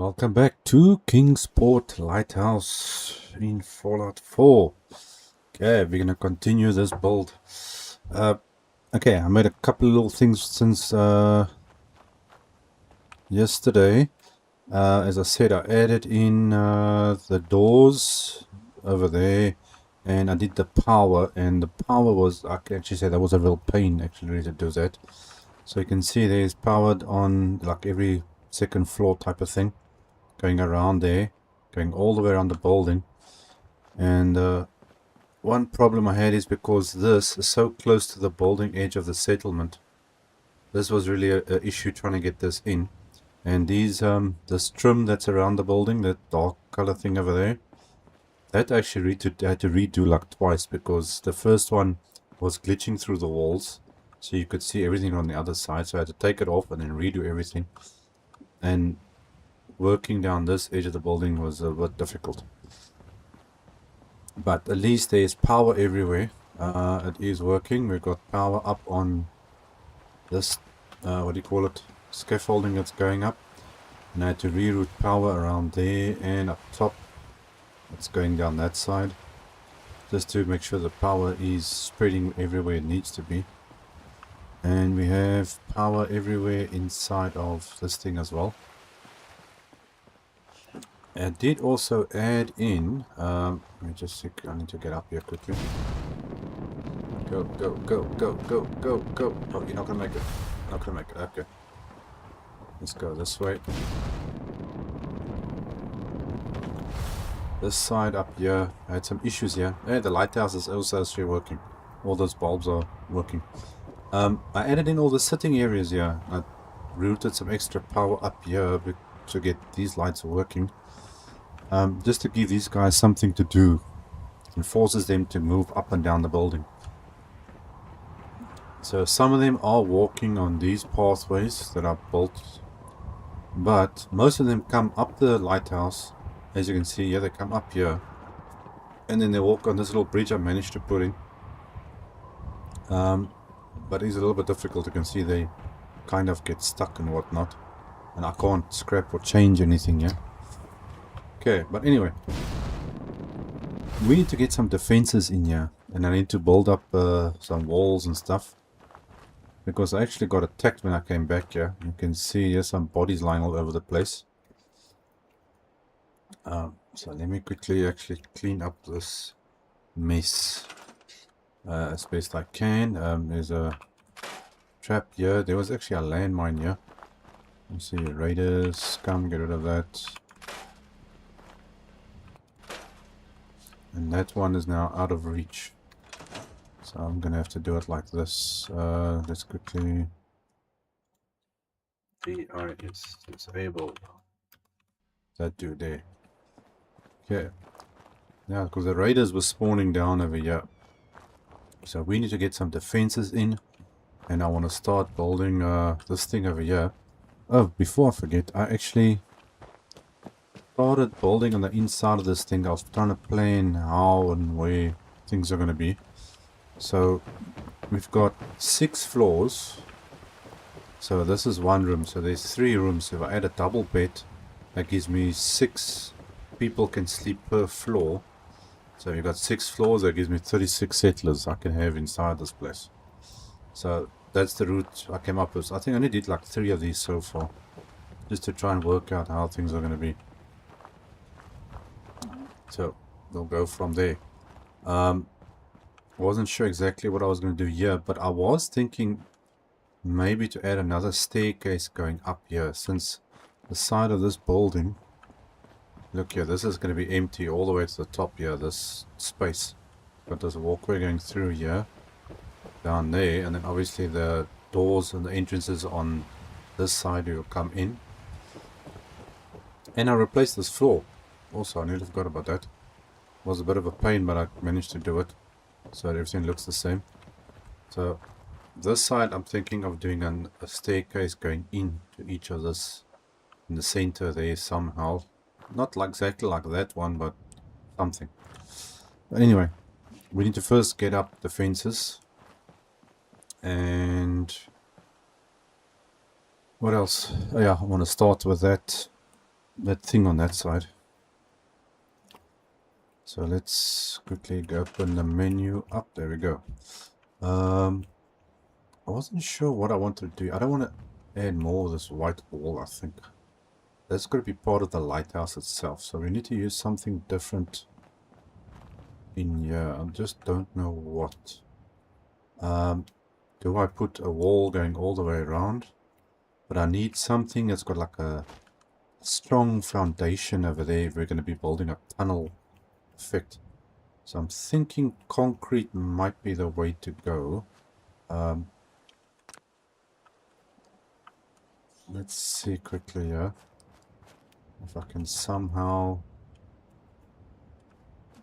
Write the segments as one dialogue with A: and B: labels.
A: Welcome back to Kingsport Lighthouse in Fallout 4. Okay, we're gonna continue this build. Okay, I made a couple of little things since yesterday. As I said, I added in the doors over there, and I did the power, and the power was, I can actually say that was a real pain actually to do that. So you can see there's powered on like every second floor type of thing, going around there, going all the way around the building. And one problem I had is because this is so close to the building edge of the settlement. This was really a issue trying to get this in. And these this trim that's around the building, that dark color thing over there, that actually had to redo like twice, because the first one was glitching through the walls, so you could see everything on the other side. So I had to take it off and then redo everything. And working down this edge of the building was a bit difficult. But at least there's power everywhere. It is working. We've got power up on this, what do you call it, scaffolding that's going up. And I had to reroute power around there and up top. It's going down that side, just to make sure the power is spreading everywhere it needs to be. And we have power everywhere inside of this thing as well. I did also add in, let me just see, I need to get up here quickly. Go, go, go, go, go, go, go. Oh, you're not gonna make it. Not gonna make it, okay. Let's go this way. This side up here, I had some issues here. Yeah, the lighthouse is also actually working. All those bulbs are working. I added in all the sitting areas here. I routed some extra power up here to get these lights working. Just to give these guys something to do. It forces them to move up and down the building. So some of them are walking on these pathways that are built, but most of them come up the lighthouse. As you can see here, they come up here, and then they walk on this little bridge I managed to put in. But it's a little bit difficult. You can see they kind of get stuck and whatnot, and I can't scrap or change anything here. Okay, but anyway, we need to get some defenses in here, and I need to build up some walls and stuff, because I actually got attacked when I came back here. You can see here's some bodies lying all over the place. So let me quickly actually clean up this mess as best I can. There's a trap here. There was actually a landmine here. Let's see, raiders, come get rid of that. And that one is now out of reach. So I'm gonna have to do it like this. Let's quickly DIS disable that dude there. Okay. Now, because the raiders were spawning down over here, so we need to get some defenses in, and I want to start building this thing over here. Oh, before I forget, I actually started building on the inside of this thing. I was trying to plan how and where things are going to be. So we've got 6 floors. So this is one room. So there's 3 rooms. If I add a double bed, that gives me 6 people can sleep per floor. So you've got 6 floors. That gives me 36 settlers I can have inside this place. So that's the route I came up with. I think I only did like 3 of these so far, just to try and work out how things are going to be. So we'll go from there. Wasn't sure exactly what I was going to do here, but I was thinking maybe to add another staircase going up here, since the side of this building, look here, this is going to be empty all the way to the top here, this space. But there's a walkway going through here, down there, and then obviously the doors and the entrances on this side will come in. And I replaced this floor. Also, I nearly forgot about that. It was a bit of a pain, but I managed to do it, so everything looks the same. So this side I'm thinking of doing a staircase going in to each of this in the center there somehow. Not like exactly like that one, but something. But anyway, we need to first get up the fences. And what else? Oh yeah, I want to start with that. that thing on that side. So let's quickly open the menu up. There we go. I wasn't sure what I wanted to do. I don't want to add more of this white wall, I think. That's going to be part of the lighthouse itself. So we need to use something different in here. I just don't know what. Do I put a wall going all the way around? But I need something that's got like a strong foundation over there if we're going to be building a tunnel effect. So I'm thinking concrete might be the way to go. Let's see quickly here if I can somehow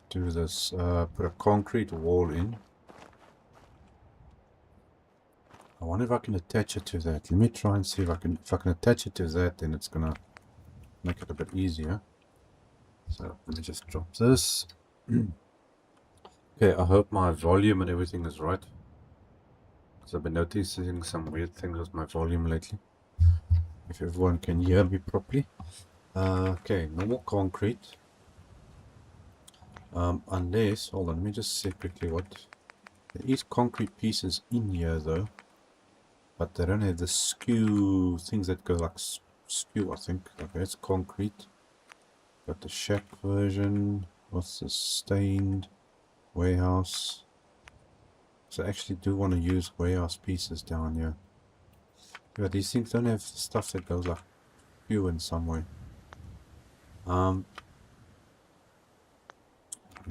A: do this. Put a concrete wall in. I wonder if I can attach it to that. Let me try and see if I can attach it to that, then it's gonna make it a bit easier. So let me just drop this. Okay, I hope my volume and everything is right, because I've been noticing some weird things with my volume lately. If everyone can hear me properly. Okay, normal concrete. Unless, hold on, let me just see quickly what. There is concrete pieces in here though, but they don't have the skew things that go like skew, I think. Okay, it's concrete. Got the shack version. What's the stained warehouse? So I actually do want to use warehouse pieces down here. Yeah, these things don't have stuff that goes like skew in some way. I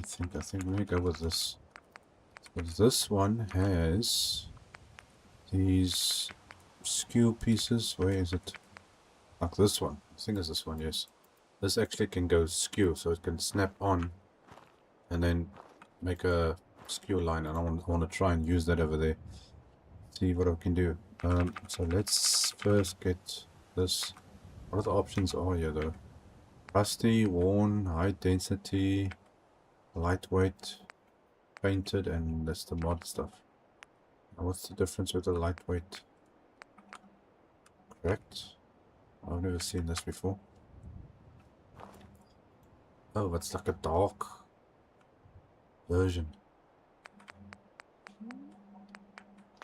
A: think let me go with this. Because this one has these skew pieces. Where is it? Like this one. I think it's this one, yes. This actually can go skew, so it can snap on and then make a skew line. And I want to try and use that over there. See what I can do. So let's first get this. What other options are here though? Rusty, worn, high density, lightweight, painted, and that's the mod stuff. Now what's the difference with the lightweight? Correct? I've never seen this before. Oh, it's like a dark version.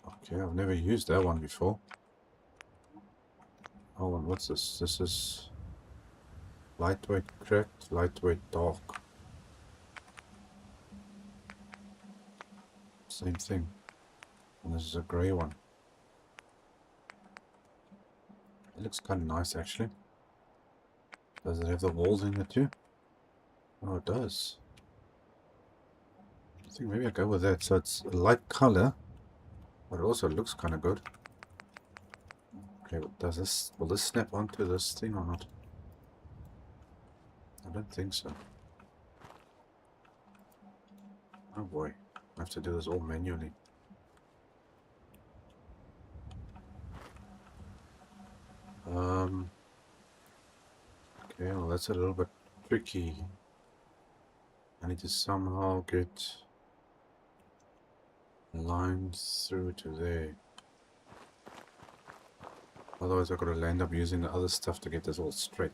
A: Okay, I've never used that one before. Hold on, what's this? This is lightweight cracked, lightweight dark. Same thing. And this is a grey one. It looks kind of nice actually. Does it have the walls in it too? Oh, it does. I think maybe I'll go with that. So it's a light color, but it also looks kind of good. Okay, but will this snap onto this thing or not? I don't think so. Oh boy, I have to do this all manually. Okay, well that's a little bit tricky. I need to somehow get lines through to there. Otherwise I've got to end up using the other stuff to get this all straight.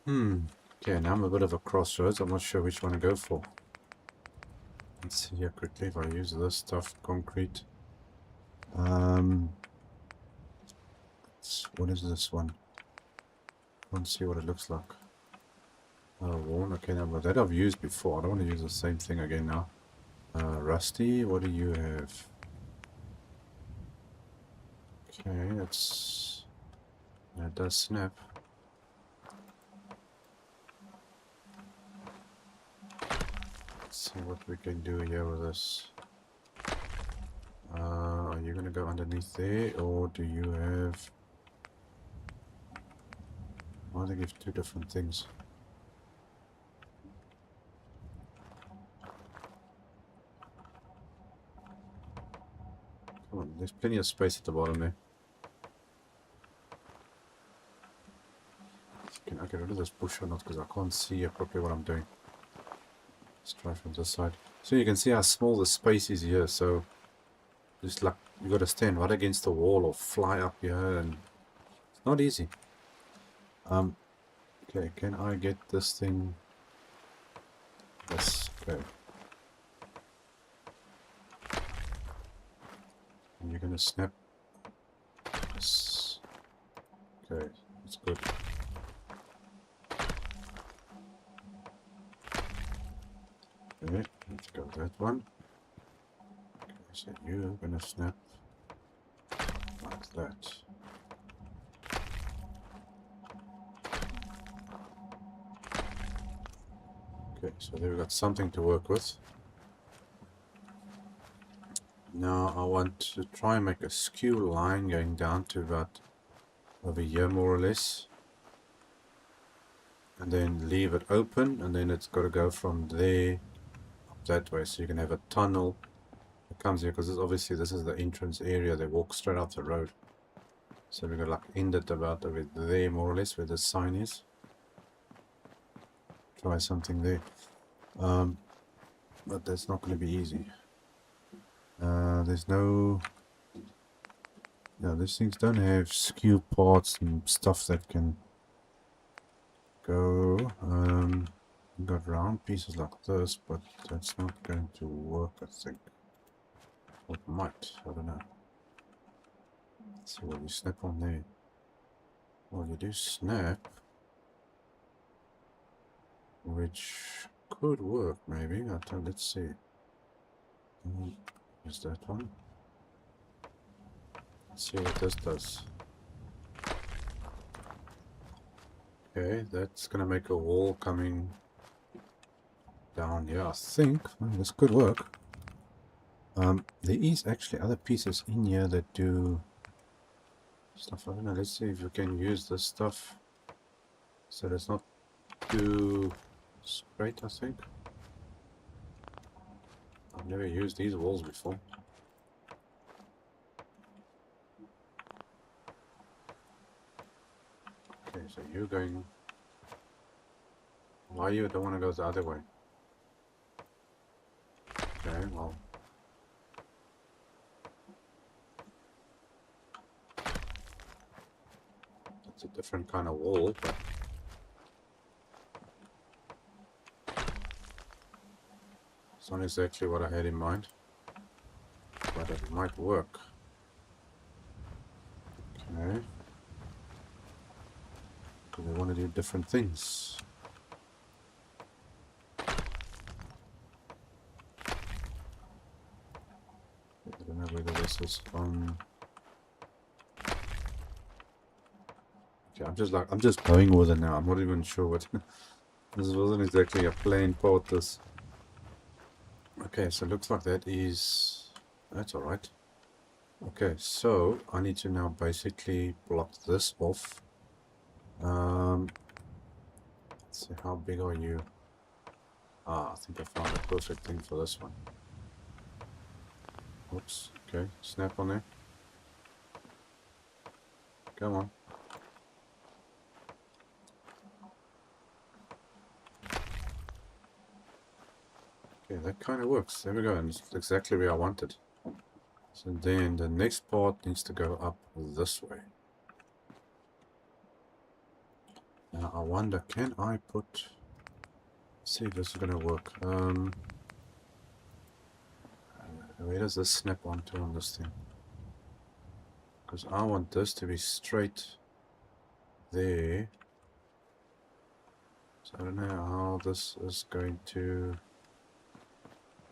A: Okay, now I'm a bit of a crossroads. I'm not sure which one to go for. Let's see here quickly if I use this stuff, concrete. What is this one? Let's see what it looks like. Oh, worn. Okay, now but that I've used before. I don't want to use the same thing again now. Rusty, what do you have? Okay, that's... It does snap. Let's see what we can do here with this. Are you gonna go underneath there, or do you have... Why do they give two different things? Come on, there's plenty of space at the bottom there. Can I get rid of this bush or not? Because I can't see properly what I'm doing. Let's try from this side. So you can see how small the space is here. So just like you got to stand right against the wall or fly up here, and it's not easy. Okay, can I get this thing? Yes, okay. And you're gonna snap this. Okay, that's good. Okay, let's go that one. Okay, so you're gonna snap like that. Okay, so there we got something to work with. Now I want to try and make a skew line going down to about over here more or less. And then leave it open, and then it's got to go from there up that way. So you can have a tunnel that comes here, because obviously this is the entrance area. They walk straight off the road. So we're gonna like end it about over there more or less where the sign is. Try something there. But that's not going to be easy. There's no... Yeah, these things don't have skew parts and stuff that can go. We've got round pieces like this, but that's not going to work, I think. Or it might, I don't know. Let's see what you snap on there. Well, you do snap, which could work maybe. Let's see. Is that one? Let's see what this does. Okay, that's gonna make a wall coming down here, I think. Well, this could work. There is actually other pieces in here that do stuff. I don't know, let's see if we can use this stuff so that it's not too straight, I think. I've never used these walls before. Okay, so you're going... Why you don't want to go the other way? Okay, well... It's a different kind of wall, but... It's not exactly what I had in mind. But it might work. Okay. Because we want to do different things. I don't know whether this is on... Okay, I'm just going with it now. I'm not even sure what... This wasn't exactly a plain part, this. Okay, so it looks like that is... That's alright. Okay, so I need to now basically block this off. Let's see, how big are you? Ah, I think I found a perfect thing for this one. Oops, okay, snap on there. Come on. Okay, that kind of works. There we go, and it's exactly where I wanted. So then the next part needs to go up this way. Now I wonder, can I put... Let's see if this is going to work. Where does this snap onto on this thing? Because I want this to be straight there. So I don't know how this is going to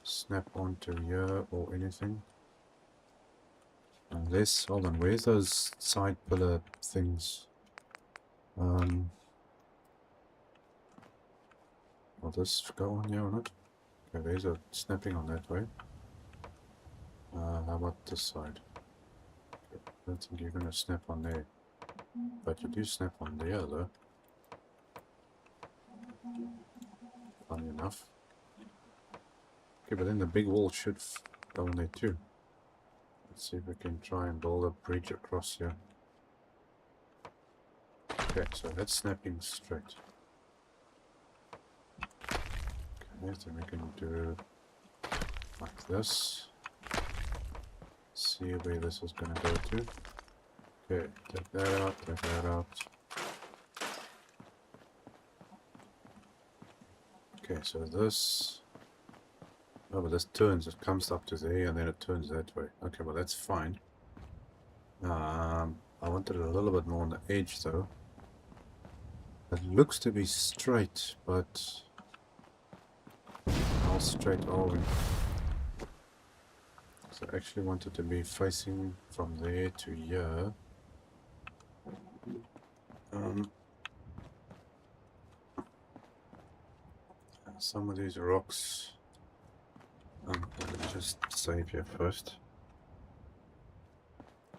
A: snap onto here or anything. Unless, hold on, where's those side pillar things? Will this go on here or not? Okay, there's a snapping on that way. How about this side? Okay, I don't think you're gonna snap on there. But you do snap on the other. Funny enough. Okay, but then the big wall should go on there too. Let's see if we can try and build a bridge across here. Okay, so that's snapping straight. Okay, so we can do like this. See where this is going to go to. Okay, take that out, take that out. Okay, so this... Oh, but this turns. It comes up to there and then it turns that way. Okay, well that's fine. I wanted it a little bit more on the edge though. It looks to be straight, but how straight are we? So I actually wanted to be facing from there to here. Some of these rocks... let me just save here first.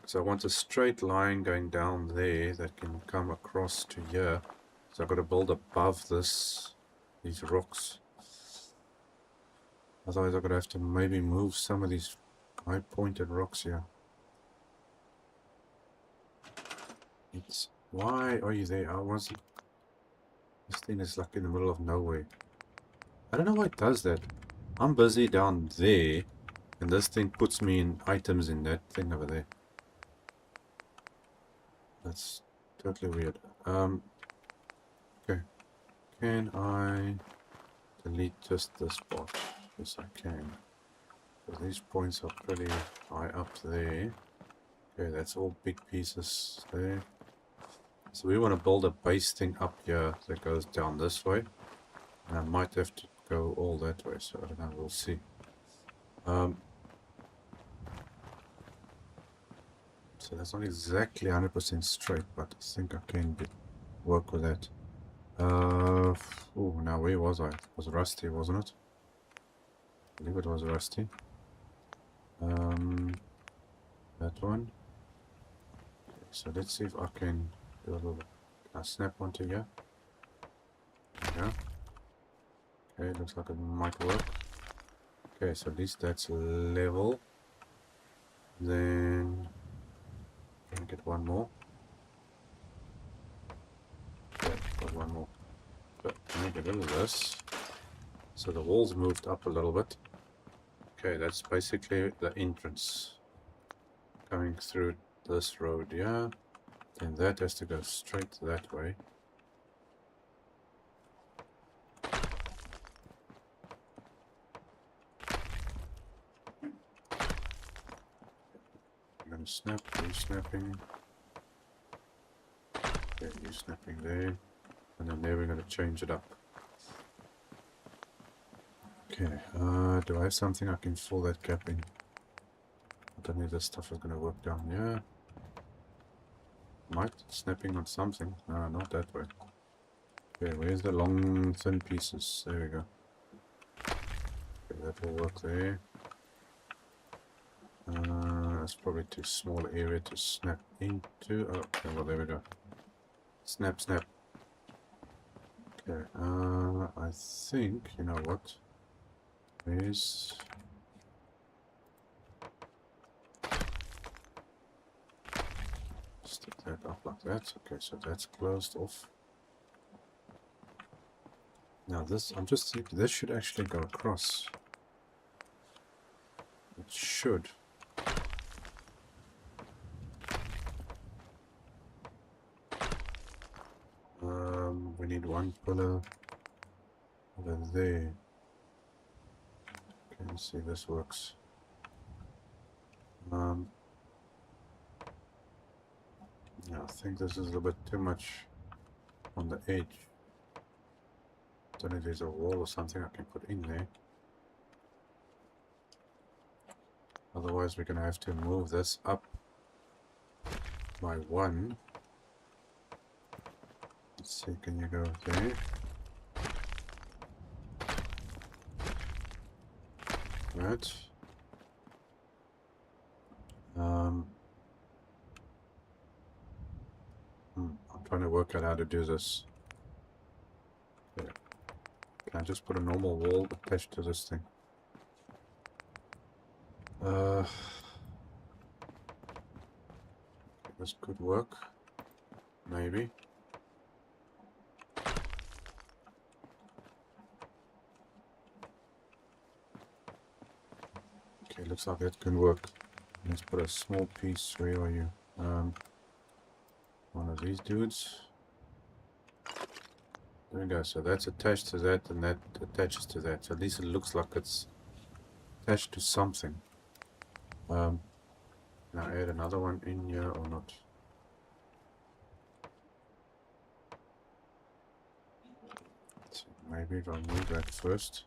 A: So I want a straight line going down there that can come across to here. So I've got to build above these rocks. Otherwise I'm going to have to maybe move some of these high pointed rocks here. Why are you there? I wasn't... This thing is like in the middle of nowhere. I don't know why it does that. I'm busy down there and this thing puts me in items in that thing over there. That's totally weird. Okay. Can I delete just this part? Yes, I can. So these points are pretty high up there. Okay, that's all big pieces there. So we want to build a base thing up here that goes down this way. And I might have to go all that way, so I don't know, we'll see. So that's not exactly 100% straight, but I think I can work with that. Oh, now where was I? It was rusty, wasn't it? I believe it was rusty. That one. Okay, so let's see if I can do a little bit. Can I snap onto here? Yeah. Okay, looks like it might work. Okay, so at least that's level. Then can I get one more? Okay, got one more. But let me get rid of this. So the walls moved up a little bit. Okay, that's basically the entrance coming through this road, yeah. And that has to go straight that way. I'm gonna snap, you snapping. Okay, you snapping there. And then there we're gonna change it up. Okay, do I have something I can fill that gap in? I don't know if this stuff is gonna work down here. Might snapping on something. No, not that way. Okay, where's the long thin pieces? There we go. Okay, that will work there. That's probably too small area to snap into. Oh, okay, well there we go. Snap, snap. Okay, I think, you know what? Where's... Stick that up like that. Okay, so that's closed off. Now this, I'm just thinking, this should actually go across. It should. We need one pillar over there. Okay, let's see if this works. Yeah, I think this is a little bit too much on the edge. Don't know if there's a wall or something I can put in there. Otherwise we're gonna have to move this up by one. Let's see, can you go there? Right. I'm trying to work out how to do this. Okay. Can I just put a normal wall attached to this thing? This could work. Maybe. Okay, looks like that can work. Let's put a small piece. Where are you? One of these dudes. There we go. So that's attached to that, and that attaches to that. So at least it looks like it's attached to something. Can I add another one in here or not? So maybe I'll move that first.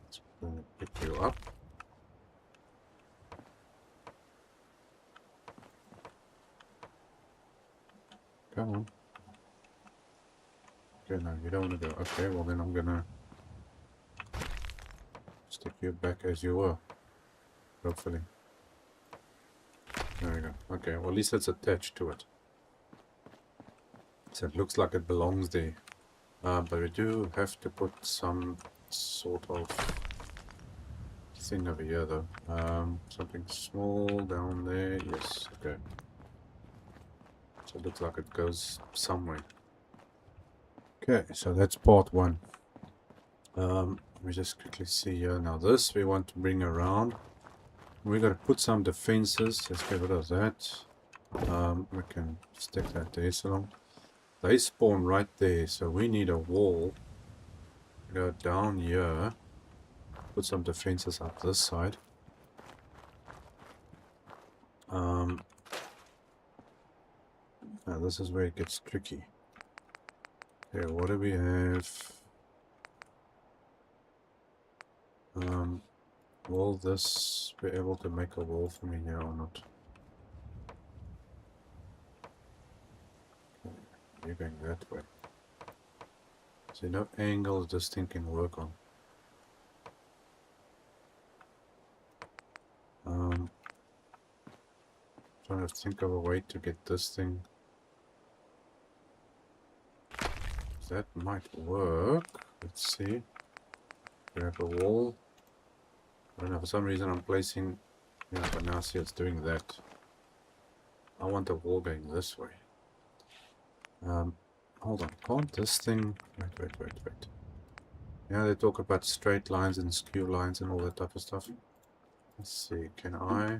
A: Let's pick you up. Come on. Okay, no, you don't want to go. Okay, well then I'm gonna stick you back as you were. Hopefully. There we go. Okay, well at least it's attached to it. So it looks like it belongs there. But we do have to put some sort of thing over here though. Something small down there. Yes, okay. So it looks like it goes somewhere. Okay, so that's part one. Let me just quickly see here. Now this we want to bring around. We got to put some defenses. Let's get rid of that. We can stick that there so long. They spawn right there, so we need a wall. Go down here. Put some defenses up this side. Now this is where it gets tricky. Okay, what do we have? Will this be able to make a wall for me here or not? Okay, you're going that way. So no angles this thing can work on. Trying to think of a way to get this thing. That might work. Let's see. We have a wall. I don't know, for some reason I'm placing... Yeah, but now see it's doing that. I want a wall going this way. Hold on. Can't this thing... Wait. Yeah, they talk about straight lines and skew lines and all that type of stuff. Let's see. Can I...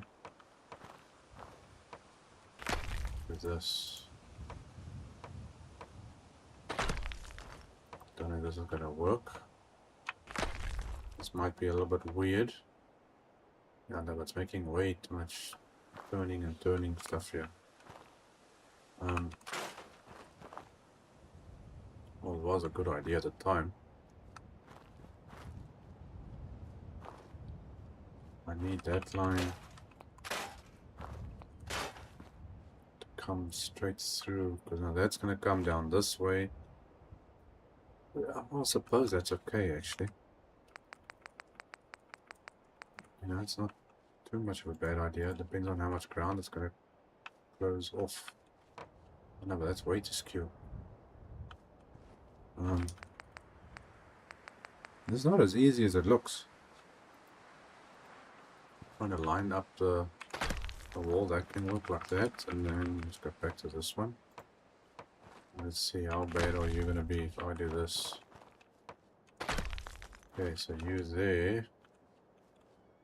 A: do this? Don't know if this is gonna work. This might be a little bit weird. Yeah, no, it's making way too much turning and turning stuff here. Well, it was a good idea at the time. I need that line to come straight through, because now that's gonna come down this way. I suppose that's okay, actually. You know, it's not too much of a bad idea. It depends on how much ground it's going to close off. Oh, no, but that's way too skew. It's not as easy as it looks. Trying to line up the wall that can work like that, and then let's go back to this one. Let's see, how bad are you going to be if I do this? Okay, so you there,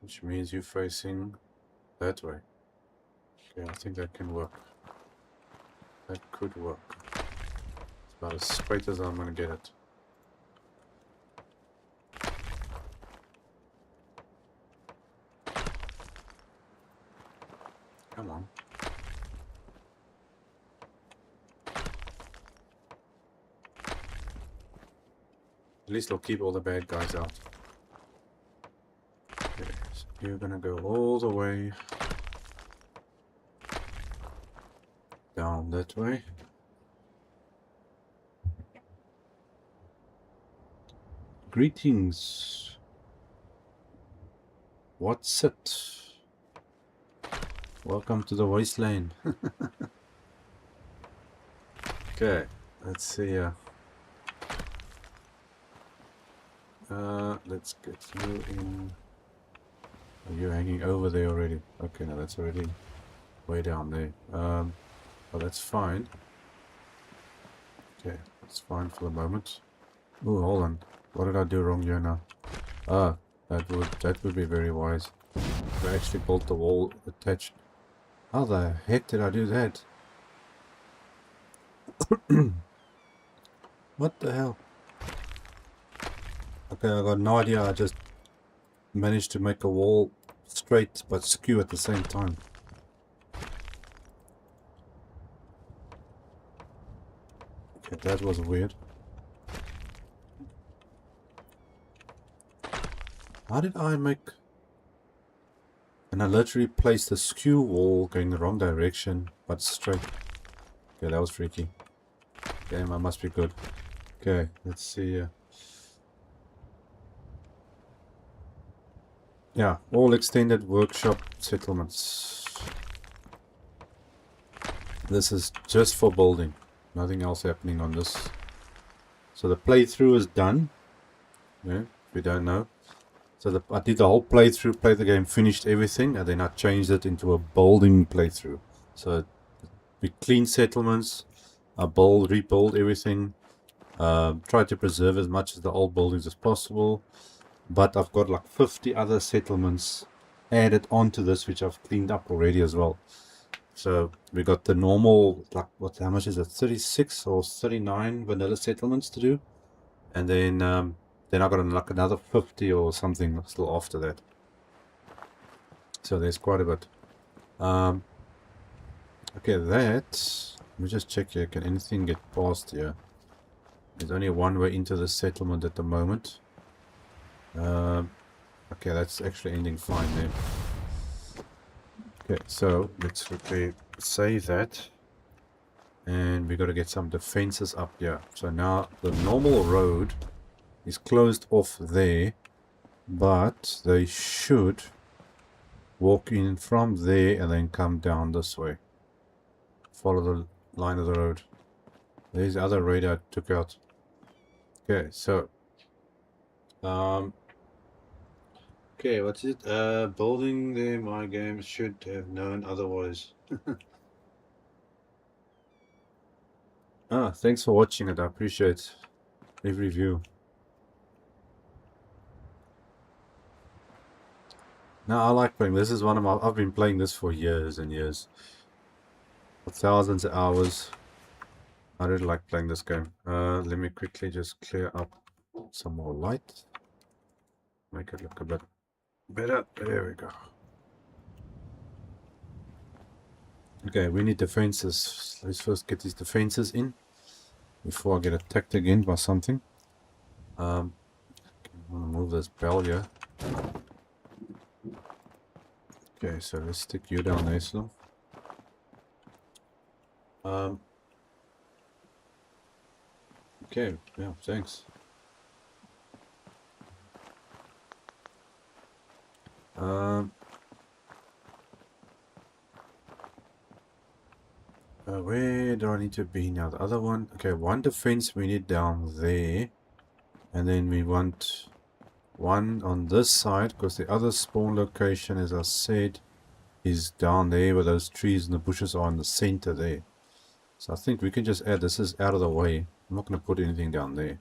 A: which means you're facing that way. Okay, I think that can work. That could work. It's about as straight as I'm going to get it. Come on. At least I'll keep all the bad guys out. Okay, so you're gonna go all the way down that way. Greetings. What's it? Welcome to the wasteland. Okay, let's see. Let's get you in. Are you hanging over there already? Okay, no, that's already way down there. Well, that's fine. Okay, that's fine for the moment. Oh, hold on. What did I do wrong here now? That would be very wise. I actually built the wall attached How the heck did I do that? What the hell? Okay, I got no idea. I just managed to make a wall straight but skew at the same time. Okay, that was weird. How did I make... And I literally placed the skew wall going the wrong direction, but straight. Okay, that was freaky. Damn, I must be good. Okay, let's see. Yeah, all extended workshop settlements. This is just for building. Nothing else happening on this. So the playthrough is done. Yeah, if you don't know. So I did the whole playthrough, played the game, finished everything, and then I changed it into a building playthrough. So we clean settlements, I rebuild everything, try to preserve as much of the old buildings as possible. But I've got like 50 other settlements added onto this, which I've cleaned up already as well. So we got the normal, like how much is it? 36 or 39 vanilla settlements to do, and then I got like another 50 or something still after that. So there's quite a bit. Okay, let me just check here. Can anything get past here? There's only one way into the settlement at the moment. Okay, that's actually ending fine there. Okay, so let's quickly save that. And we got to get some defenses up here. So now the normal road is closed off there, but they should walk in from there and then come down this way. Follow the line of the road. There's the other radar I took out. Okay, so okay, what's it? Building there, my game should have known otherwise. Thanks for watching it. I appreciate every view. No, I like playing. This is one of my... I've been playing this for years and years. For thousands of hours. I really like playing this game. Let me quickly just clear up some more light. Make it look a bit better. There we go. Okay, we need defenses. Let's first get these defenses in before I get attacked again by something. I'm gonna move this bell here. Okay, so let's stick you down there, so. Okay, yeah, thanks. Where do I need to be now? The other one. Okay, one defense we need down there. And then we want one on this side, because the other spawn location, as I said, is down there where those trees and the bushes are in the center there. So I think we can just add, this is out of the way. I'm not going to put anything down there.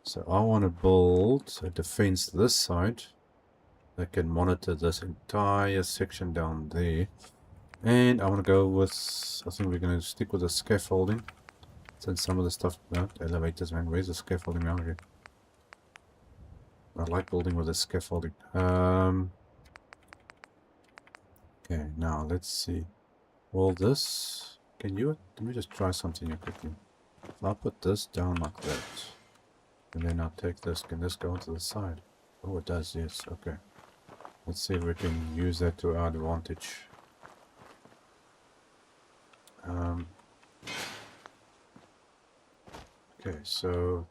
A: So I want to build a defense this side that can monitor this entire section down there. And I want to go with, I think we're going to stick with the scaffolding. Since some of the stuff, no, elevators, man, where's the scaffolding now here? I like building with the scaffolding. Okay, now let's see. All this, can you, let me just try something here quickly. If I put this down like that, and then I'll take this, can this go onto the side? Oh, it does, yes, okay. Let's see if we can use that to our advantage. Okay, so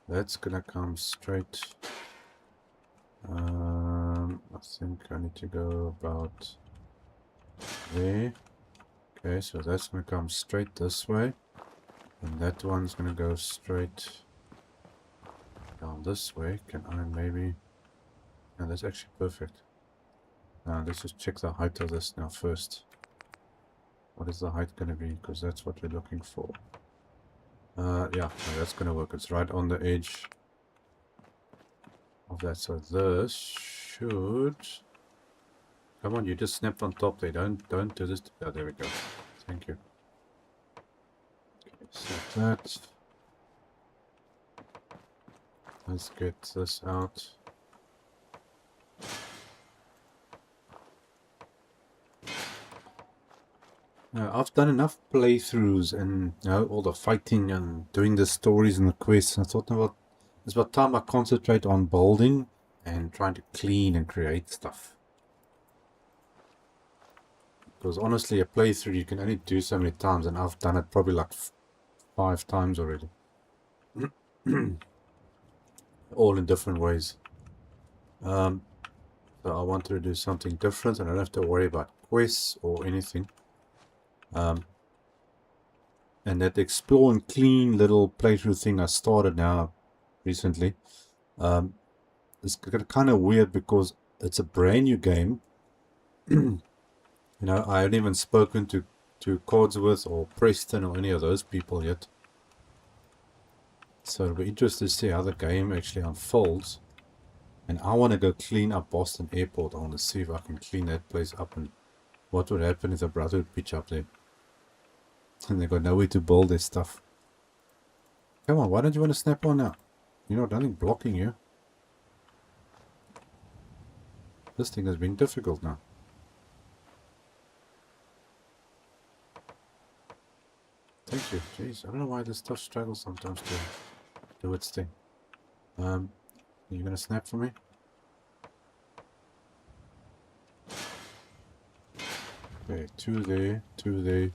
A: that's gonna come straight. I think I need to go about there. Okay, so that's gonna come straight this way, and that one's gonna go straight down this way. Can I maybe... No, that's actually perfect. Now let's just check the height of this now first. What is the height gonna be? Because that's what we're looking for. Yeah, no, that's gonna work. It's right on the edge of that. So this should Come on, you just snapped on top there. Don't do this. Oh, there we go. Thank you. Set that. Let's get this out. I've done enough playthroughs and all the fighting and doing the stories and the quests. I thought it's about time I concentrate on building and trying to clean and create stuff. Because honestly, a playthrough you can only do so many times, and I've done it probably like 5 times already. All in different ways. So I wanted to do something different, and I don't have to worry about quests or anything. And that explore and clean little playthrough thing I started now recently, it's kind of weird because it's a brand new game. You know, I haven't even spoken to Codsworth or Preston or any of those people yet. So it'll be interesting to see how the game actually unfolds. And I want to go clean up Boston Airport. I want to see if I can clean that place up, and what would happen if the Brotherhood pitch up there. And they got nowhere to build their stuff. Come on, why don't you want to snap on now? You know, nothing blocking you. This thing has been difficult now. Thank you. Jeez, I don't know why this stuff struggles sometimes to do its thing. Are you gonna snap for me? Okay, 2 there, 2 there.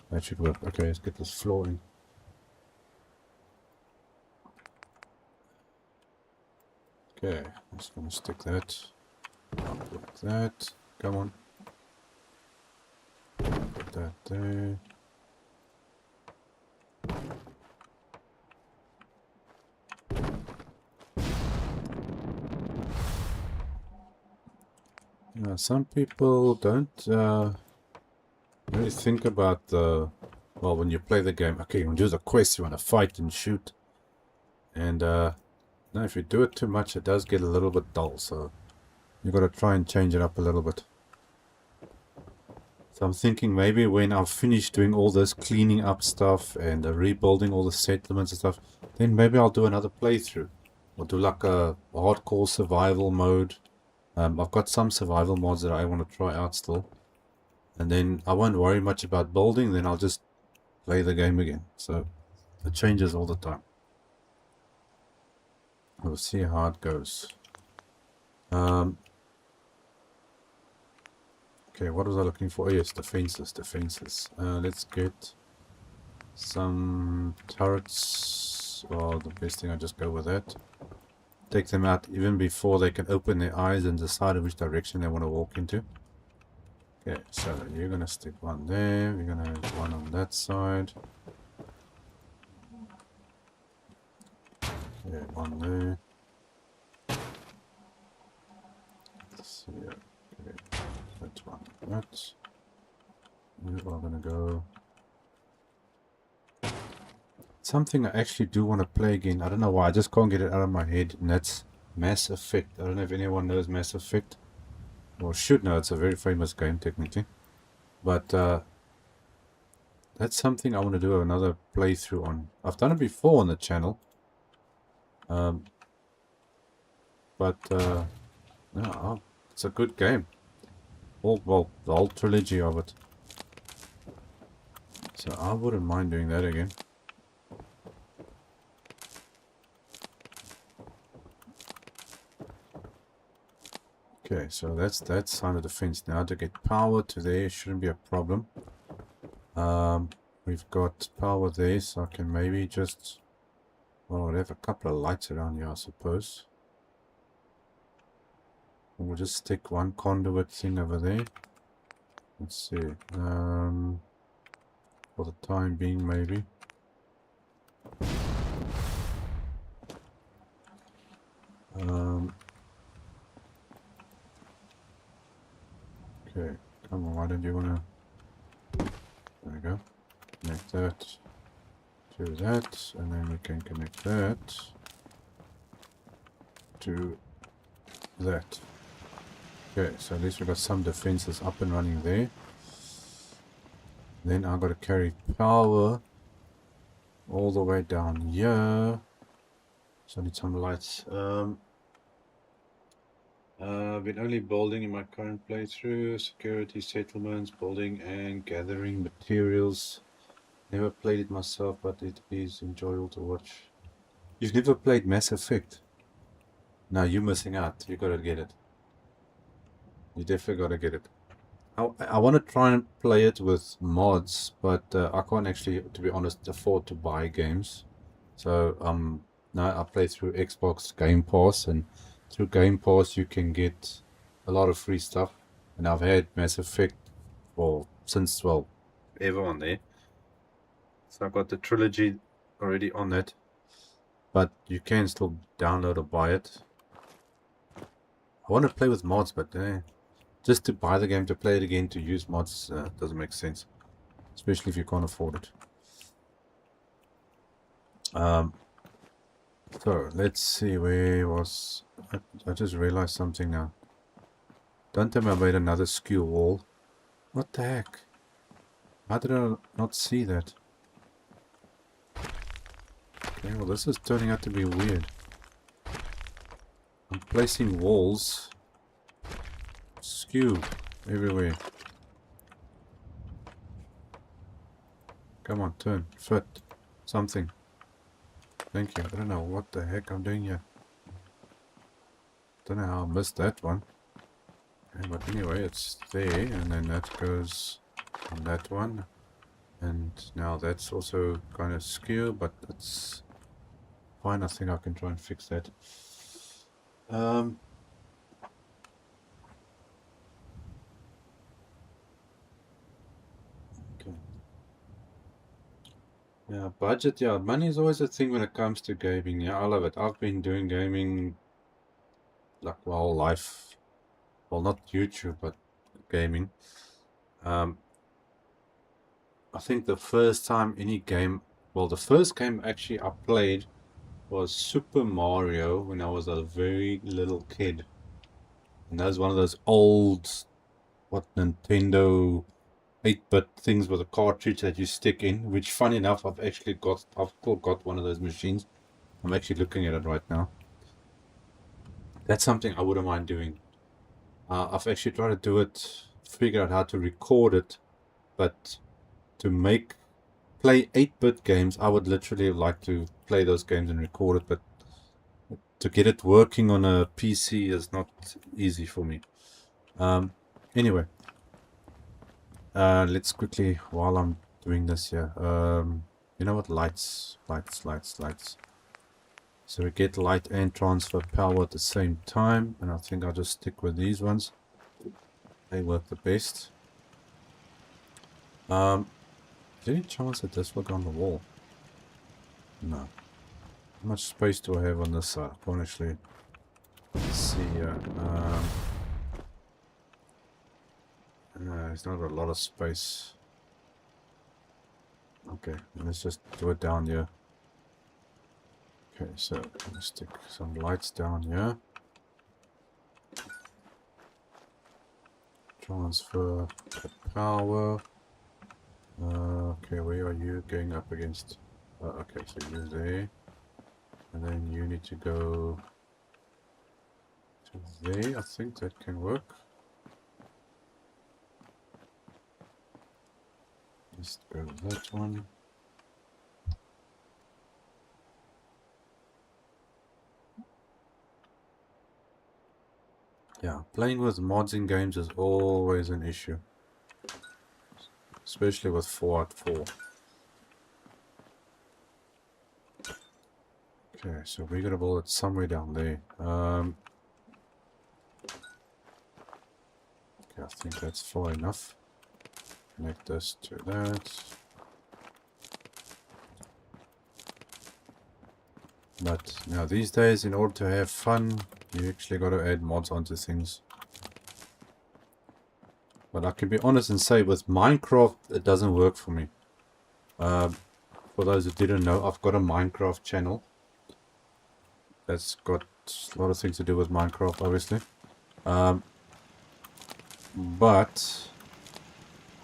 A: That should work. Okay, let's get this floor in. Okay, I'm just gonna stick that up like that. Come on. Put that there. Some people don't really think about well, when you play the game, okay, you want to do the quest, you want to fight and shoot. And now if you do it too much, it does get a little bit dull, so you've got to try and change it up a little bit. So I'm thinking maybe when I've finished doing all this cleaning up stuff and rebuilding all the settlements and stuff, then maybe I'll do another playthrough. Or do like a hardcore survival mode. I've got some survival mods that I want to try out still. And then I won't worry much about building, then I'll just play the game again. So it changes all the time. We'll see how it goes. Okay, what was I looking for? Oh, yes, defenses. Let's get some turrets. Oh, the best thing, I just go with that. Take them out even before they can open their eyes and decide which direction they want to walk into. Okay, so you're going to stick one there. We're going to have one on that side. Okay, one there. Let's see. Okay, that one. That. Where are we going to go? Something I actually do want to play again. I don't know why. I just can't get it out of my head. And that's Mass Effect. I don't know if anyone knows Mass Effect. Or should know. It's a very famous game, technically. But that's something I want to do another playthrough on. I've done it before on the channel. But no, it's a good game. Well, the whole trilogy of it. So I wouldn't mind doing that again. Okay, so that's that side of the fence. Now to get power to there shouldn't be a problem. We've got power there, so I can maybe just, well, I'll have a couple of lights around here, I suppose. We'll just stick one conduit thing over there. Let's see. For the time being, maybe. Okay, come on, why don't you wanna... There we go. Connect that to that, and then we can connect that to that. Okay, so at least we got some defenses up and running there. Then I've got to carry power all the way down here. So I need some lights. Been only building in my current playthrough. Security, settlements, building and gathering materials. Never played it myself, but it is enjoyable to watch. You've never played Mass Effect? No, you're missing out. You gotta get it. You definitely gotta get it. I want to try and play it with mods, but I can't actually, to be honest, afford to buy games. So now I play through Xbox Game Pass, and through Game Pass you can get a lot of free stuff. And I've had Mass Effect since ever on there. So I've got the trilogy already on that, but you can still download or buy it. I want to play with mods, but just to buy the game to play it again to use mods doesn't make sense, especially if you can't afford it. So let's see, where was I just realized something now. Don't tell me I made another skew wall. What the heck? How did I not see that? Okay, well this is turning out to be weird. I'm placing walls skew everywhere. Come on, turn, fit, something. Thank you. I don't know what the heck I'm doing here. Don't know how I missed that one. Okay, but anyway, it's there, and then that goes on that one. And now that's also kind of skew, but it's fine. I think I can try and fix that. Okay. Yeah, budget. Yeah, money is always a thing when it comes to gaming. Yeah, I love it. I've been doing gaming like my whole life. Well, not YouTube, but gaming. I think the first time any game, well, the first game actually I played was Super Mario when I was a very little kid. And that was one of those old, Nintendo 8-bit things with a cartridge that you stick in, which funny enough, I've still got one of those machines. I'm actually looking at it right now. That's something I wouldn't mind doing. I've actually tried to do it, figure out how to record it, but to play 8-bit games, I would literally like to play those games and record it, but to get it working on a PC is not easy for me. Anyway, let's quickly, while I'm doing this here, you know what, lights. So we get light and transfer power at the same time, and I think I'll just stick with these ones. They work the best. Is there any chance that this will go on the wall? No. How much space do I have on this side? I can't actually see here. There's not a lot of space. Okay, let's just do it down here. Okay, so let's stick some lights down here. Transfer the power. Okay, where are you going up against? Okay, so you're there. And then you need to go to there. I think that can work. Just go to that one. Yeah, playing with mods in games is always an issue. Especially with Fallout 4. Okay, so we're gonna build it somewhere down there. Okay, I think that's far enough. Connect this to that. But now these days, in order to have fun, you actually got to add mods onto things. But I can be honest and say with Minecraft, it doesn't work for me. For those who didn't know, I've got a Minecraft channel. That's got a lot of things to do with Minecraft, obviously. but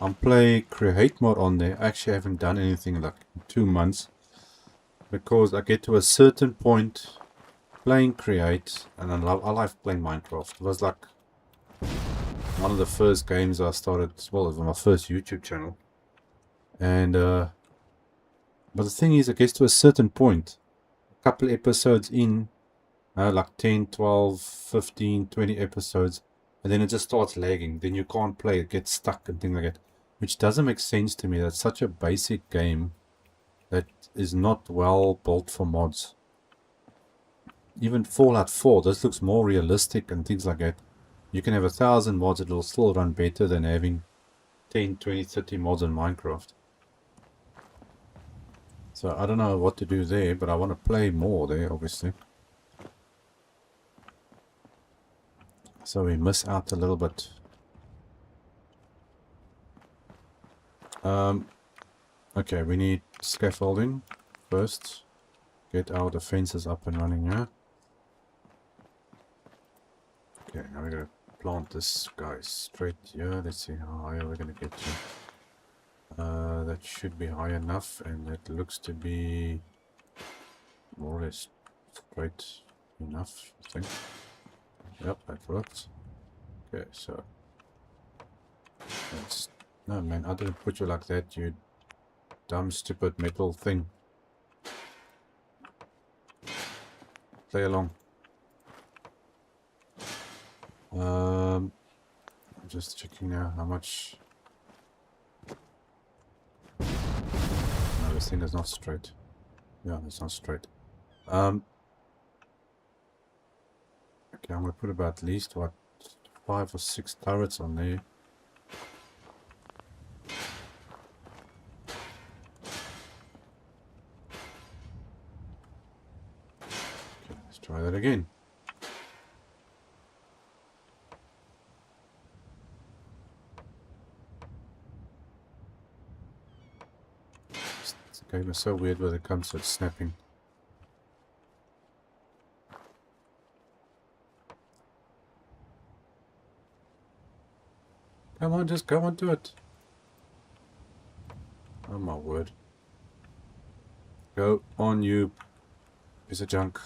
A: I'm playing create mode on there. I actually haven't done anything in like 2 months because I get to a certain point playing create and I like playing Minecraft. It was like one of the first games I started, well, it was my first YouTube channel. And but the thing is, it gets to a certain point, a couple episodes in, like 10, 12, 15, 20 episodes, and then it just starts lagging. Then you can't play, it gets stuck and things like that, which doesn't make sense to me. That's such a basic game that is not well built for mods. Even Fallout 4, this looks more realistic and things like that. You can have 1,000 mods, it will still run better than having 10, 20, 30 mods in Minecraft. So I don't know what to do there, but I want to play more there, obviously. So we miss out a little bit. Okay, we need scaffolding first. Get our defenses up and running here. Okay, now we're going to plant this guy straight here. Let's see how high we're going to get to. That should be high enough, and that looks to be more or less straight enough, I think. Yep, that works. Okay, so that's, no man, I didn't put you like that, you dumb stupid metal thing. Play along. I'm just checking now how much. No, this thing is not straight. Yeah, it's not straight. Okay, I'm gonna put about at least what 5 or 6 turrets on there. Okay, let's try that again. This game is so weird when it comes to it snapping. Come on, just go and do it. Oh my word. Go on, you piece of junk.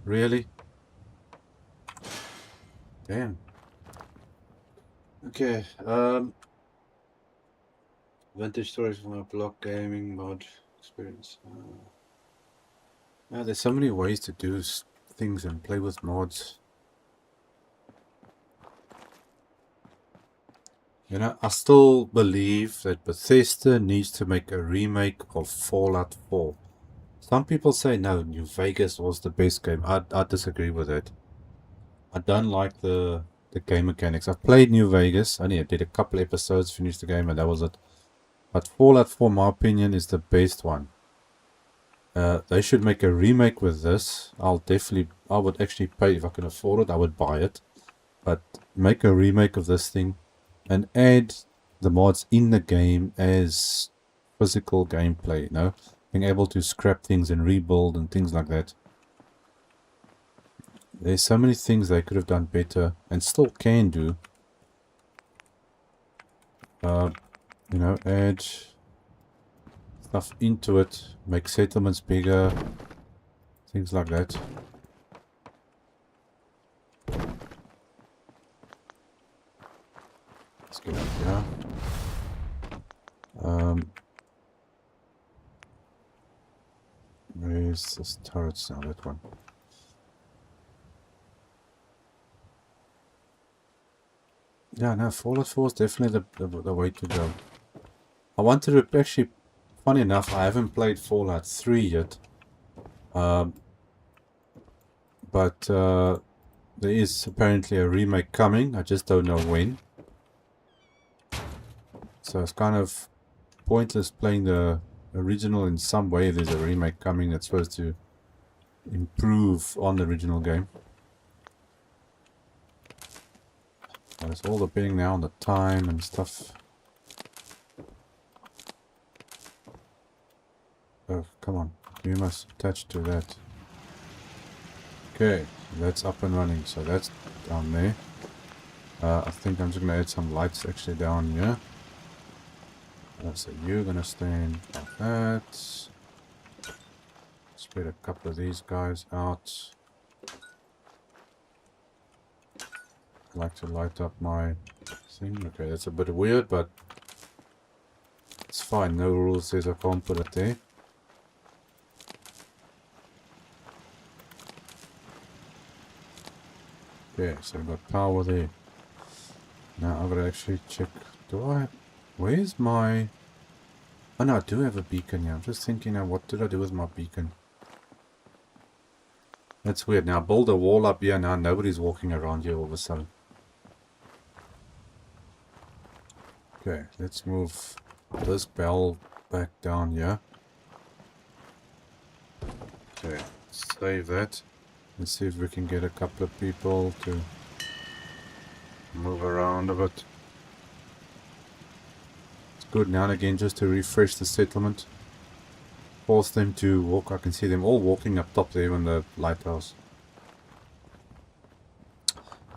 A: Really? Damn. Okay, vintage storage from a block gaming mod experience. Yeah, there's so many ways to do things and play with mods. You know, I still believe that Bethesda needs to make a remake of Fallout 4. Some people say no, New Vegas was the best game. I disagree with that. I don't like the game mechanics. I've played New Vegas. I did a couple episodes, finished the game, and that was it. But Fallout 4, in my opinion, is the best one. They should make a remake with this. I would actually pay if I can afford it. I would buy it. But make a remake of this thing and add the mods in the game as physical gameplay, you know, being able to scrap things and rebuild and things like that. There's so many things they could have done better and still can do. You know, add stuff into it, make settlements bigger, things like that. Let's get up here. Where's this turrets now? That one. Yeah, no, Fallout 4 is definitely the way to go. I wanted to actually, funny enough, I haven't played Fallout 3 yet. But there is apparently a remake coming. I just don't know when. So it's kind of pointless playing the original in some way. There's a remake coming that's supposed to improve on the original game. But it's all depending now on the time and stuff. Oh, come on. You must attach to that. Okay, that's up and running. So that's down there. I think I'm just going to add some lights actually down here. So you're going to stand like that. Spread a couple of these guys out. I like to light up my thing. Okay, that's a bit weird, but it's fine. No rule says I can't put it there. Okay, so we've got power there. Now I've got to actually check. Where's my... Oh no, I do have a beacon here. I'm just thinking now, what did I do with my beacon? That's weird. Now build a wall up here. Now nobody's walking around here all of a sudden. Okay, let's move this bell back down here. Okay, save that. Let's see if we can get a couple of people to move around a bit. It's good now and again just to refresh the settlement. Force them to walk. I can see them all walking up top there in the lighthouse.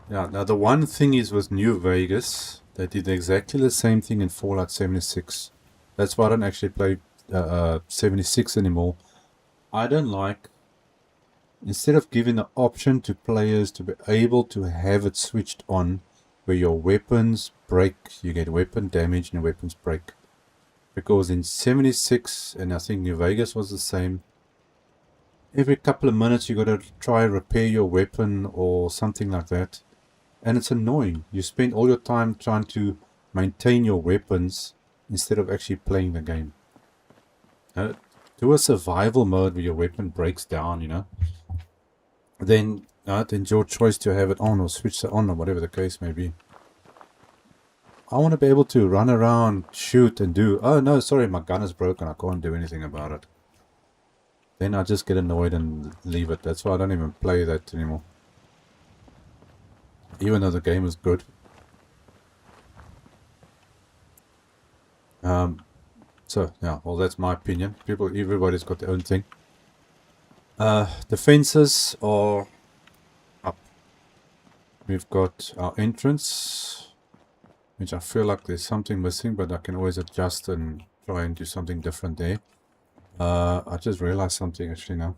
A: Yeah, now the one thing is with New Vegas, they did exactly the same thing in Fallout 76. That's why I don't actually play 76 anymore. I don't like, instead of giving the option to players to be able to have it switched on, where your weapons break, you get weapon damage and your weapons break. Because in 76, and I think New Vegas was the same, every couple of minutes you got to try repair your weapon or something like that. And it's annoying. You spend all your time trying to maintain your weapons instead of actually playing the game. Do a survival mode where your weapon breaks down, you know. Then your choice to have it on or switch it on or whatever the case may be. I want to be able to run around, shoot and do... Oh no, sorry, my gun is broken. I can't do anything about it. Then I just get annoyed and leave it. That's why I don't even play that anymore. Even though the game is good. So, yeah, well, that's my opinion. Everybody's got their own thing. Defenses are up. We've got our entrance, which I feel like there's something missing, but I can always adjust and try and do something different there. I just realized something actually now.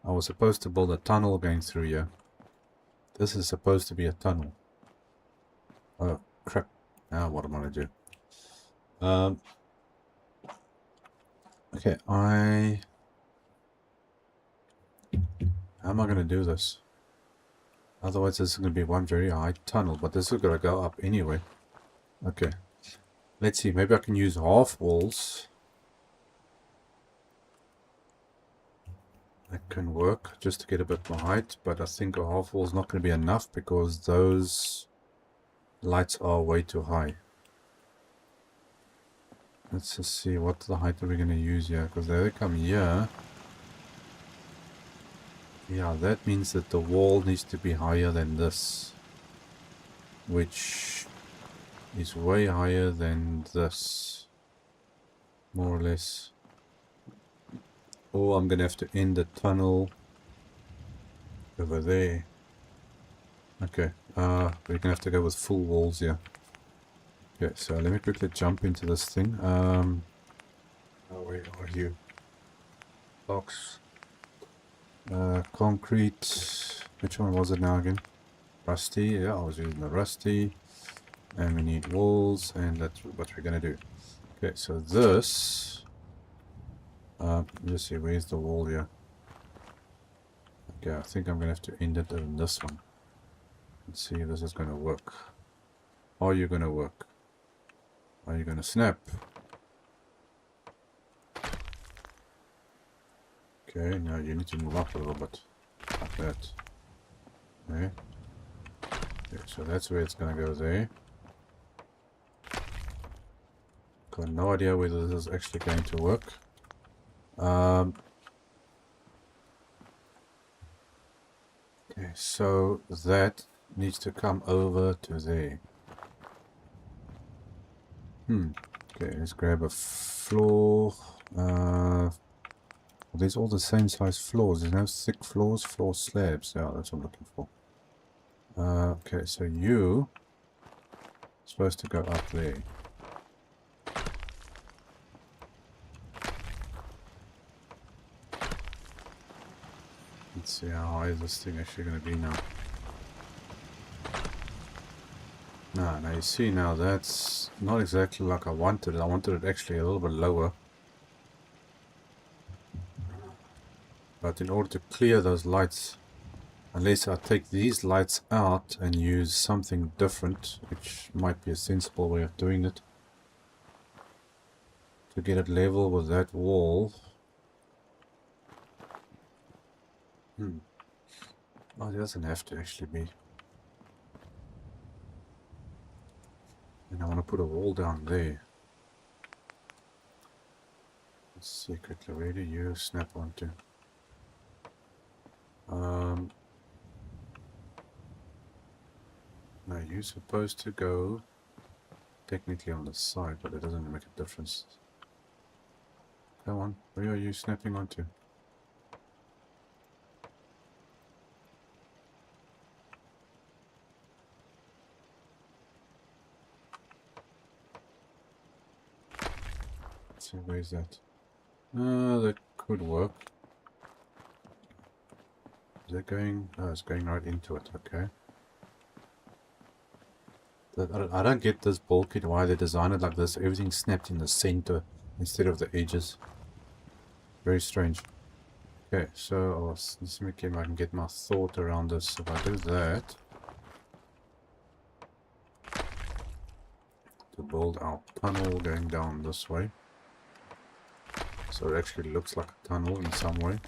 A: I was supposed to build a tunnel going through here. This is supposed to be a tunnel. Oh, crap. Now what am I going to do? Okay, how am I going to do this? Otherwise this is going to be one very high tunnel, but this is going to go up anyway. Okay, let's see, maybe I can use half walls. That can work, just to get a bit more height, but I think a half wall is not going to be enough because those lights are way too high. Let's just see what the height are we going to use here, because they come here. Yeah, that means that the wall needs to be higher than this, which is way higher than this, more or less. Or I'm going to have to end the tunnel over there. Okay, we're going to have to go with full walls here. Okay, so let me quickly jump into this thing. Oh, where are you? Blocks. Concrete. Which one was it now again? Rusty. Yeah, I was using the rusty. And we need walls, and that's what we're going to do. Okay, so this... let's see, where's the wall here? Okay, I think I'm going to have to end it in this one. Let's see if this is going to work. Are you going to work? Are you going to snap? Okay, now you need to move up a little bit. Like that. Okay. Okay, so that's where it's going to go there. Got no idea whether this is actually going to work. Okay, so that needs to come over to there. Okay, let's grab a floor. Well, there's all the same size floors. There's no thick floors, floor slabs. Yeah, that's what I'm looking for. Okay, so you supposed to go up there. Let's see how high is this thing actually going to be now. Now you see now that's not exactly like I wanted it. I wanted it actually a little bit lower. But in order to clear those lights, unless I take these lights out and use something different, which might be a sensible way of doing it, to get it level with that wall. Oh, it doesn't have to actually be. And I want to put a wall down there. Let's see quickly, where do you snap onto? No, you're supposed to go technically on the side, but it doesn't make a difference. Come on, where are you snapping onto? Let's see, where's that? That could work. Is that going? Oh, it's going right into it, okay. I don't get this build kit, why they designed it like this. Everything snapped in the center instead of the edges. Very strange. Okay, so let's see if I can get my thought around this. If I do that, to build our tunnel going down this way. So it actually looks like a tunnel in some way.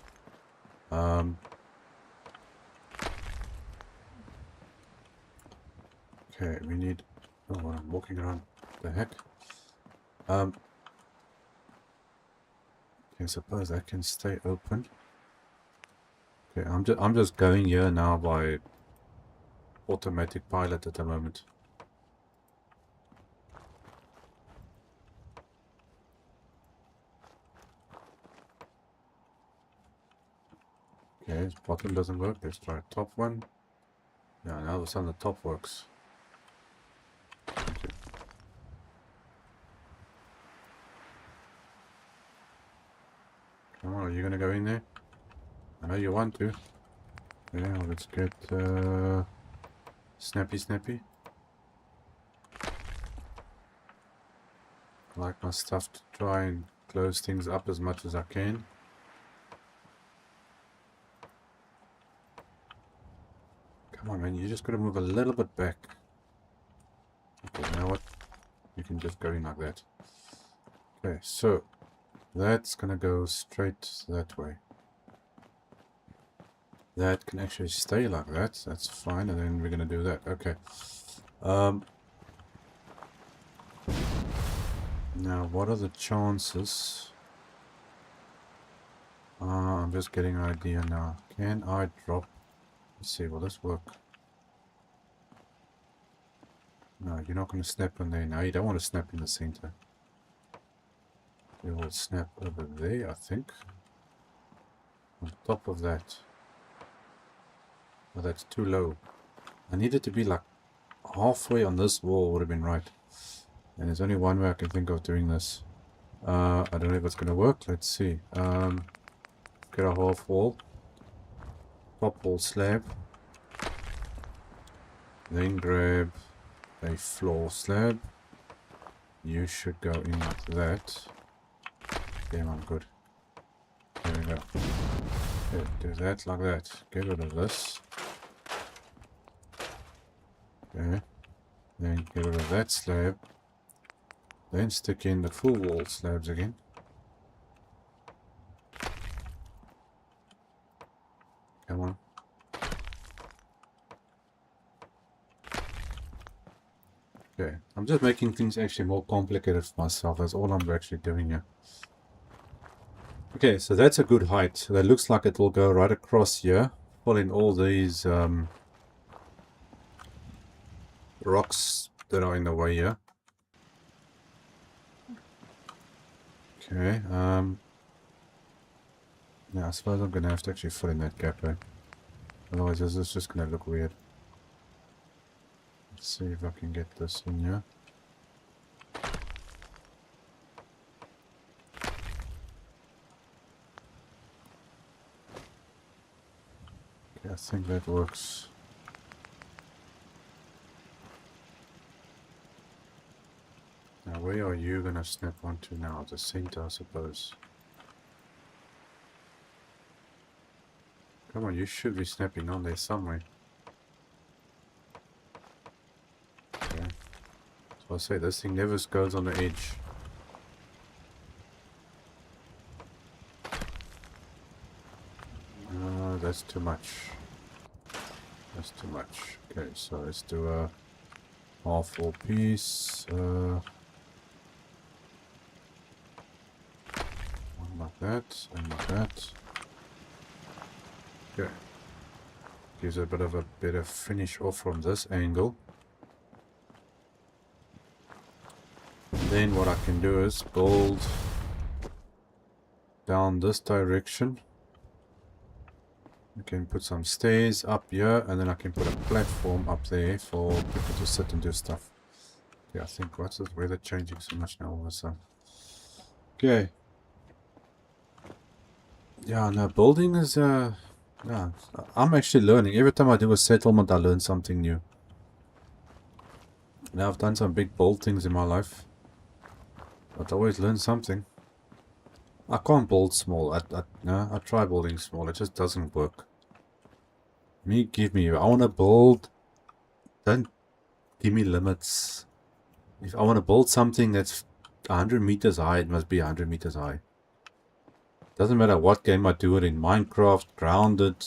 A: Okay, we need... Oh, what I'm walking around. The heck? Okay, I suppose that can stay open. Okay, I'm just going here now by automatic pilot at the moment. Okay, bottom doesn't work. Let's try top one. Yeah, now all of a sudden the top works. Okay. Come on, are you gonna go in there? I know you want to. Yeah, well, let's get snappy. I like my stuff to try and close things up as much as I can. Come on, man, you just gotta move a little bit back. Okay, you know what? You can just go in like that. Okay, so that's gonna go straight that way. That can actually stay like that. That's fine, and then we're gonna do that. Okay. Now, what are the chances? I'm just getting an idea now. Can I drop? Let's see, will this work? No, you're not going to snap in there. No, you don't want to snap in the center. You will snap over there, I think. On top of that. Oh, that's too low. I need it to be like halfway on this wall would have been right. And there's only one way I can think of doing this. I don't know if it's going to work. Let's see. Get a half wall. Top wall slab. Then grab a floor slab. You should go in like that. Damn, I'm good. There we go. Okay, do that like that. Get rid of this. Okay. Then get rid of that slab. Then stick in the full wall slabs again. Come on. Okay, I'm just making things actually more complicated for myself. That's all I'm actually doing here. Okay, so that's a good height. So that looks like it will go right across here, pull in all these rocks that are in the way here. Okay, yeah, I suppose I'm gonna have to actually fill in that gap there. Otherwise this is just gonna look weird. Let's see if I can get this in here. Okay, I think that works. Now where are you gonna snap onto now? The center, I suppose. Come on, you should be snapping on there somewhere. Okay. So I say this thing never goes on the edge. That's too much. That's too much. Okay, so let's do a half full piece. One like that, and like that. Okay. Gives a bit of a better finish off from this angle. And then what I can do is build down this direction. I can put some stairs up here, and then I can put a platform up there for people to sit and do stuff. Yeah, I think, what's this weather changing so much now all of a sudden? Okay. Yeah, no, building is, yeah, I'm actually learning. Every time I do a settlement, I learn something new. Now, I've done some big bold things in my life, but I always learn something. I can't build small. No, I try building small. It just doesn't work. I want to build. Don't give me limits. If I want to build something that's 100 meters high, it must be 100 meters high. Doesn't matter what game I do it in. Minecraft, Grounded,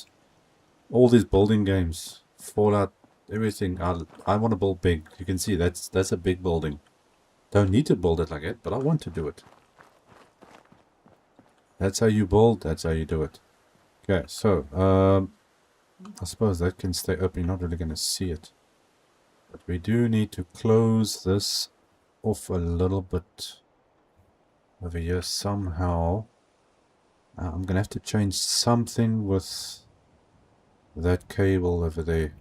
A: all these building games, Fallout, everything. I want to build big. You can see that's a big building. Don't need to build it like that, but I want to do it. That's how you build. That's how you do it. Okay, so I suppose that can stay open. You're not really going to see it. But we do need to close this off a little bit over here somehow. I'm going to have to change something with that cable over there.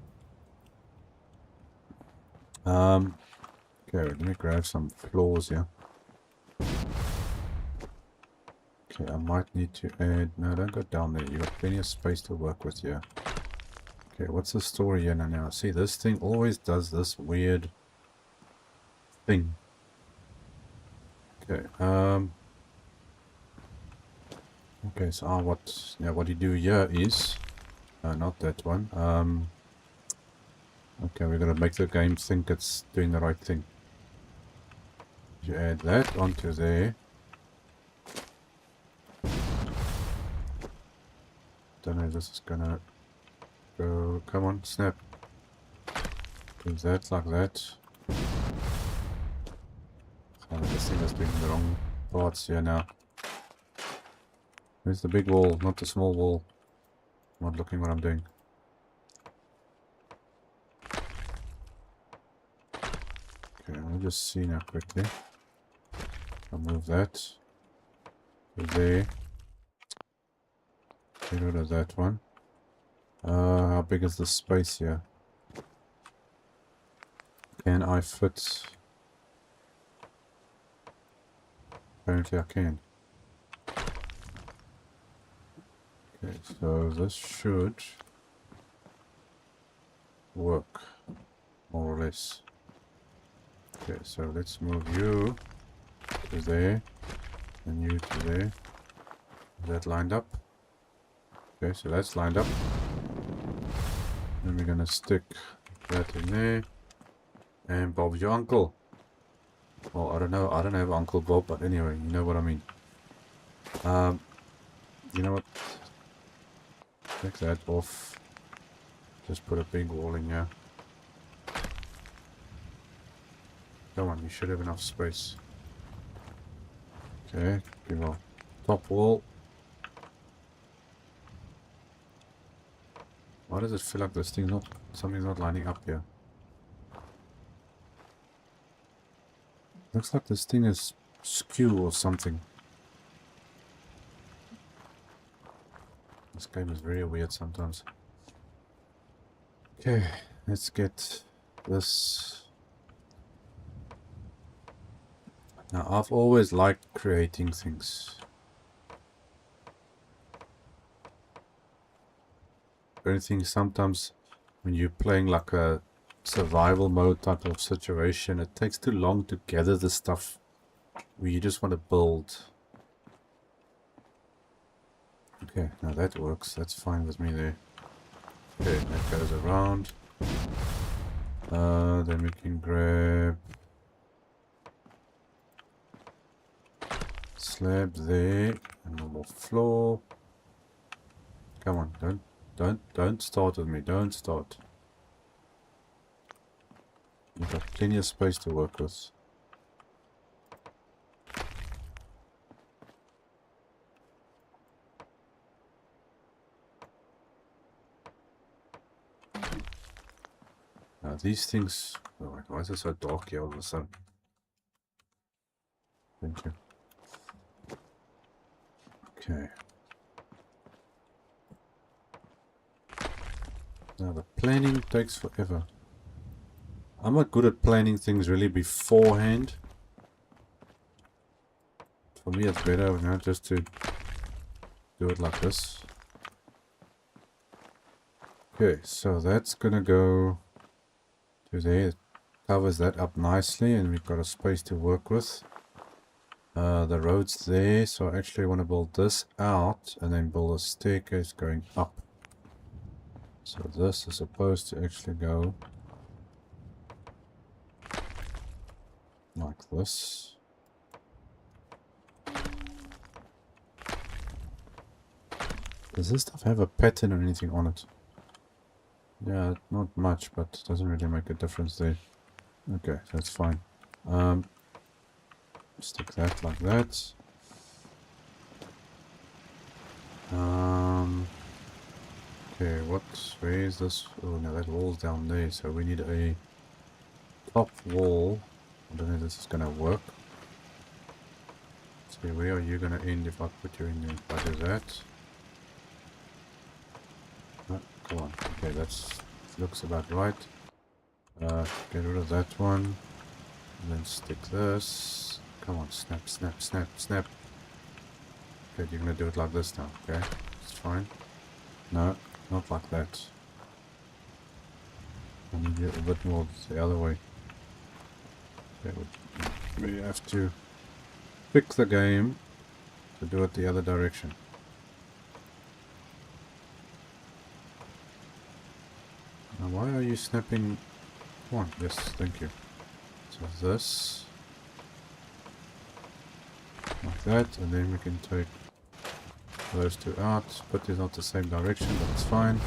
A: Okay, let me grab some floors here. Okay, I might need to add... No, don't go down there. You've got plenty of space to work with here. Okay, what's the story here now? See, this thing always does this weird thing. Okay, okay, so what you do here is... not that one. Okay, we're gonna make the game think it's doing the right thing. You add that onto there. Don't know if this is gonna go. Come on, snap. Do that like that. Oh, this thing is doing the wrong parts here now. Where's the big wall, not the small wall? I'm not looking what I'm doing. Okay, I'll just see now quickly. I'll move that to there. Get rid of that one. How big is the space here? Can I fit? Apparently I can. Okay, so this should work, more or less. Okay, so let's move you to there, and you to there. Is that lined up? Okay, so that's lined up. Then we're gonna stick that in there. And Bob's your uncle. Well, I don't know. I don't have Uncle Bob, but anyway, you know what I mean. You know what? Take that off. Just put a big wall in here. Come on, you should have enough space. Okay, give a top wall. Why does it feel like this thing something's not lining up here? Looks like this thing is skew or something. This game is very weird sometimes. Okay, let's get this. Now, I've always liked creating things. The only thing, sometimes when you're playing like a survival mode type of situation, it takes too long to gather the stuff where you just want to build. Okay, now that works. That's fine with me there. Okay, that goes around. Then we can grab slab there, a normal floor. Come on, don't start with me. Don't start. You've got plenty of space to work with. Now these things. Oh my God, why is it so dark here all of a sudden? Thank you. Okay. Now the planning takes forever. I'm not good at planning things really beforehand. For me it's better now just to do it like this. Okay, so that's gonna go to there. It covers that up nicely and we've got a space to work with. The road's there, so I actually want to build this out and then build a staircase going up. So this is supposed to actually go like this. Does this stuff have a pattern or anything on it? Yeah, not much, but it doesn't really make a difference there. Okay, that's fine. Stick that like that. Okay, where is this? Oh no, that wall's down there, so we need a top wall. I don't know if this is gonna work. So where are you gonna end if I put you in there? If I do that. No, come on. Okay, looks about right. Get rid of that one. And then stick this. Come on, snap, snap, snap, snap. Okay, you're gonna do it like this now, okay? It's fine. No, not like that. I need it a bit more the other way. Okay, we have to pick the game to do it the other direction. Now why are you snapping? Come on, yes, thank you. So this. Like that, and then we can take those two out, but it's not the same direction, but it's fine.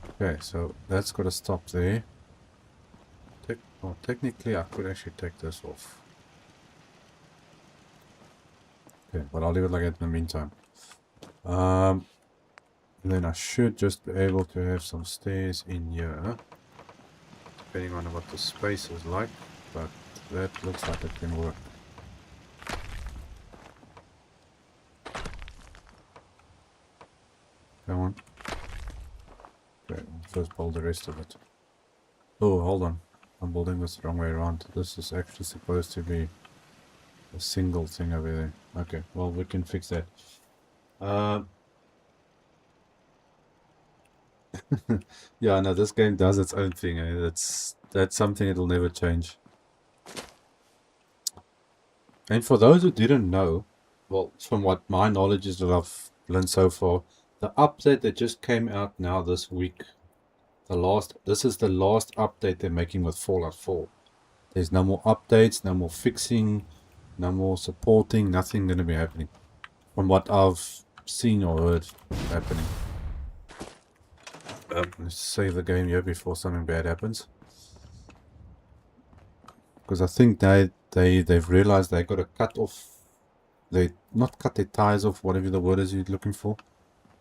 A: Okay, so that's got to stop there. Well, technically I could actually take this off. Okay, but I'll leave it like that in the meantime. And then I should just be able to have some stairs in here, depending on what the space is like, but that looks like it can work. Come on. Okay, first build the rest of it. Oh, hold on. I'm building this the wrong way around. This is actually supposed to be a single thing over there. Okay, well, we can fix that. Yeah, no, this game does its own thing. That's something it'll never change. And for those who didn't know, well, from what my knowledge is that I've learned so far, the update that just came out now this week, this is the last update they're making with Fallout 4. There's no more updates, no more fixing, no more supporting, nothing going to be happening. From what I've seen or heard happening. Let's save the game here before something bad happens. Because I think they've realized they got to cut off, not cut their ties off, whatever the word is you're looking for,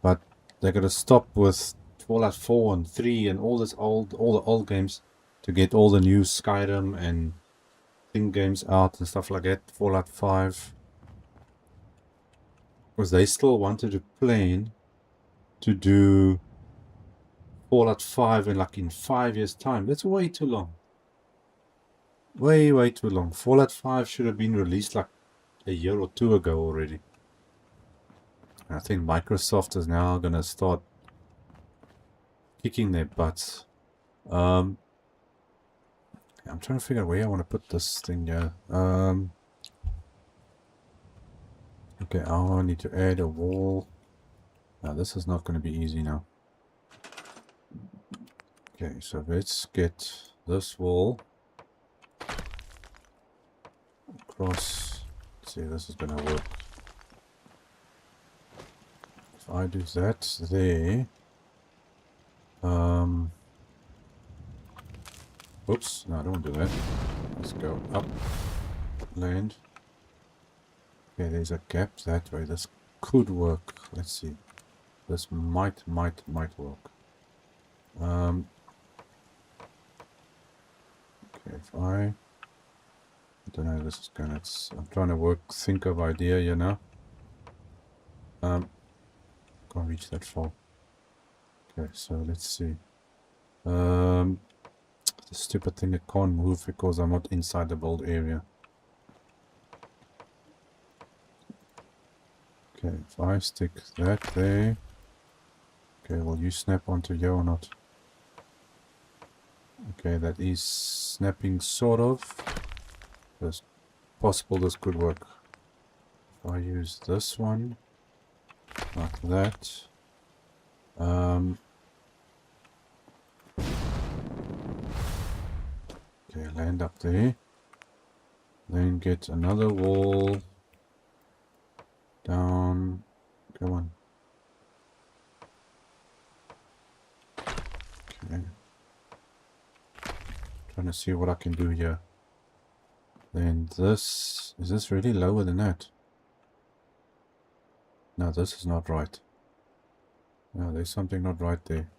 A: but they got to stop with Fallout 4 and 3 and all the old games to get all the new Skyrim and thing games out and stuff like that. Fallout 5, because they still wanted to plan to do Fallout 5 in 5 years time. That's way too long. Way too long. Fallout 5 should have been released like a year or two ago already. I think Microsoft is now going to start kicking their butts. I'm trying to figure out where I want to put this thing here. Okay, I need to add a wall. Now this is not going to be easy now. Okay, so let's get this wall across. Let's see, this is going to work. If I do that there, oops, no, I don't want to do that. Let's go up, land. Okay, there's a gap that way. This could work. Let's see. This might work. Okay, if I don't know, this is gonna. I'm trying to think of idea, you know. Can't reach that far. Okay, so let's see. The stupid thing, it can't move because I'm not inside the build area. Okay, if I stick that there. Okay, will you snap onto here or not? Okay, that is snapping sort of. It's possible this could work. If I use this one like that. Okay, land up there. Then get another wall down. Come on. Okay. Trying to see what I can do here. Then this, is this really lower than that? No, this is not right. No, there's something not right there.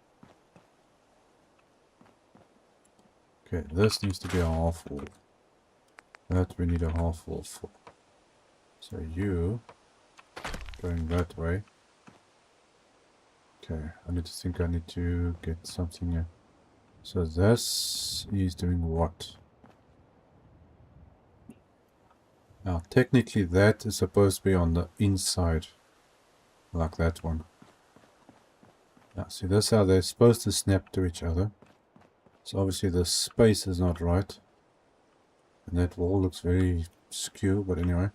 A: Okay, this needs to be a half wall. That we need a half wall for. So you going that way. Okay, I need to get something here. So this is doing what? Now technically that is supposed to be on the inside. Like that one. Now see, this is how they're supposed to snap to each other. So obviously the space is not right. And that wall looks very skew, but anyway.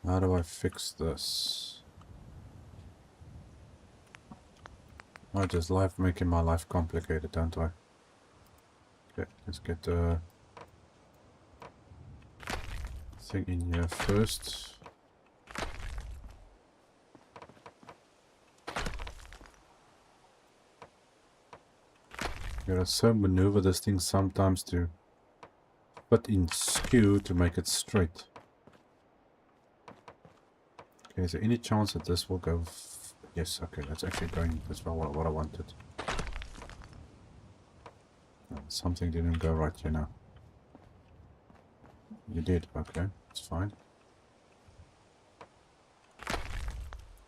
A: How do I fix this? I just making my life complicated, don't I? Okay, let's get the thing in here first. You gotta so maneuver this thing sometimes to put in skew to make it straight. Okay, is there any chance that this will go? Yes, okay, that's actually going. That's what I wanted. Something didn't go right, you know. You did, okay, it's fine.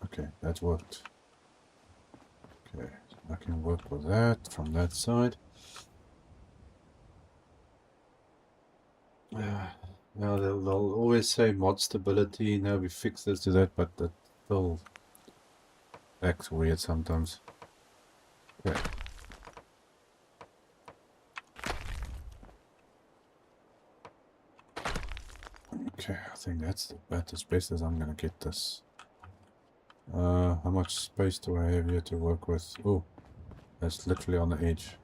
A: Okay, that worked. Okay, I can work with that from that side. Now they'll always say mod stability. Now we fix this to that, but that still acts weird sometimes. Okay. Okay, I think that's about as best as I'm gonna get this. How much space do I have here to work with? Oh, that's literally on the edge.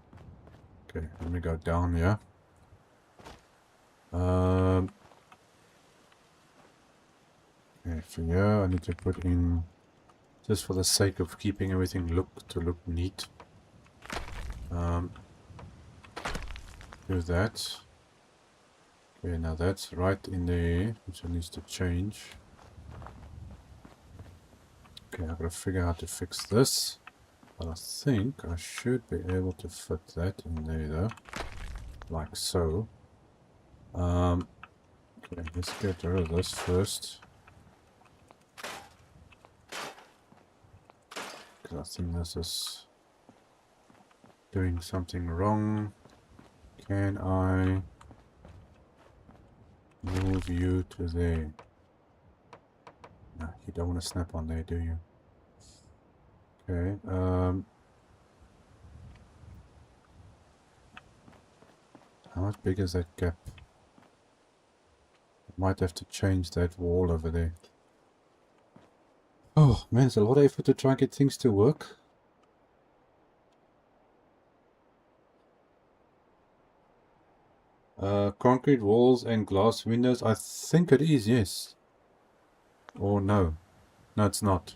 A: Okay, let me go down here. Okay, for here I need to put in, just for the sake of keeping everything look neat. Do that. Okay, now that's right in there, which needs to change. Okay, I've got to figure out how to fix this. But I think I should be able to fit that in there though. Like so. Okay, let's get rid of this first. Because I think this is doing something wrong. Can I move you to there? No, you don't want to snap on there, do you? Okay, how much big is that gap? Might have to change that wall over there. Oh man, it's a lot of effort to try and get things to work. Concrete walls and glass windows. I think it is, yes. Or no. No, it's not.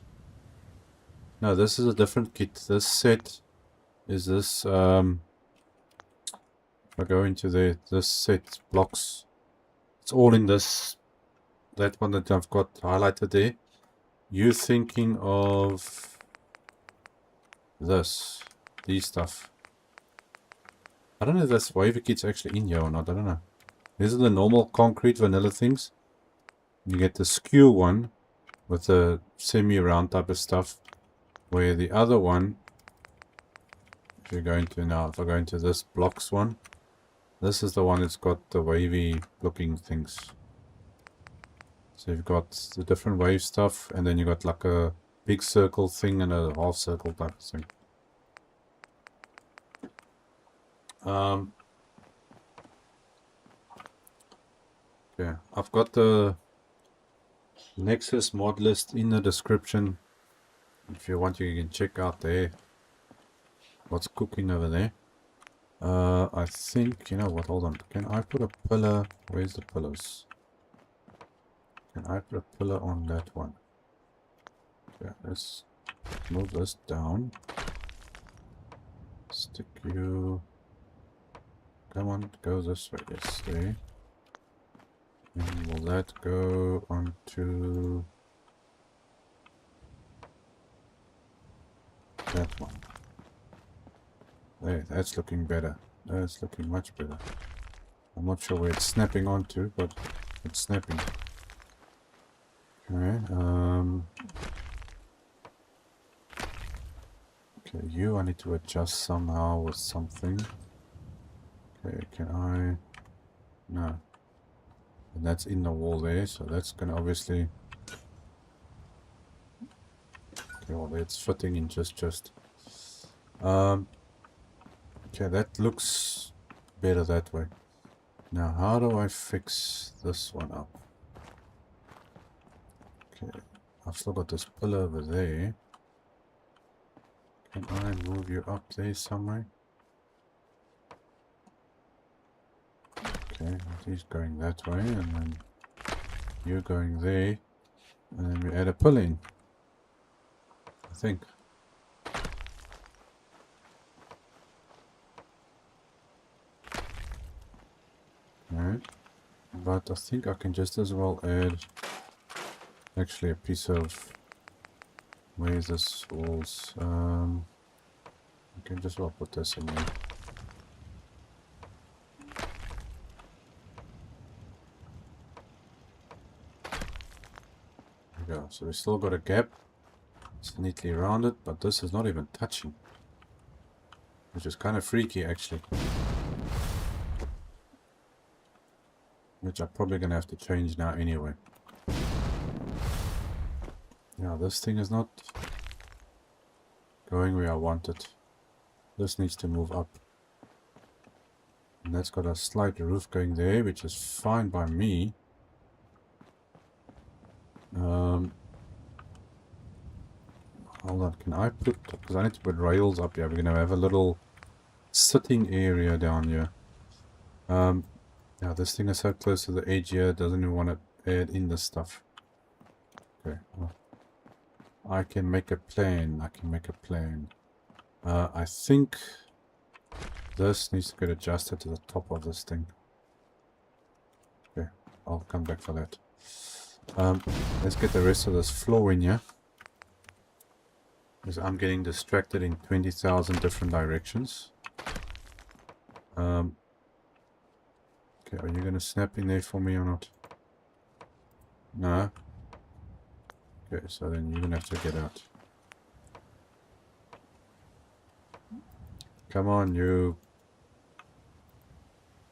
A: No, this is a different kit. This set is this, if I go into this set blocks, it's all in this, that one that I've got highlighted there. You thinking of these stuff. I don't know if this waiver kit's actually in here or not, I don't know. These are the normal concrete vanilla things. You get the skew one with the semi-round type of stuff, where the other one, if you go into now, if I go into this blocks one, this is the one that's got the wavy looking things. So you've got the different wave stuff, and then you got like a big circle thing and a half circle type of thing. Yeah, I've got the Nexus mod list in the description. If you want, you can check out there what's cooking over there. I think, you know what, hold on. Can I put a pillar? Where's the pillars? Can I put a pillar on that one? Yeah, let's move this down. Stick you. Come on, go this way. Yes, there. And will that go onto that one? There, that's looking better. That's looking much better. I'm not sure where it's snapping onto, but it's snapping. Okay, okay, I need to adjust somehow with something. Okay, can I? No. And that's in the wall there, so that's gonna obviously. Okay, well, it's fitting in just. Okay, that looks better that way. Now, how do I fix this one up? Okay, I've still got this pillar over there. Can I move you up there somewhere? Okay, he's going that way, and then you're going there, and then we add a pillar in, I think. Alright, but I think I can just as well add actually a piece of, where's this walls? I can just well put this in there. There we go. So we still got a gap. It's neatly rounded, but this is not even touching, which is kind of freaky actually. Which I'm probably gonna have to change now anyway. Yeah, this thing is not going where I want it. This needs to move up. And that's got a slight roof going there, which is fine by me. Hold on, can I put, because I need to put rails up here. We're going to have a little sitting area down here. Now this thing is so close to the edge here, it doesn't even want to add in this stuff. Okay, well, I can make a plan. I think this needs to get adjusted to the top of this thing. Okay, I'll come back for that. Let's get the rest of this floor in here, because I'm getting distracted in 20,000 different directions. Okay, are you gonna snap in there for me or not? No? Okay, so then you're gonna have to get out. come on, you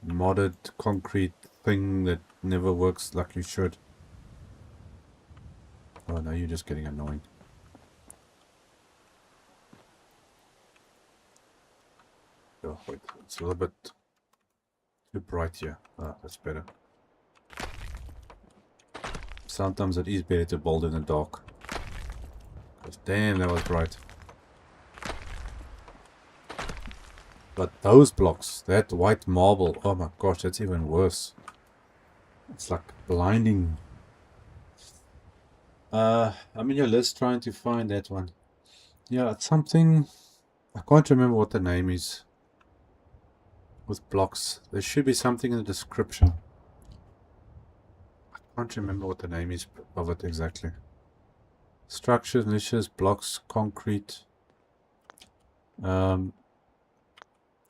A: modded concrete thing that never works like you should. Oh no, you're just getting annoying. Oh wait, it's a little bit too bright here. Ah, that's better. Sometimes it is better to build in the dark. Because damn, that was bright. But those blocks, that white marble, oh my gosh, that's even worse. It's like blinding. I'm in your list trying to find that one. Yeah, it's something, I can't remember what the name is. With blocks, there should be something in the description. I can't remember what the name is of it exactly. Structures, niches, blocks, concrete.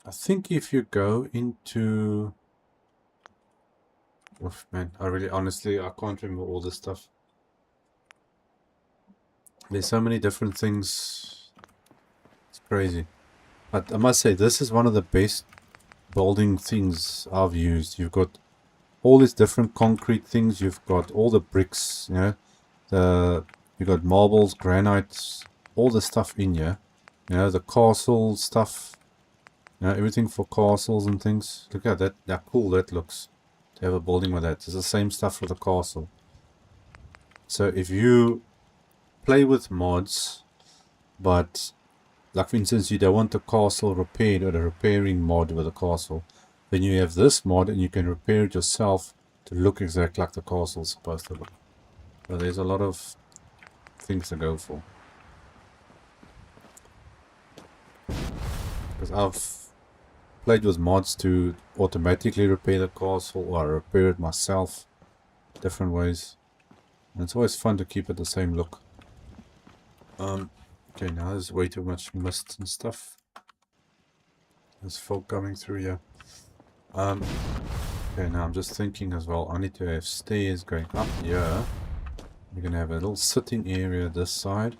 A: I think if you go into... Oh man, honestly, I can't remember all this stuff. There's so many different things. It's crazy. But I must say, this is one of the best building things I've used. You've got all these different concrete things. You've got all the bricks, you know. You've got marbles, granites, all the stuff in here. You know, the castle stuff. You know, everything for castles and things. Look at that. How cool that looks. To have a building with that. It's the same stuff for the castle. So if you play with mods, but like for instance you don't want the castle repaired or the repairing mod with the castle, then you have this mod and you can repair it yourself to look exactly like the castle is supposed to look. So there's a lot of things to go for. Because I've played with mods to automatically repair the castle or repair it myself different ways. And it's always fun to keep it the same look. Okay, now there's way too much mist and stuff. There's fog coming through here. Okay, now I'm just thinking as well, I need to have stairs going up here. We're gonna have a little sitting area this side.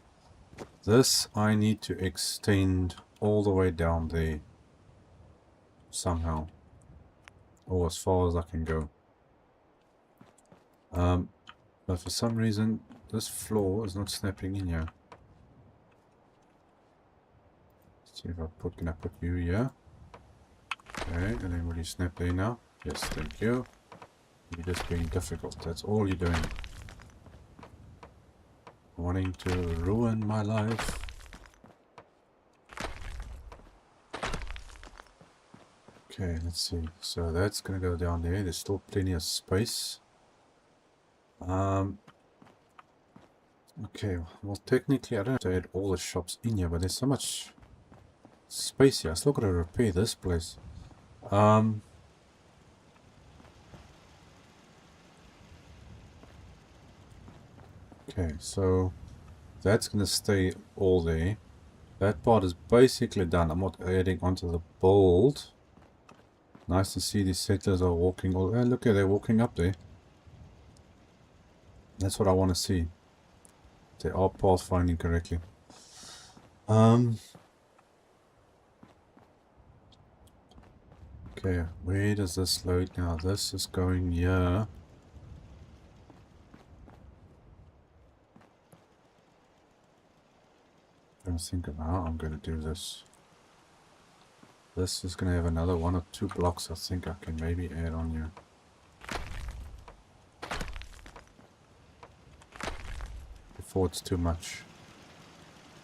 A: This I need to extend all the way down there. Somehow. Or as far as I can go. But for some reason, this floor is not snapping in here. See if can I put you here? Okay, and then will you snap there now? Yes, thank you. You're just being difficult, that's all you're doing. Wanting to ruin my life. Okay, let's see. So that's gonna go down there. There's still plenty of space. Okay, well technically I don't have to add all the shops in here, but there's so much space here. I still gotta repair this place. Okay, so that's gonna stay all there. That part is basically done. I'm not adding onto the build. Nice to see these settlers are walking all... Oh, look at they're walking up there. That's what I want to see. They are pathfinding correctly. Okay, where does this load now? This is going here. I'm thinking of how I'm going to do this. This is going to have another 1 or 2 blocks I think I can maybe add on here. Before it's too much.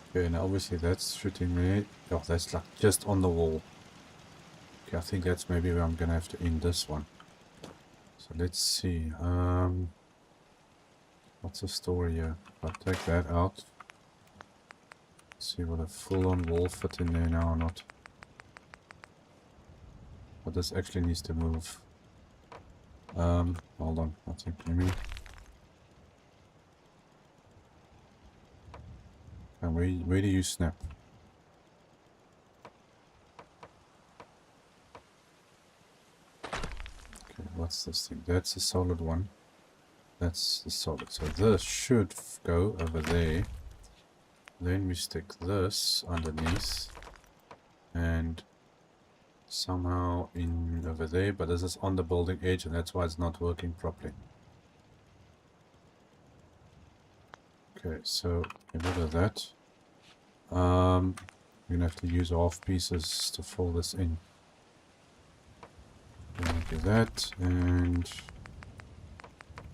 A: Okay, now obviously that's shooting me. Oh, that's like just on the wall. Okay, I think that's maybe where I'm going to have to end this one. So let's see. What's the story here? I'll take that out. See what a full-on wall fit in there now or not. But this actually needs to move. Hold on, I think maybe. And where do you snap? Okay, what's this thing? That's a solid one. That's the solid. So this should go over there. Then we stick this underneath. And somehow in over there, but this is on the building edge and that's why it's not working properly. Okay, so get rid of that. We're gonna have to use half pieces to fill this in. Do that and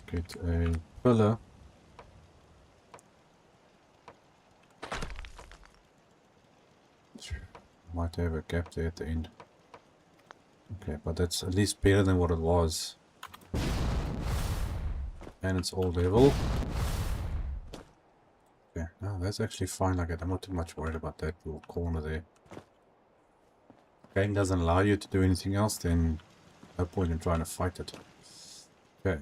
A: get a pillar. Might have a gap there at the end. Okay, but that's at least better than what it was. And it's all level. Yeah, no, that's actually fine like that. I'm not too much worried about that little corner there. Game doesn't allow you to do anything else, then no point in trying to fight it. Okay.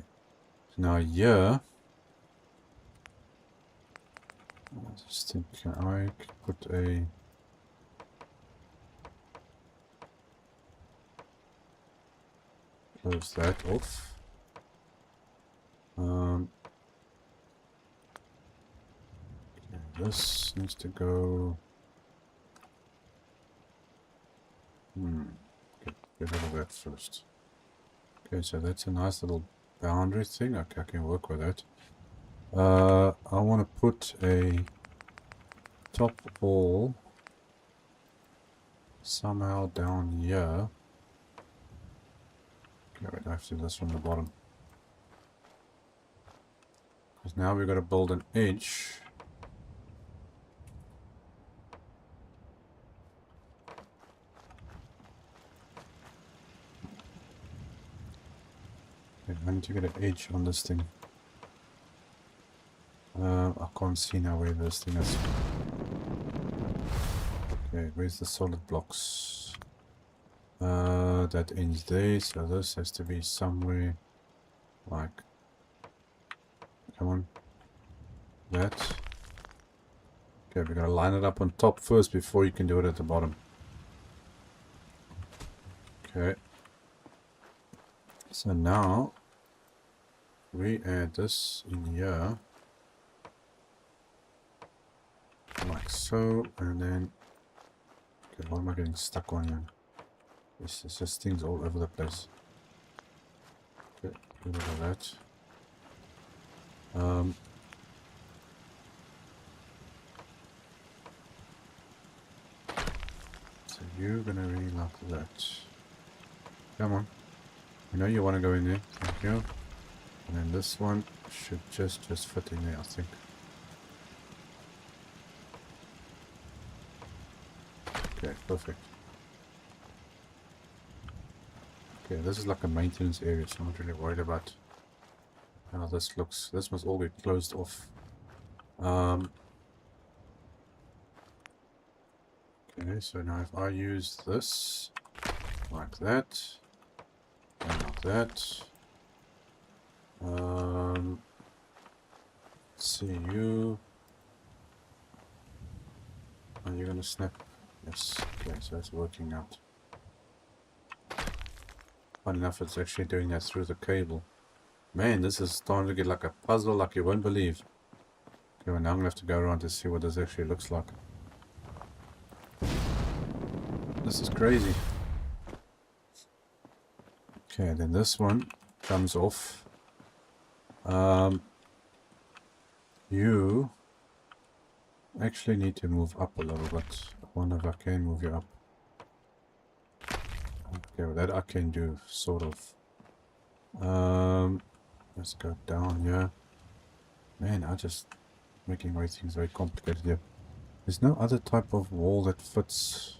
A: So now here, I just think I could put a close that off. Okay, this needs to go. Get rid of that first. Okay, so that's a nice little boundary thing. Okay, I can work with that. I want to put a top wall somehow down here. Okay, wait, I have to do this from the bottom. Because now we've got to build an edge. Okay, I need to get an edge on this thing. I can't see now where this thing is. Okay, where's the solid blocks? That ends there, so this has to be somewhere like, come on, that. Okay, we gotta line it up on top first before you can do it at the bottom. Okay, so now we add this in here like so, and then okay, what am I getting stuck on here? This is just things all over the place. Okay, get rid of that. So you're gonna really like that. Come on. I know you want to go in there. Thank you. And then this one should just fit in there, I think. Okay, perfect. Okay, this is like a maintenance area, so I'm not really worried about how this looks. This must all get closed off. Okay, so now if I use this like that and like that, see you. Are you gonna snap? Yes. Okay, so it's working out. Fun enough, it's actually doing that through the cable. Man, this is starting to get like a puzzle like you won't believe. Okay, well now I'm gonna have to go around to see what this actually looks like. This is crazy. Okay, then this one comes off. You actually need to move up a little bit. I wonder if I can move you up. Okay, well that I can do, sort of. Let's go down here. Man, I just making things very complicated here. There's no other type of wall that fits.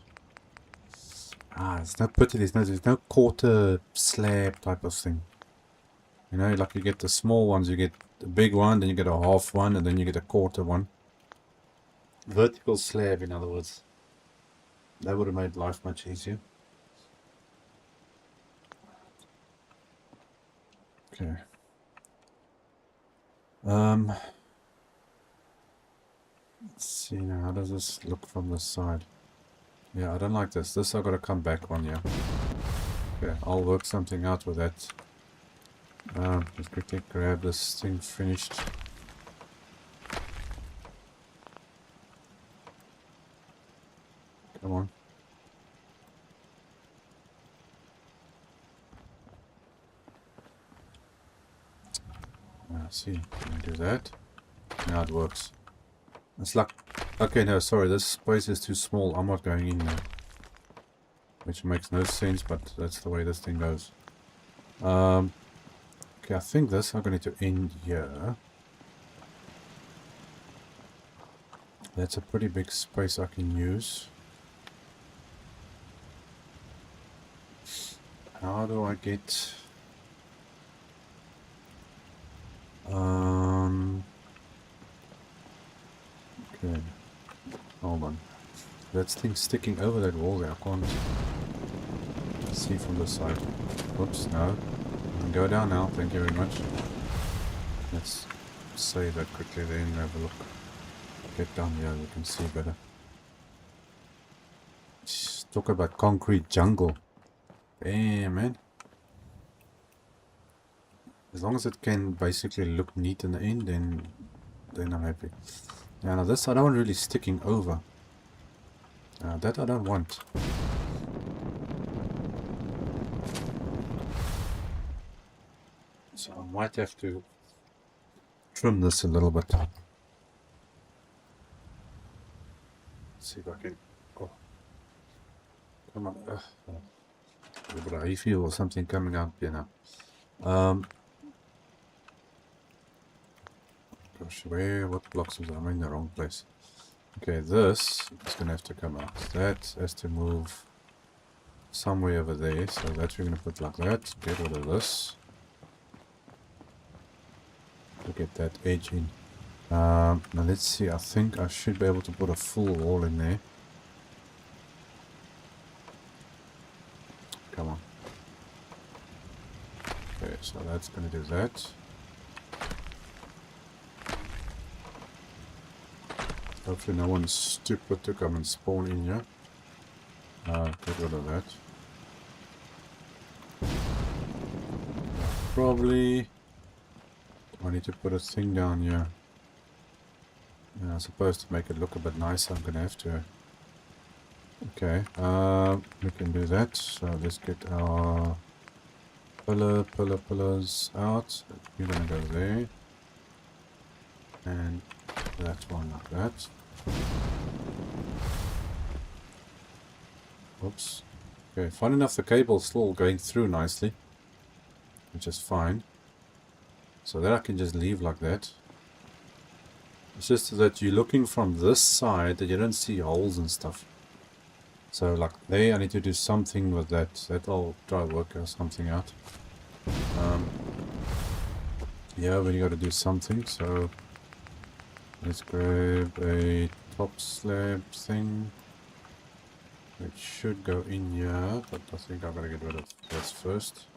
A: It's not putty. There's no quarter slab type of thing. You know, like you get the small ones, you get the big one, then you get a half one, and then you get a quarter one. Vertical slab, in other words. That would have made life much easier. Okay. Let's see now, how does this look from the side? Yeah, I don't like this. This I've got to come back on, yeah. Okay, I'll work something out with that. Just quickly grab this thing finished. Come on. See, can I do that? Now it works. It's like, okay, no, sorry, this space is too small. I'm not going in there. Which makes no sense, but that's the way this thing goes. Okay, I think this I'm going to end here. That's a pretty big space I can use. How do I get... Okay, hold on. That thing sticking over that wall there. I can't see from the side. Oops, no. I can go down now. Thank you very much. Let's save that quickly then and have a look. Get down here, we can see better. Just talk about concrete jungle. Damn, man. As long as it can basically look neat in the end, then I'm happy. Yeah, now this I don't want really sticking over. That I don't want. So I might have to trim this a little bit. See if I can. Oh, come on. A little bit of hay fever or something coming out here now. Gosh, what blocks was I? I'm in the wrong place. Okay, this is gonna have to come out. That has to move somewhere over there. So that we're gonna put like that. Get rid of this. To get that edge in. Now let's see, I think I should be able to put a full wall in there. Come on. Okay, so that's going to do that. Hopefully no one's stupid to come and spawn in here. Get rid of that. Probably I need to put a thing down here. I suppose to make it look a bit nicer, I'm going to have to. Okay, we can do that. So let's get our pillars out. You're going to go there. And that one like that. Oops. Okay, fun enough, the cable's still going through nicely. Which is fine. So that I can just leave like that. It's just that you're looking from this side that you don't see holes and stuff. So like there I need to do something with that. That I'll try to work something out. Yeah, we got to do something. So let's grab a top slab thing. It should go in here, but I think I'm gonna get rid of this first.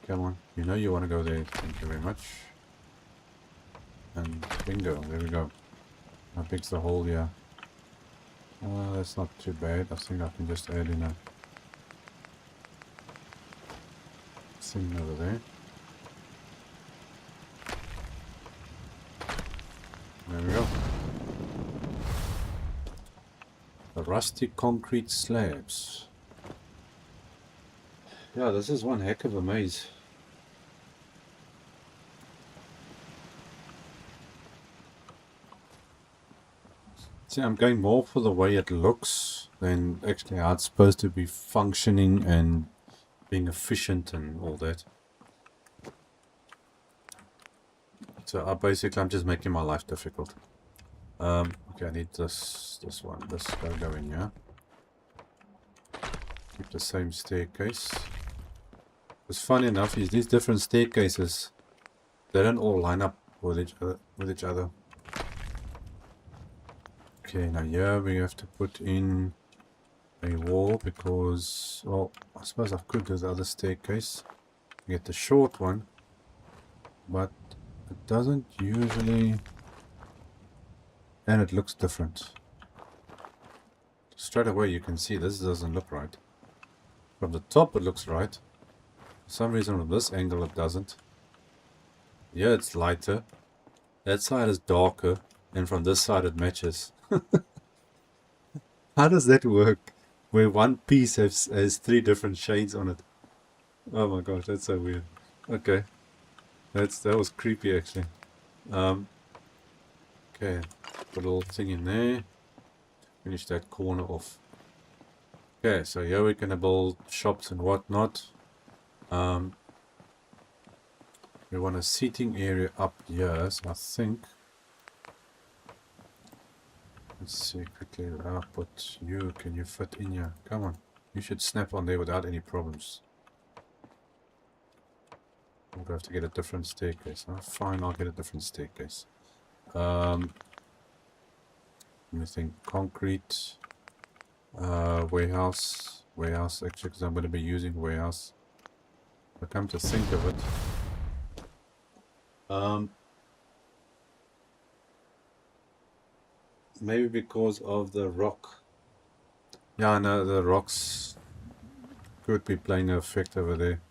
A: Come on, you know you want to go there. Thank you very much. And bingo, there we go. How big's the hole here? That's not too bad. I think I can just add in a thing over there. There we go. The rusty concrete slabs. Yeah, this is one heck of a maze. See, I'm going more for the way it looks than actually how it's supposed to be functioning and being efficient and all that. So I'm just making my life difficult. Okay, I need this one. This gotta go in here. Keep the same staircase. It's funny enough, is these different staircases, they don't all line up with each other. Okay, now here we have to put in a wall because, well, I suppose I could do the other staircase. Get the short one, but it doesn't usually, and it looks different. Straight away you can see this doesn't look right. From the top it looks right. For some reason from this angle it doesn't. Here it's lighter. That side is darker. And from this side it matches. How does that work? Where one piece has 3 different shades on it. Oh my gosh, that's so weird. Okay, that was creepy actually. Okay, put a little thing in there. Finish that corner off. Okay, so here we're gonna build shops and whatnot. We want a seating area up here, so I think. Let's see quickly. I'll put you. Can you fit in here? Come on. You should snap on there without any problems. We'll have to get a different staircase. Oh, fine, I'll get a different staircase. Let me think. Concrete. Warehouse. Warehouse, actually, because I'm going to be using warehouse. But come to think of it. Maybe because of the rock. Yeah, I know the rocks could be playing an effect over there.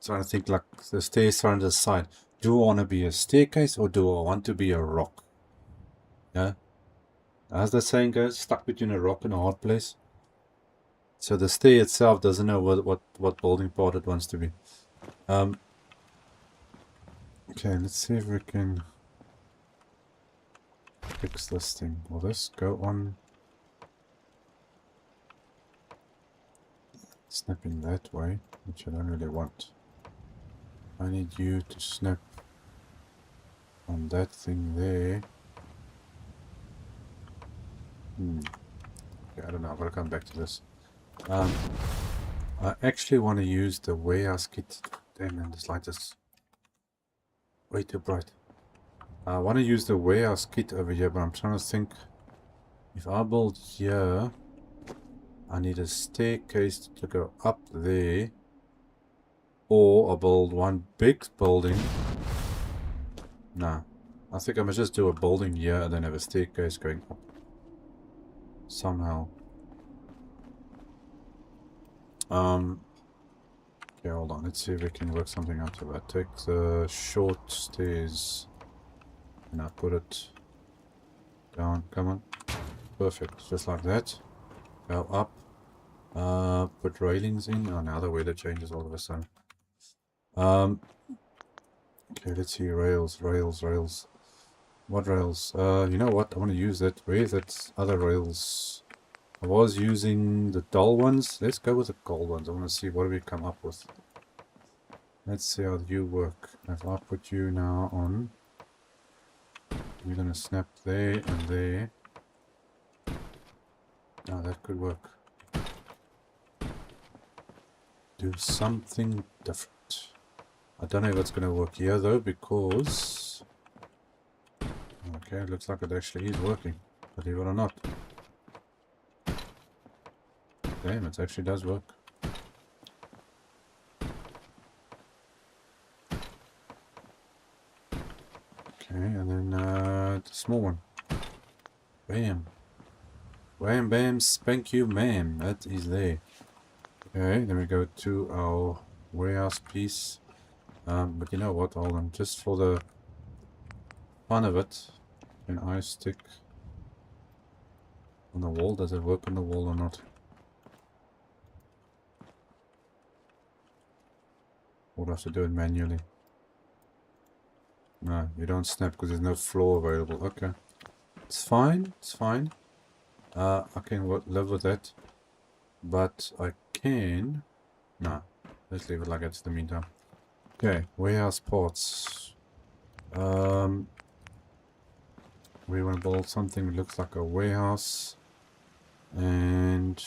A: Trying to think like the stairs are on the side. Do I want to be a staircase or do I want to be a rock? Yeah. As the saying goes, stuck between a rock and a hard place. So the stair itself doesn't know what building part it wants to be. Okay, let's see if we can fix this thing. Will this go on? Snapping that way, which I don't really want. I need you to snap on that thing there. Okay, I don't know, I'm gonna come back to this. I actually want to use the warehouse kit. Damn man, this light is way too bright. I want to use the warehouse kit over here, but I'm trying to think. If I build here, I need a staircase to go up there. Or I build one big building. Nah, I think I must just do a building here and then have a staircase going up. Somehow. Okay, hold on. Let's see if we can work something out of that. Take the short stairs and I put it down. Come on. Perfect. Just like that. Go up. Put railings in. Oh, now the weather changes all of a sudden. Okay, let's see. Rails. What rails? You know what? I want to use that. Where is that other rails? I was using the dull ones. Let's go with the gold ones. I want to see what do we come up with. Let's see how you work. If I put you now on, you're gonna snap there and there. Now that could work. Do something different. I don't know if it's gonna work here though, because okay, it looks like it actually is working. Believe it or not. Damn, it actually does work. Okay, and then the small one. Bam. Wham bam spank you ma'am. That is there. Okay, then we go to our warehouse piece. But you know what, hold on, just for the fun of it, can I stick on the wall? Does it work on the wall or not? Or do I have to do it manually? No, you don't snap because there's no floor available. Okay. It's fine, it's fine. I can live with that. But I can... No, let's leave it like that in the meantime. Okay, warehouse parts. We want to build something that looks like a warehouse. And...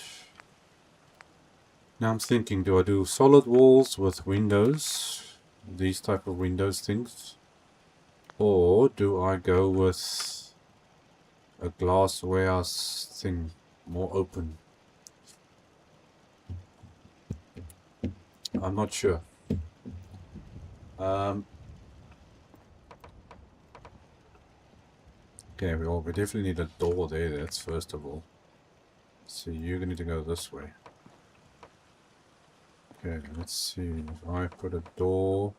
A: now I'm thinking, do I do solid walls with windows? These type of windows things? Or do I go with a glass warehouse thing, more open? I'm not sure. Okay, we definitely need a door there, that's first of all. So you're going to go this way. Okay, let's see. If I put a door...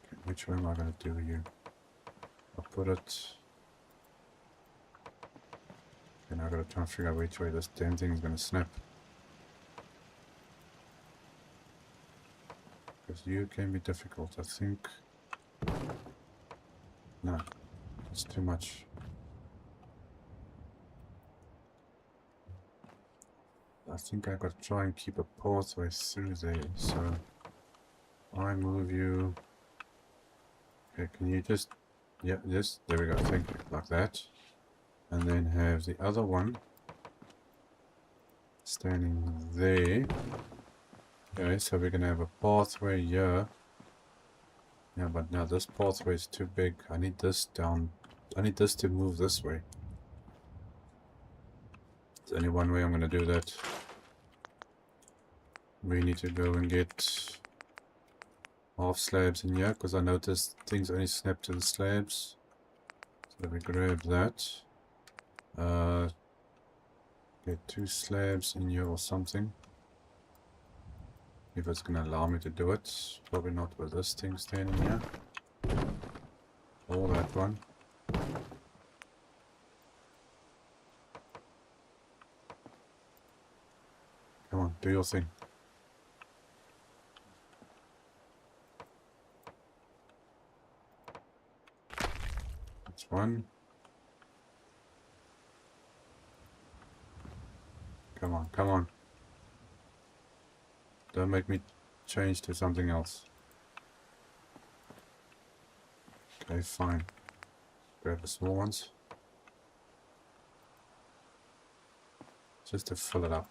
A: okay, which way am I going to do you? I'll put it... And I gotta try and figure out which way this damn thing is gonna snap. Because you can be difficult, I think. No, it's too much. I think I gotta try and keep a pathway through there, so I move you. Okay, can you just, yeah, yes, there we go, thank you, like that. And then have the other one standing there. Okay, so we're gonna have a pathway here. Yeah, but now this pathway is too big. I need this down. I need this to move this way. There's only one way I'm gonna do that. We need to go and get half slabs in here, because I noticed things only snap to the slabs. So we grab that. Get 2 slabs in here or something. If it's gonna allow me to do it. Probably not with this thing standing here. Or that one. Come on, do your thing. That's one. Come on, come on. Don't make me change to something else. Okay, fine. Grab the small ones. Just to fill it up.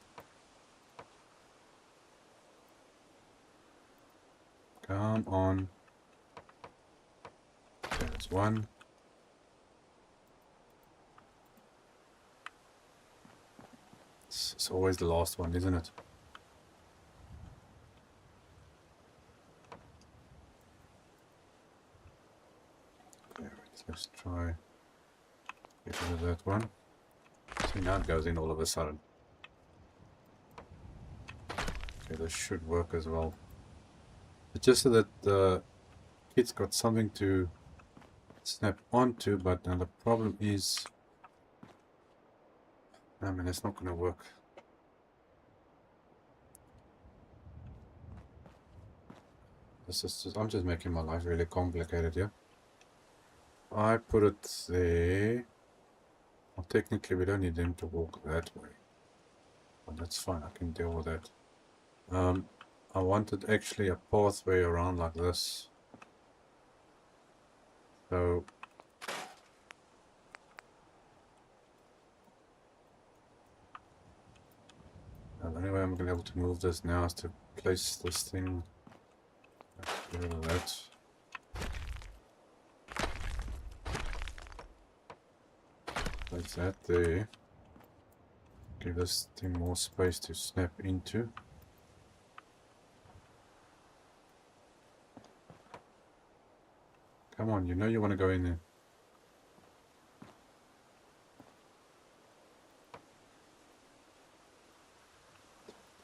A: Come on. Okay, that's one. It's always the last one, isn't it? Okay, let's try get rid of that one. See, now it goes in all of a sudden. Okay, this should work as well. But just so that the kid's got something to snap onto, but now the problem is, I mean, it's not going to work. This is just, I'm just making my life really complicated here. I put it there. Well, technically, we don't need them to walk that way. But that's fine, I can deal with that. I wanted actually a pathway around like this. So the only way I'm going to be able to move this now is to place this thing. Get rid of that. Place that there. Give this thing more space to snap into. Come on, you know you want to go in there.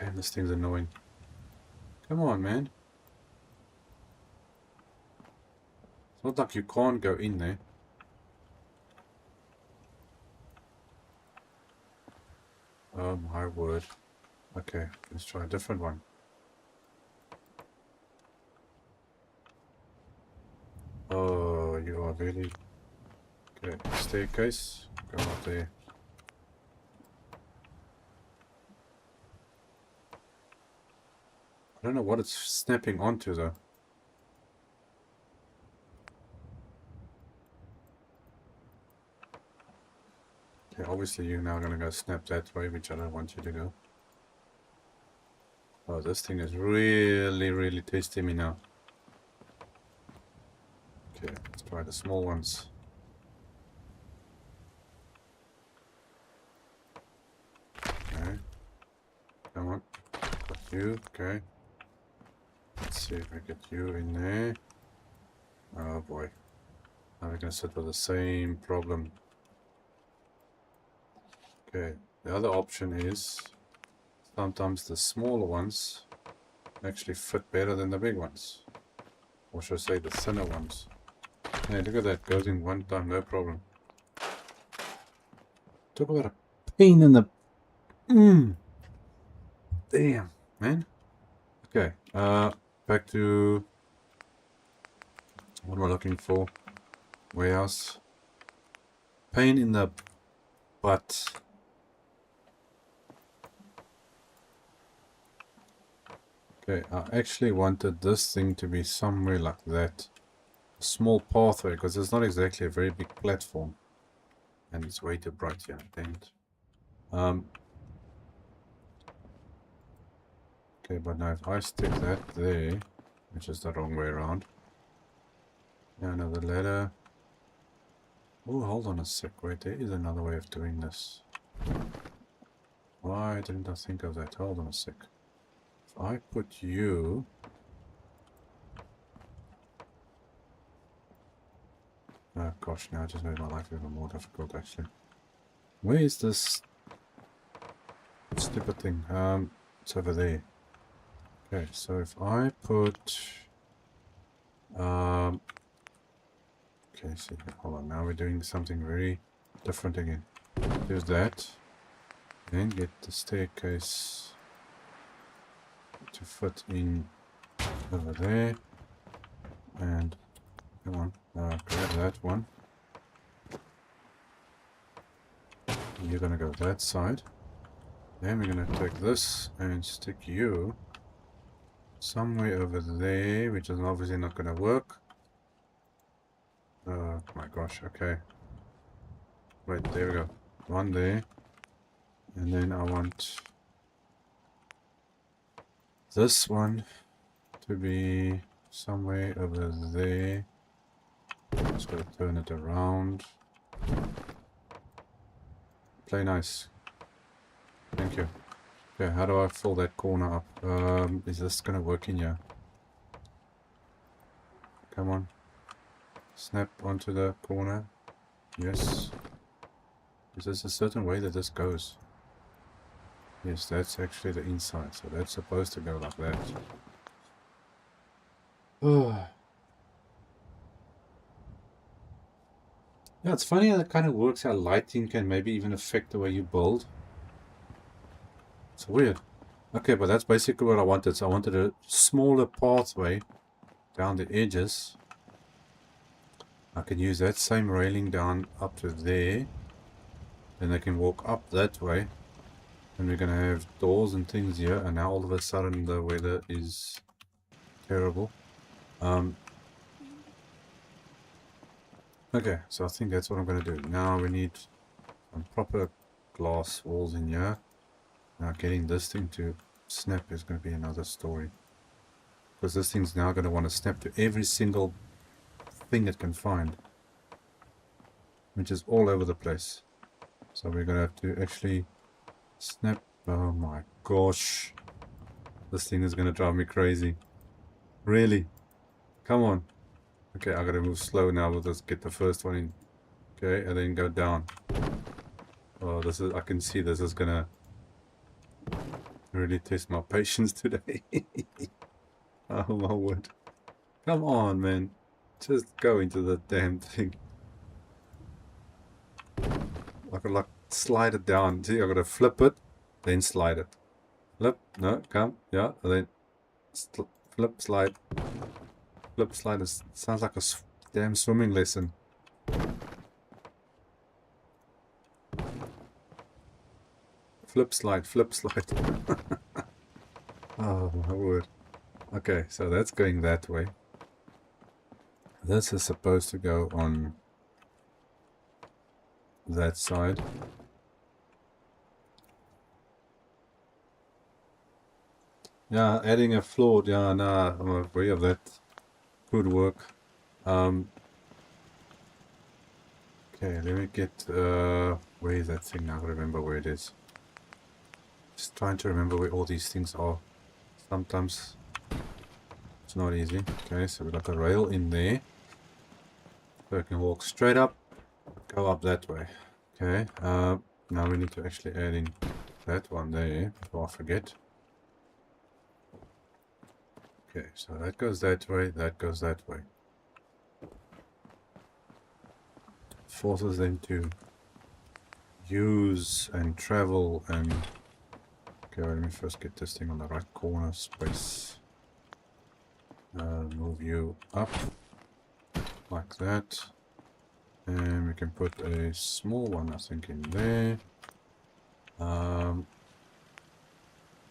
A: Damn, this thing's annoying. Come on, man. It's not like you can't go in there. Oh my word. Okay, let's try a different one. Oh, you are really... Okay, staircase. Go up there. I don't know what it's snapping onto though. Okay, obviously you're now gonna go snap that way, which I don't want you to go. Oh, this thing is really testing me now. Okay, let's try the small ones. Okay. Come on. Got you, okay. Let's see if I get you in there. Oh boy. Now we're gonna sit with the same problem. Okay, the other option is sometimes the smaller ones actually fit better than the big ones. Or should I say the thinner ones. Hey, look at that, goes in one time, no problem. Talk about a pain in the... Damn, man. Okay, back to... What am I looking for? Warehouse. Pain in the butt. Okay, I actually wanted this thing to be somewhere like that. A small pathway, because it's not exactly a very big platform. And it's way too bright here, damn it. Okay, but now if I stick that there, which is the wrong way around. Yeah, another ladder. Oh, hold on a sec. Wait, there is another way of doing this. Why didn't I think of that? Hold on a sec. If I put you... Oh gosh, now I just made my life even more difficult actually. Where is this stupid thing? It's over there. Okay, so if I put... okay, see, hold on, now we're doing something very different again. There's that. Then get the staircase to fit in over there. And come on, grab that one. You're gonna go that side. Then we're gonna take this and stick you somewhere over there, which is obviously not gonna work. My gosh, okay. Wait, there we go. One there. And then I want this one to be somewhere over there. Just gotta turn it around. Play nice. Thank you. Okay, how do I fill that corner up? Is this gonna work in here? Come on. Snap onto the corner. Yes. Is this a certain way that this goes? Yes, that's actually the inside, so that's supposed to go like that. Yeah, it's funny how it kind of works, how lighting can maybe even affect the way you build. It's weird. Okay, but that's basically what I wanted. So I wanted a smaller pathway down the edges. I can use that same railing down up to there. Then I can walk up that way. And we're going to have doors and things here. And now all of a sudden the weather is terrible. Okay, so I think that's what I'm going to do. Now we need some proper glass walls in here. Now getting this thing to snap is going to be another story. Because this thing's now going to want to snap to every single thing it can find. Which is all over the place. So we're going to have to actually snap. Oh my gosh. This thing is going to drive me crazy. Really? Come on. Okay, I got to move slow now. We'll just get the first one in. Okay, and then go down. Oh, this is, I can see this is going to really test my patience today. Oh my word. Come on, man. Just go into the damn thing. I could like slide it down. See, I gotta flip it, then slide it. Flip, no, come, yeah, and then flip, slide. Flip, slide. It sounds like a damn swimming lesson. Flip, slide, flip, slide. Oh my word. Okay, so that's going that way. This is supposed to go on that side. Yeah, adding a floor. Yeah, nah, I'm aware of that. Could work. Okay, let me get, where is that thing now? I remember where it is. Just trying to remember where all these things are. Sometimes it's not easy. Okay, so we've got the rail in there. So I can walk straight up, go up that way. Okay, now we need to actually add in that one there before I forget. Okay, so that goes that way, that goes that way. Forces them to use and travel and... Okay, let me first get this thing on the right corner space. Move you up like that. And we can put a small one, I think, in there.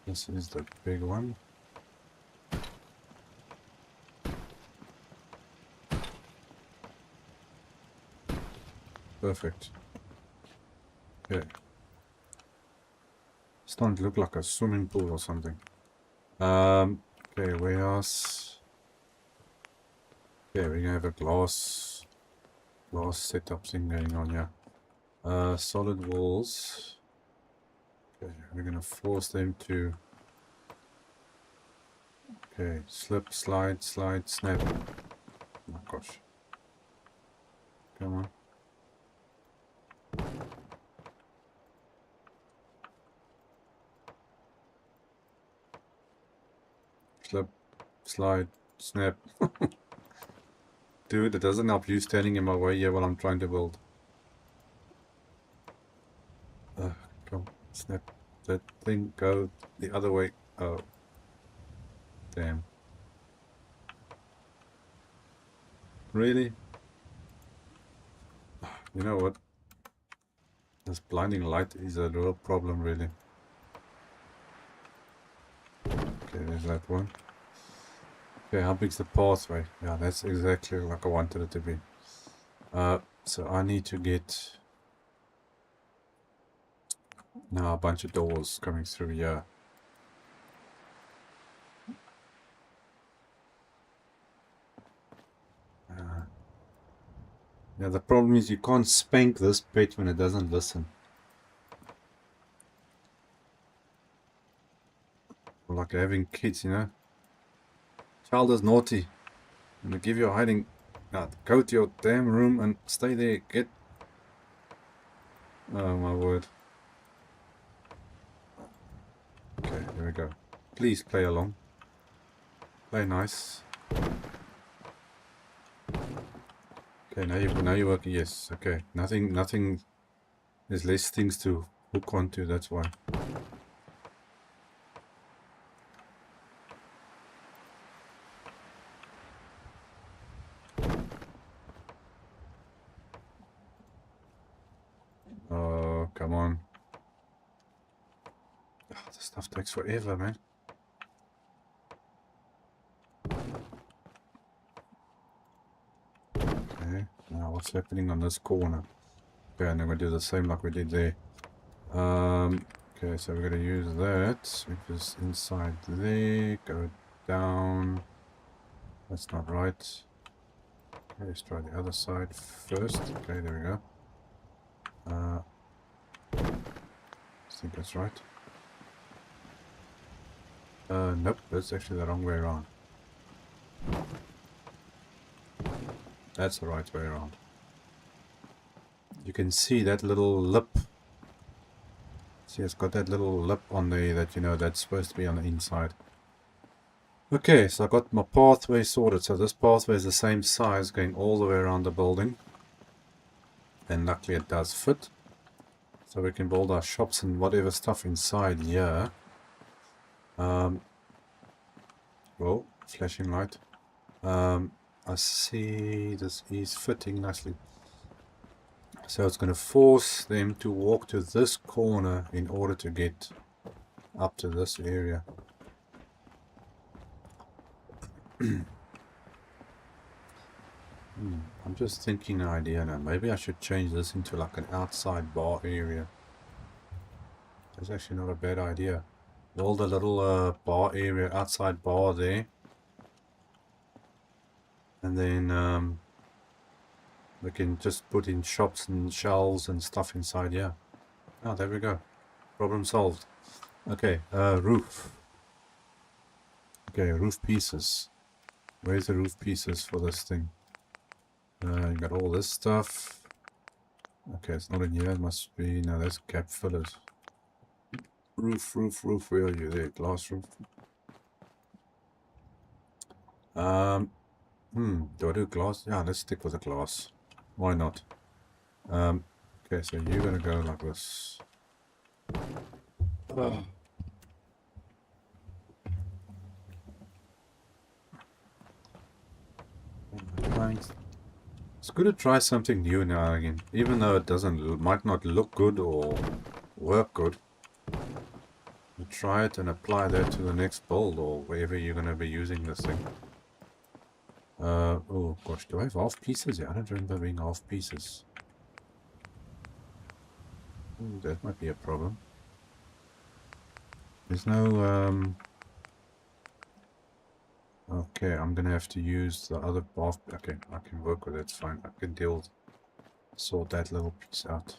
A: This is the big one. Perfect. Okay. It's starting to look like a swimming pool or something. Okay, warehouse. Okay, we're gonna have a glass setup thing going on here. Solid walls. Okay, we're gonna force them to... Okay, slip, slide, slide, snap. Oh my gosh. Come on. Slip, slide, snap. Dude, it doesn't help you standing in my way here while I'm trying to build. Come, snap. That thing, go the other way. Oh. Damn. Really? You know what? This blinding light is a real problem, really. Okay, there's that one. Okay, how big's the pathway? Yeah, that's exactly like I wanted it to be. So I need to get now a bunch of doors coming through here. Yeah, the problem is you can't spank this pet when it doesn't listen. Like having kids, you know. Child is naughty. I'm gonna give you a hiding. Now go to your damn room and stay there. Get. Oh my word. Okay, here we go. Please play along. Play nice. Okay, now you're working. Yes. Okay. Nothing. There's less things to hook onto. That's why. Oh, come on. Oh, this stuff takes forever, man. Okay, now what's happening on this corner? Okay, and then we do the same like we did there. Okay, so we're going to use that, which is inside there, go down. That's not right. Okay, let's try the other side first. Okay, there we go. I think that's right. Nope, that's actually the wrong way around. That's the right way around. You can see that little lip. See, it's got that little lip on there that, you know, that's supposed to be on the inside. Okay, so I got my pathway sorted. So this pathway is the same size going all the way around the building. And luckily it does fit. So we can build our shops and whatever stuff inside here. Well, flashing light. I see this is fitting nicely. So it's going to force them to walk to this corner in order to get up to this area. I'm just thinking an idea now. Maybe I should change this into like an outside bar area. That's actually not a bad idea. Build a little bar area, outside bar there. And then we can just put in shops and shelves and stuff inside here. Oh, there we go. Problem solved. Okay, roof. Okay, roof pieces. Where's the roof pieces for this thing? You got all this stuff. Okay, it's not in here. It must be... No, that's gap fillers. Roof. Where are you? There, glass roof. Do I do glass? Yeah, let's stick with the glass. Why not? Okay, so you're gonna go like this. It's good to try something new now and again, even though it might not look good or work good. You try it and apply that to the next build or wherever you're going to be using this thing. Oh gosh, do I have half pieces? Yeah, I don't remember being half pieces. Ooh, that might be a problem. There's no, okay, I'm going to have to use the other half. Okay, I can work with it, it's fine. I can sort that little piece out.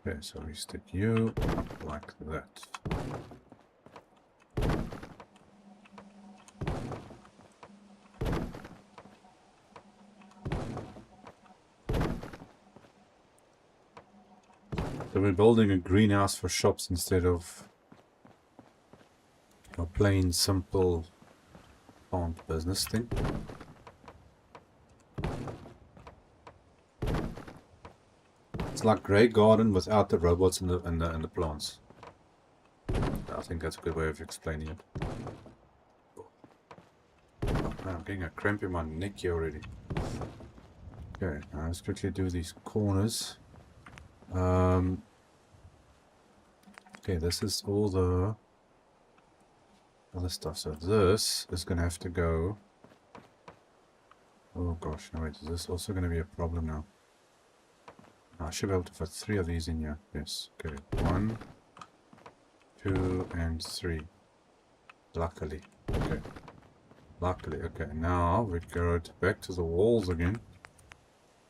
A: Okay, so we stick you up like that. So we're building a greenhouse for shops instead of a plain simple plant business thing. It's like Grey Garden without the robots and the plants. I think that's a good way of explaining it. Oh, I'm getting a cramp in my neck here already. Okay, now let's quickly do these corners. Okay, this is all the other stuff. So this is going to have to go. Oh gosh, no wait, is this also going to be a problem now? I should be able to fit 3 of these in here. Yes, okay. 1, 2, and 3. Luckily. Okay. Luckily, okay. Now we go back to the walls again.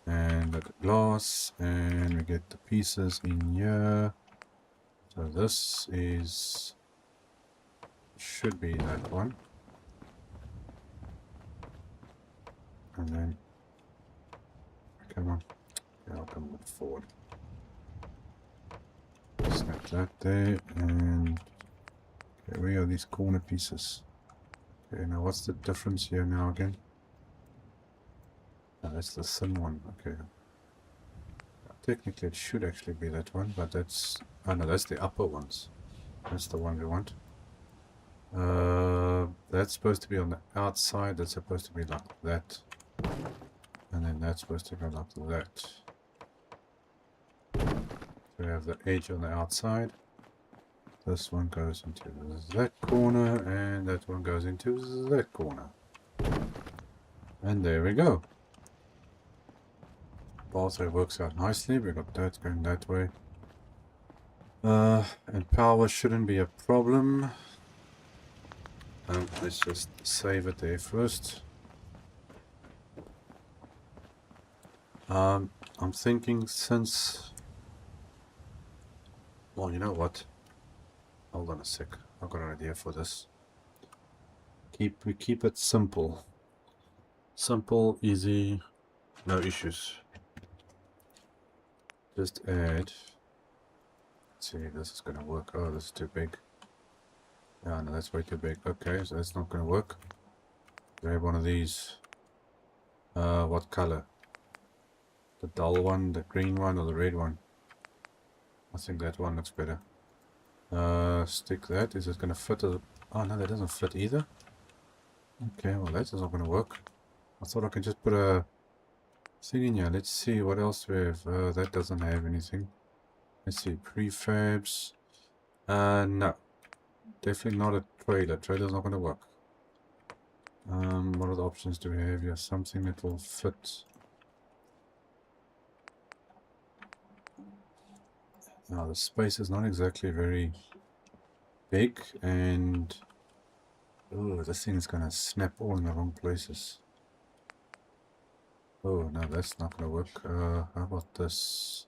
A: And the glass, and we get the pieces in here. So this should be that one. And then, come on. Yeah, I'll come forward. Snap that there, and okay, where are these corner pieces? Okay, now what's the difference here now again? Oh, that's the thin one, okay. Technically it should actually be that one, but that's, oh no, that's the upper ones. That's the one we want. That's supposed to be on the outside, that's supposed to be like that. And then that's supposed to go like that. So we have the edge on the outside. This one goes into that corner, and that one goes into that corner. And there we go. Also works out nicely. We got that going that way. And power shouldn't be a problem. Let's just save it there first. I'm thinking since... Well, you know what? Hold on a sec. I've got an idea for this. We keep it simple. Simple, easy, no issues. Just add. Let's see if this is gonna work. Oh, this is too big. Yeah, no, that's way too big. Okay, so that's not gonna work. Grab one of these. What color? The dull one, the green one, or the red one? I think that one looks better. Stick that. Is it gonna fit? Oh no, that doesn't fit either. Okay, well that's not gonna work. I thought I could just put a thing in here. Let's see what else we have. That doesn't have anything. Let's see, prefabs. No. Definitely not a trailer. Trailer's not gonna work. What other options do we have here? Something that will fit. Now the space is not exactly very big, and oh, this thing is gonna snap all in the wrong places. Oh no, that's not gonna work. How about this?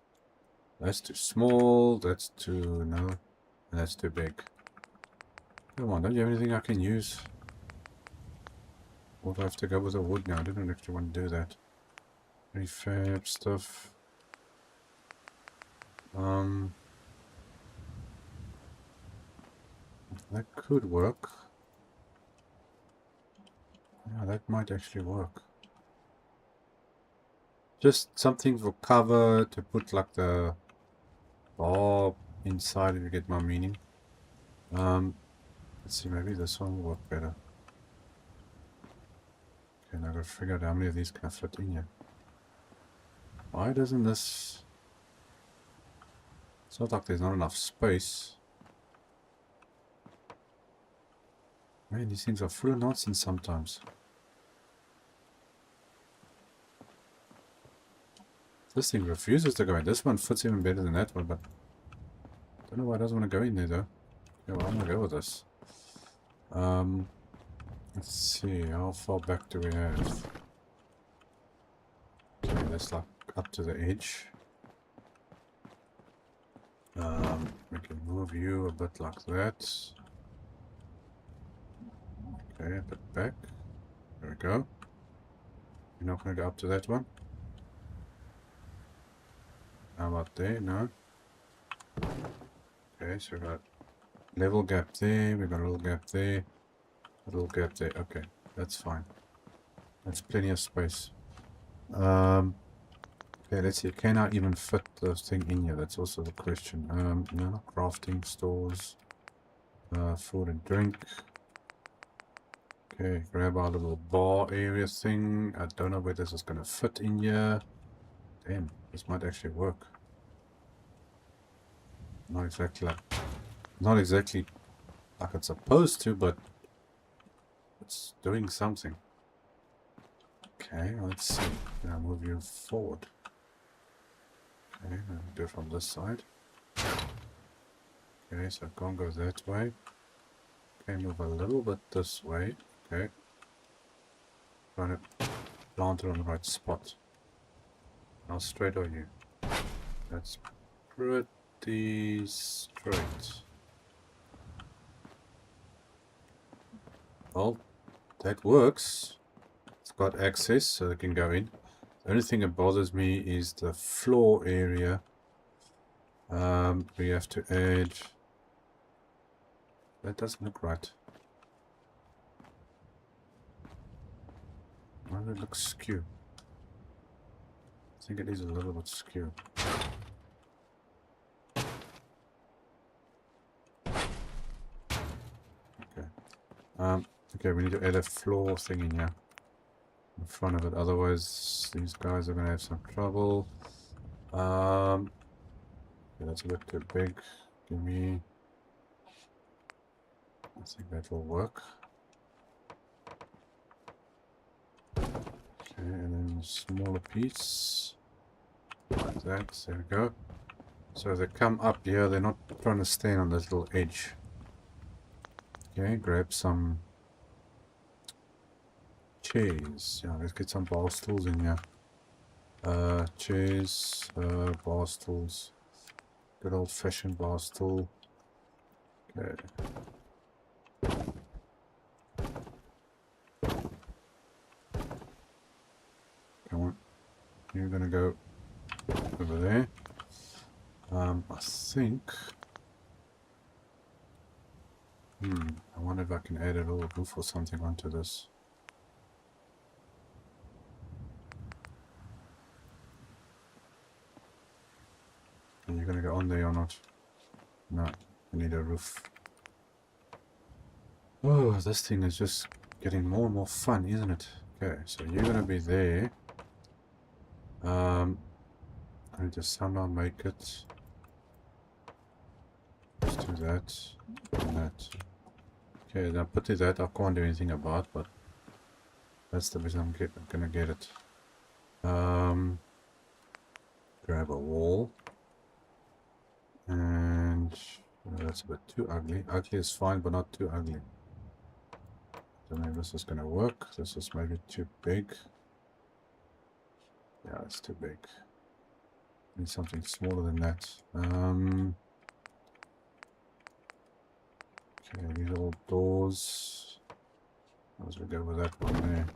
A: That's too small. That's too no, and that's too big. Come on, don't you have anything I can use? Or do I have to go with the wood now? I didn't actually want to do that. Prefab stuff. That could work. Yeah, that might actually work. Just something for cover to put like the bar inside, if you get my meaning. Let's see, maybe this one will work better. Okay, now I've got to figure out how many of these can I fit in here. Why doesn't this... It's not like there's not enough space. Man, these things are full of nonsense sometimes. This thing refuses to go in. This one fits even better than that one, but I don't know why it doesn't want to go in there though. Okay, well, I'm going to go with this. Let's see, how far back do we have? Okay, that's like up to the edge. We can move you a bit like that. Okay, a bit back. There we go. You're not going to go up to that one? How about there? No. Okay, so we've got level gap there, we've got a little gap there, a little gap there. Okay, that's fine. That's plenty of space. Okay, let's see. Can I even fit this thing in here? That's also the question. No, not crafting, stores, food and drink. Okay, grab our little bar area thing. I don't know where this is going to fit in here. Damn, this might actually work. Not exactly like it's supposed to, but it's doing something. Okay, let's see. Can I move you forward? Okay, I'll do it from this side. Okay, so I can't go that way. Okay, move a little bit this way. Okay. Trying to plant it on the right spot. How straight are you? That's pretty straight. Well, that works. It's got access, so it can go in. The only thing that bothers me is the floor area. We have to add... That doesn't look right. Why does it look skew? I think it is a little bit skew. Okay. Okay, we need to add a floor thing in here. In front of it, otherwise these guys are going to have some trouble. Okay, that's a bit too big. Give me... I think that will work. Okay, and then a smaller piece. Like that, there we go. So they come up here, they're not trying to stand on this little edge. Okay, grab some chairs. Yeah, let's get some bar stools in here. Chairs, bar stools. Good old fashioned bar stool. Okay. Come on. You're gonna go over there. I think... I wonder if I can add a little roof or something onto this. Are you gonna go on there or not? No, I need a roof. Oh, this thing is just getting more and more fun, isn't it? Okay, so you're gonna be there. I need to somehow make it. Let's do that and that. Okay, now put it that I can't do anything about, but that's the reason I'm gonna get it. Grab a wall. And that's a bit too ugly. Ugly is fine, but not too ugly. Don't know if this is gonna work. This is maybe too big. Yeah, it's too big. Need something smaller than that. Okay, these little doors. As we go with that one there.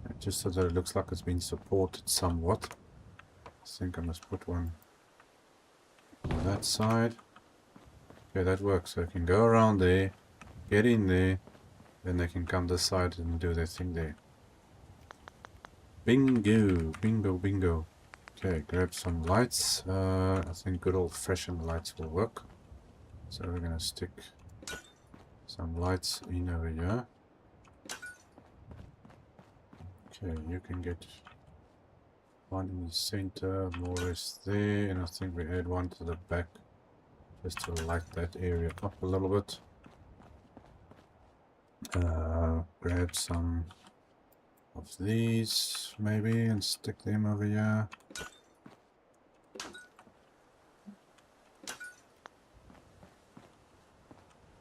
A: And just so that it looks like it's been supported somewhat. I think I must put one on that side. Okay, that works. So I can go around there, get in there, then they can come this side and do their thing there. Bingo, bingo, bingo. Okay, grab some lights. I think good old-fashioned lights will work. So we're gonna stick some lights in over here. Okay, you can get one in the center, more or less there, and I think we add one to the back just to light that area up a little bit. Grab some of these maybe and stick them over here.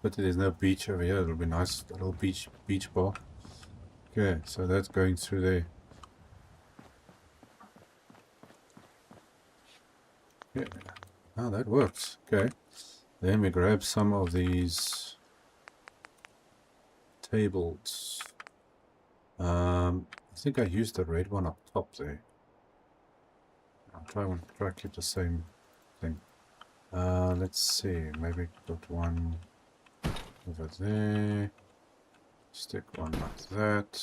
A: But there's no beach over here. It'll be nice, a little beach bar. Okay, so that's going through there. Yeah, oh, that works. Okay, then we grab some of these tables. I think I used the red one up top there. I'll try to keep the same thing. Let's see, maybe put one over there. Stick one like that.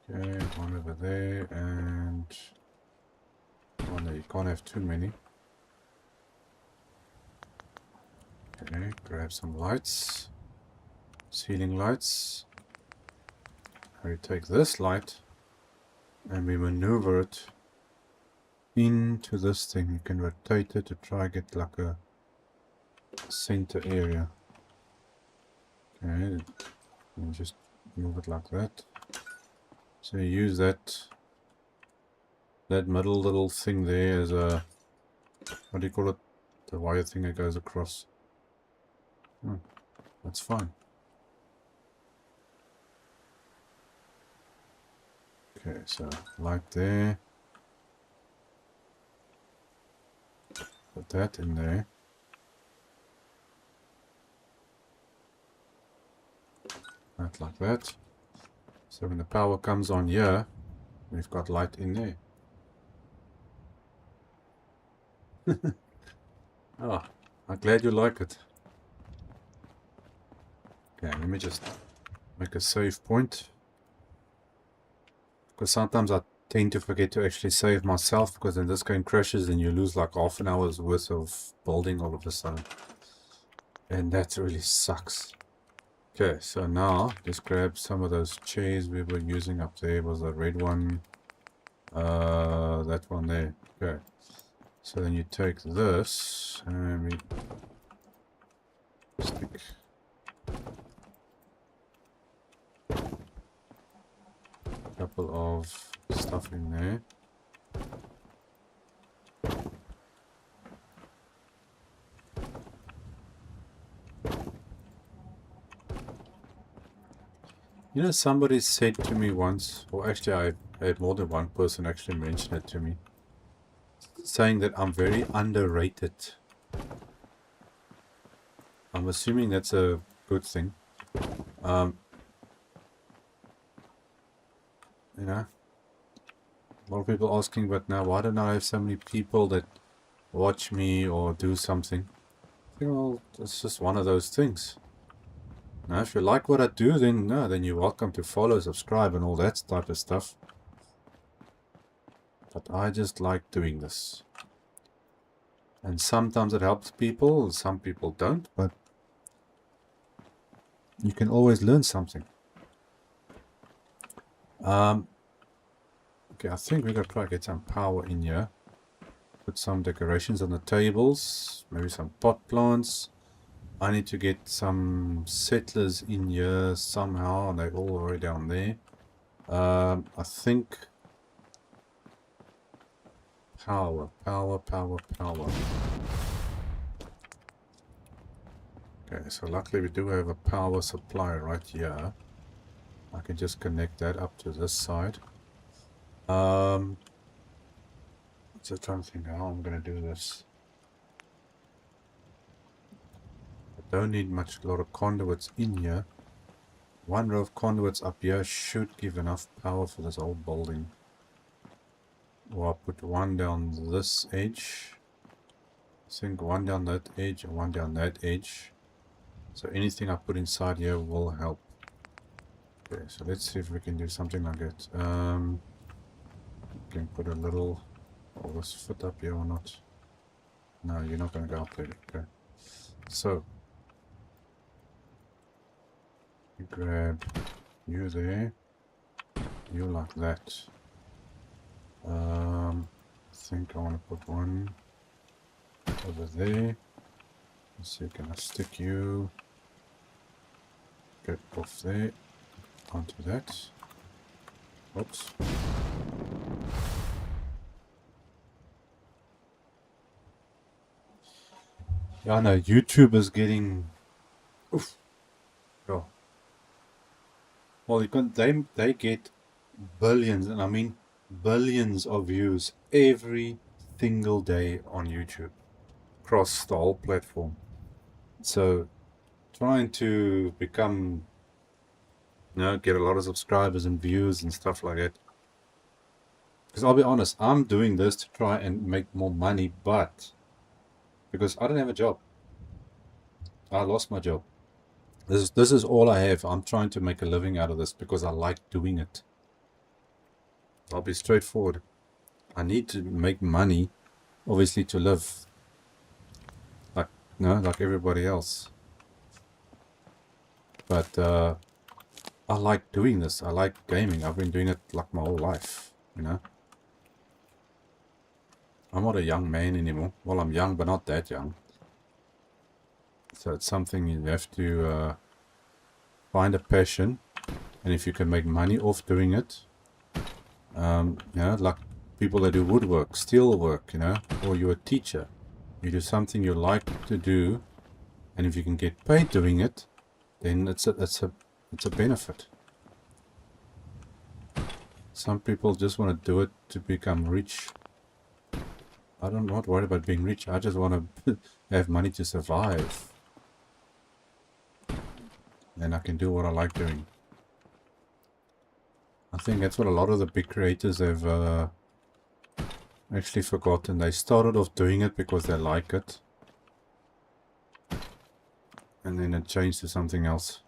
A: Okay, one over there and one there. You can't have too many. Okay, grab some lights. Ceiling lights. We take this light and we maneuver it into this thing. You can rotate it to try get like a center area. Okay, and just move it like that. So you use that middle little thing there as a, what do you call it? The wire thing that goes across. That's fine. Okay, so light there. Put that in there. Right, like that. So when the power comes on here, we've got light in there. Oh, I'm glad you like it. Okay, let me just make a save point. Because sometimes I tend to forget to actually save myself, because then this game crashes and you lose like half an hour's worth of building all of a sudden. And that really sucks. Okay, so now just grab some of those chairs we were using up there. Was the red one? That one there. Okay. So then you take this and we stick a couple of stuff in there. You know, somebody said to me once, or actually I had more than one person actually mention it to me, saying that I'm very underrated. I'm assuming that's a good thing. You know, a lot of people asking, but now why don't I have so many people that watch me or do something? I think, well, it's just one of those things. Now, if you like what I do, then you're welcome to follow, subscribe, and all that type of stuff. But I just like doing this. And sometimes it helps people, some people don't, but you can always learn something. Okay, I think we're going to try to get some power in here. Put some decorations on the tables, maybe some pot plants. I need to get some settlers in here somehow, and they're all the way down there. I think power. Okay, so luckily we do have a power supply right here. I can just connect that up to this side. Just trying to think how I'm going to do this. I don't need a lot of conduits in here. One row of conduits up here should give enough power for this whole building. Or I'll put one down this edge. I think one down that edge and one down that edge. So anything I put inside here will help. Okay, so let's see if we can do something like that. Can put a little. Will this fit up here or not? No, you're not going to go up there. Okay. So you grab you there. You like that. I think I want to put one over there. Let's see, can I stick you? Get off there onto that. Oops. Yeah, no, YouTube is getting. Oof. Oh. Well, you can. They get billions, and I mean billions of views every single day on YouTube across the whole platform. So, trying to become, get a lot of subscribers and views and stuff like that. Because I'll be honest, I'm doing this to try and make more money, but because I don't have a job. I lost my job. This is all I have. I'm trying to make a living out of this because I like doing it. I'll be straightforward. I need to make money, obviously, to live like like everybody else. But I like doing this. I like gaming. I've been doing it like my whole life, I'm not a young man anymore. Well, I'm young, but not that young. So it's something you have to find a passion, and if you can make money off doing it, like people that do woodwork, steel work, or you're a teacher, you do something you like to do, and if you can get paid doing it, then it's a benefit. Some people just want to do it to become rich. I'm not worried about being rich. I just want to have money to survive. And I can do what I like doing. I think that's what a lot of the big creators have actually forgotten. They started off doing it because they like it. And then it changed to something else.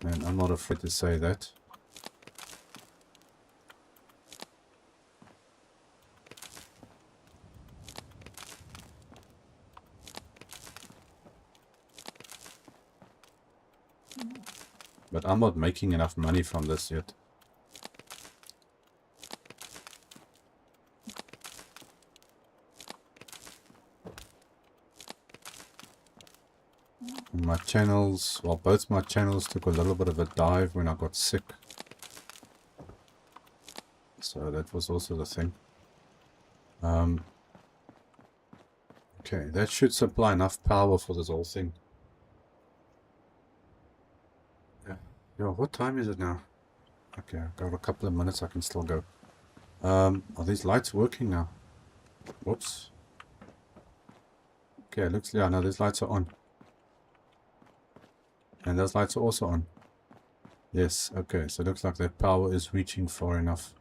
A: And I'm not afraid to say that. But I'm not making enough money from this yet. My channels, well, both my channels took a little bit of a dive when I got sick. So that was also the thing. Okay, that should supply enough power for this whole thing. Yo, what time is it now? Okay, I've got a couple of minutes, I can still go. Are these lights working now? Whoops. Okay, it looks, yeah, no, these lights are on. And those lights are also on. Yes, okay, so it looks like that power is reaching far enough.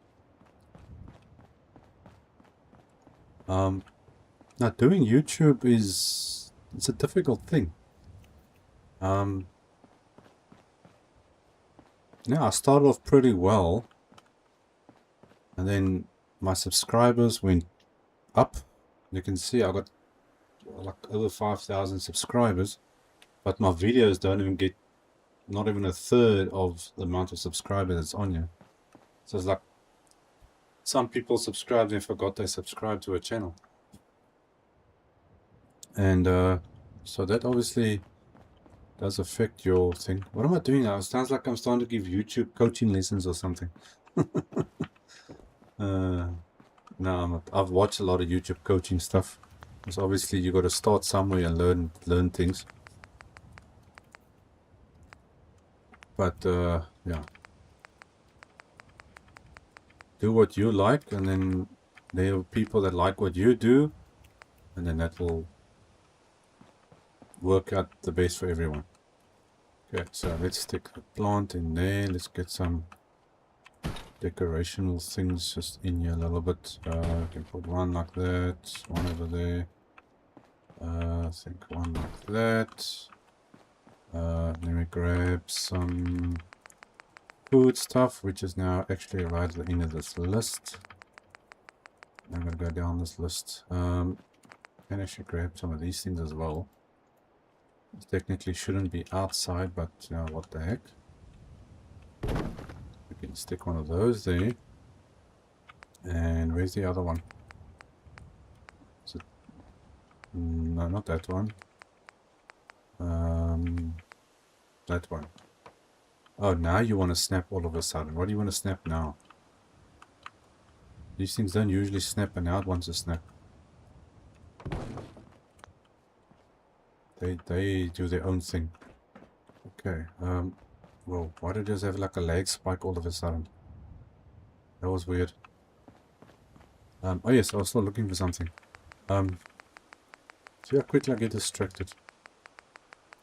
A: Now doing YouTube it's a difficult thing. Yeah, I started off pretty well, and then my subscribers went up. You can see I got like over 5,000 subscribers, but my videos don't even get not even a third of the amount of subscribers that's on here. So it's like some people subscribed and forgot they subscribed to a channel, and so that obviously does affect your thing. What am I doing now? It sounds like I'm starting to give YouTube coaching lessons or something. No, I'm not. I've watched a lot of YouTube coaching stuff. Because obviously you got to start somewhere and learn things. But yeah, do what you like, and then there are people that like what you do, and then that will work out the best for everyone. Okay, so let's stick the plant in there. Let's get some decorational things just in here a little bit. I can put one like that, one over there. I think one like that. Let me grab some food stuff, which is now actually right at the end of this list. I'm going to go down this list. Can actually grab some of these things as well. It technically shouldn't be outside, but what the heck. We can stick one of those there. And where's the other one? Is it? No, not that one. That one. Oh, now you want to snap all of a sudden. What do you want to snap now? These things don't usually snap, and now it wants to snap. They do their own thing. Okay, well, why did it just have like a lag spike all of a sudden? That was weird. Oh yes, I was still looking for something. See how quickly I get distracted.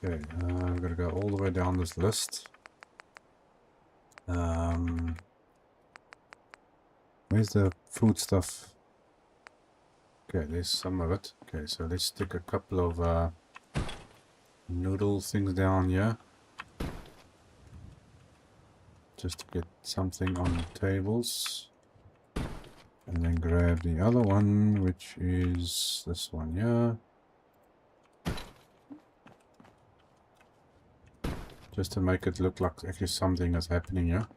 A: Okay, I'm gonna go all the way down this list. Where's the food stuff? Okay, there's some of it. Okay, so let's stick a couple of noodle things down here. Just to get something on the tables. And then grab the other one, which is this one here. Just to make it look like actually something is happening here.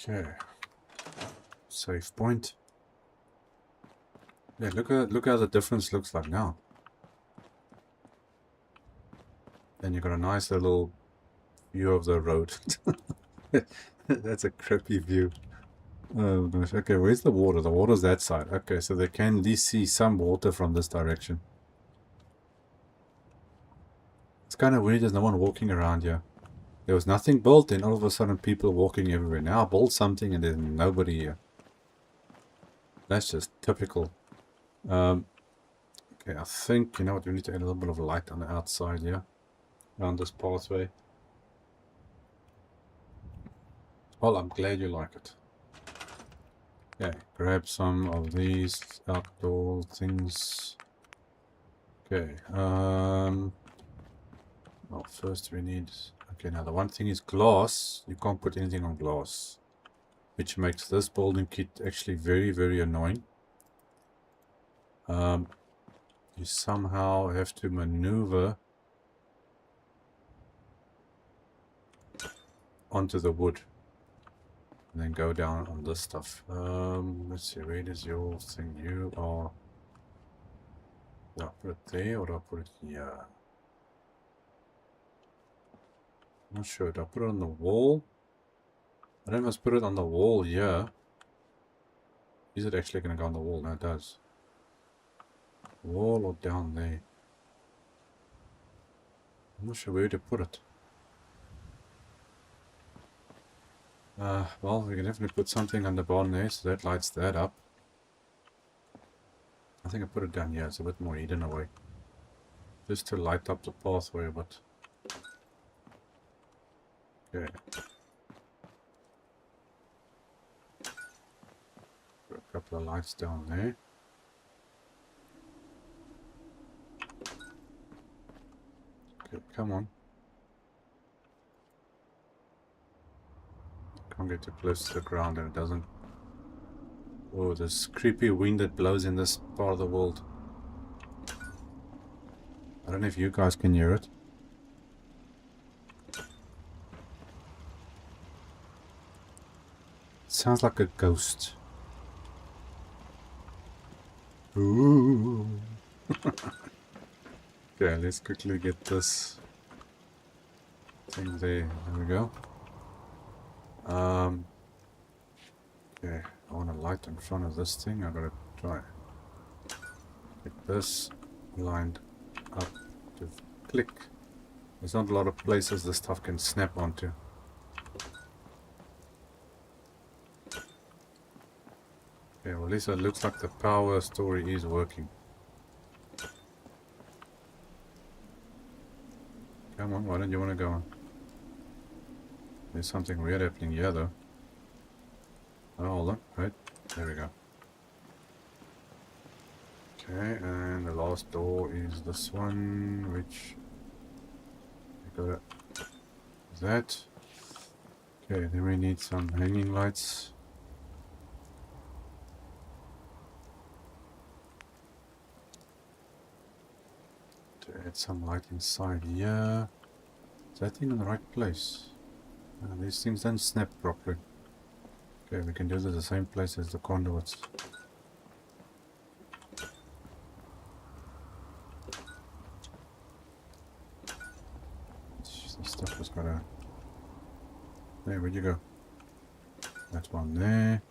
A: Okay. Save point. Yeah, look how the difference looks like now. And you've got a nice little view of the road. That's a crappy view. Oh gosh. Okay, where's the water? The water's that side. Okay, so they can at least see some water from this direction. It's kind of weird, there's no one walking around here. There was nothing built, and all of a sudden people walking everywhere. Now I built something and there's nobody here. That's just typical. Okay, I think, you know what, we need to add a little bit of light on the outside here. Around this pathway. Well, I'm glad you like it. Okay, grab some of these outdoor things. Okay, well, first we need... Okay, now the one thing is glass. You can't put anything on glass. Which makes this building kit actually very, very annoying. You somehow have to maneuver onto the wood. And then go down on this stuff. Let's see, where is your thing? You are... Do I put it there or do I put it here? I'm not sure. Do I put it on the wall? I don't must put it on the wall here. Is it actually going to go on the wall? No, it does. Wall or down there? I'm not sure where to put it. Well, we can definitely put something on the bottom there, so that lights that up. I think I put it down here, it's a bit more hidden away. Just to light up the pathway a bit. Okay. Put a couple of lights down there. Okay, come on. Can't get too close to the ground and it doesn't... Oh, this creepy wind that blows in this part of the world. I don't know if you guys can hear it. It sounds like a ghost. Ooh. Okay, let's quickly get this thing there. There we go. Okay, I want a light in front of this thing. I gotta try. Get this lined up to click. There's not a lot of places this stuff can snap onto. Okay, well, at least it looks like the power story is working. Come on, why don't you want to go on? There's something weird happening here, though. Oh, hold on. Right. There we go. Okay, and the last door is this one, which we got that. Okay, then we need some hanging lights. To add some light inside here. Is that thing in the right place? These things don't snap properly. Okay, we can do this at the same place as the conduits. This stuff has got a... There, where'd you go? That one there.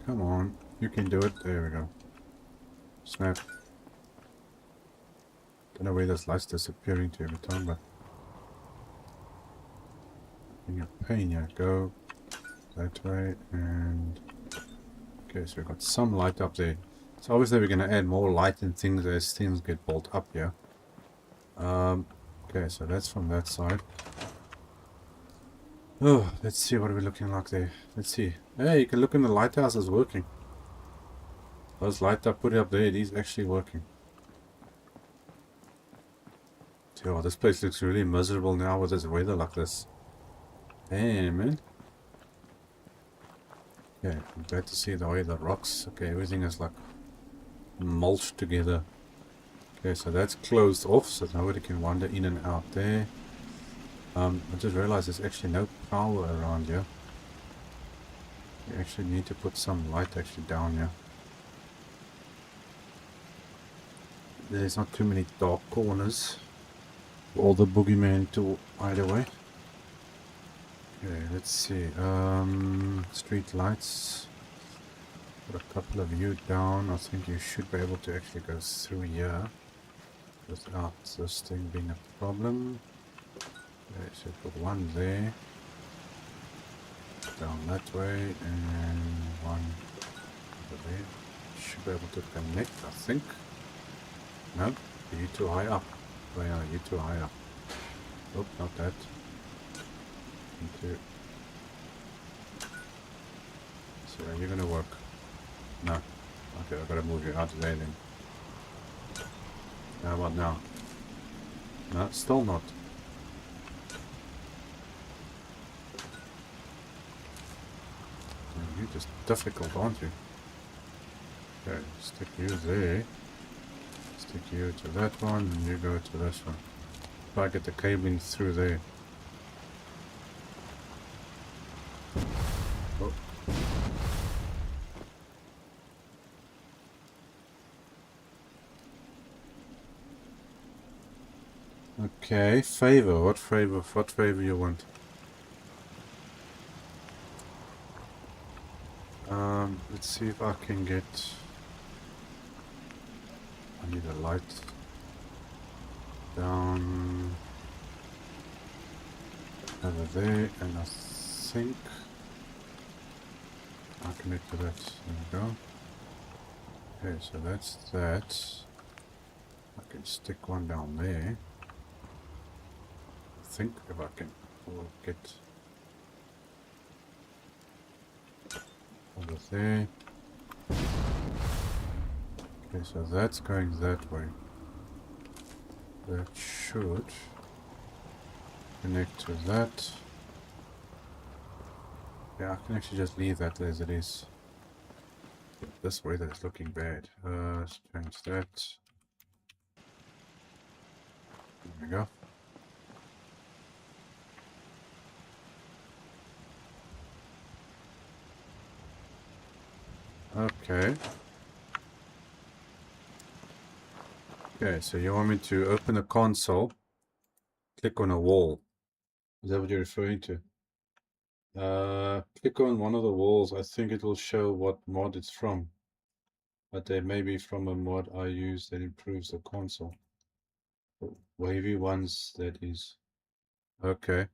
A: Come on, you can do it. There we go. Snap. Don't know where this light's disappearing to every time, but in your pane, yeah, go that way and okay. So we've got some light up there. So obviously we're going to add more light and things as things get built up here. Okay, so that's from that side. Oh, let's see what we're looking like there. Let's see. Hey, you can look in the lighthouse is working. Those lights I put up there, it is actually working. Oh, this place looks really miserable now with this weather like this. Damn, man. Okay, I'm glad to see the way the rocks. Okay, everything is like mulched together. Okay, so that's closed off, so nobody can wander in and out there. I just realized there's actually no power around here. You actually need to put some light actually down here. There's not too many dark corners for all the boogeyman to hide away. Okay, let's see. Street lights. Put a couple of you down. I think you should be able to actually go through here without this thing being a problem. Okay, so put one there. Down that way and one over there. Should be able to connect, I think. No, you're too high up. Oh yeah, you're too high up. Oh, not that. Into. So are you gonna work? No. Okay, I've gotta move you out of there then. How about now? No, still not. You're just difficult, aren't you? Okay, stick you there. Stick you to that one, and you go to this one. If I get the cabling through there. Oh. Okay, favor. What favor? What favor you want? Let's see if I can get. I need a light down over there, and I think I'll connect to that. There we go. Okay, so that's that. I can stick one down there. I think if I can get over there. Okay, so that's going that way. That should connect to that. Yeah, I can actually just leave that as it is. This way that's looking bad. Let's change that. There we go. Okay. Okay, so you want me to open the console, click on a wall. Is that what you're referring to? Click on one of the walls. I think it will show what mod it's from. But they may be from a mod I use that improves the console. Wavy ones, that is. Okay.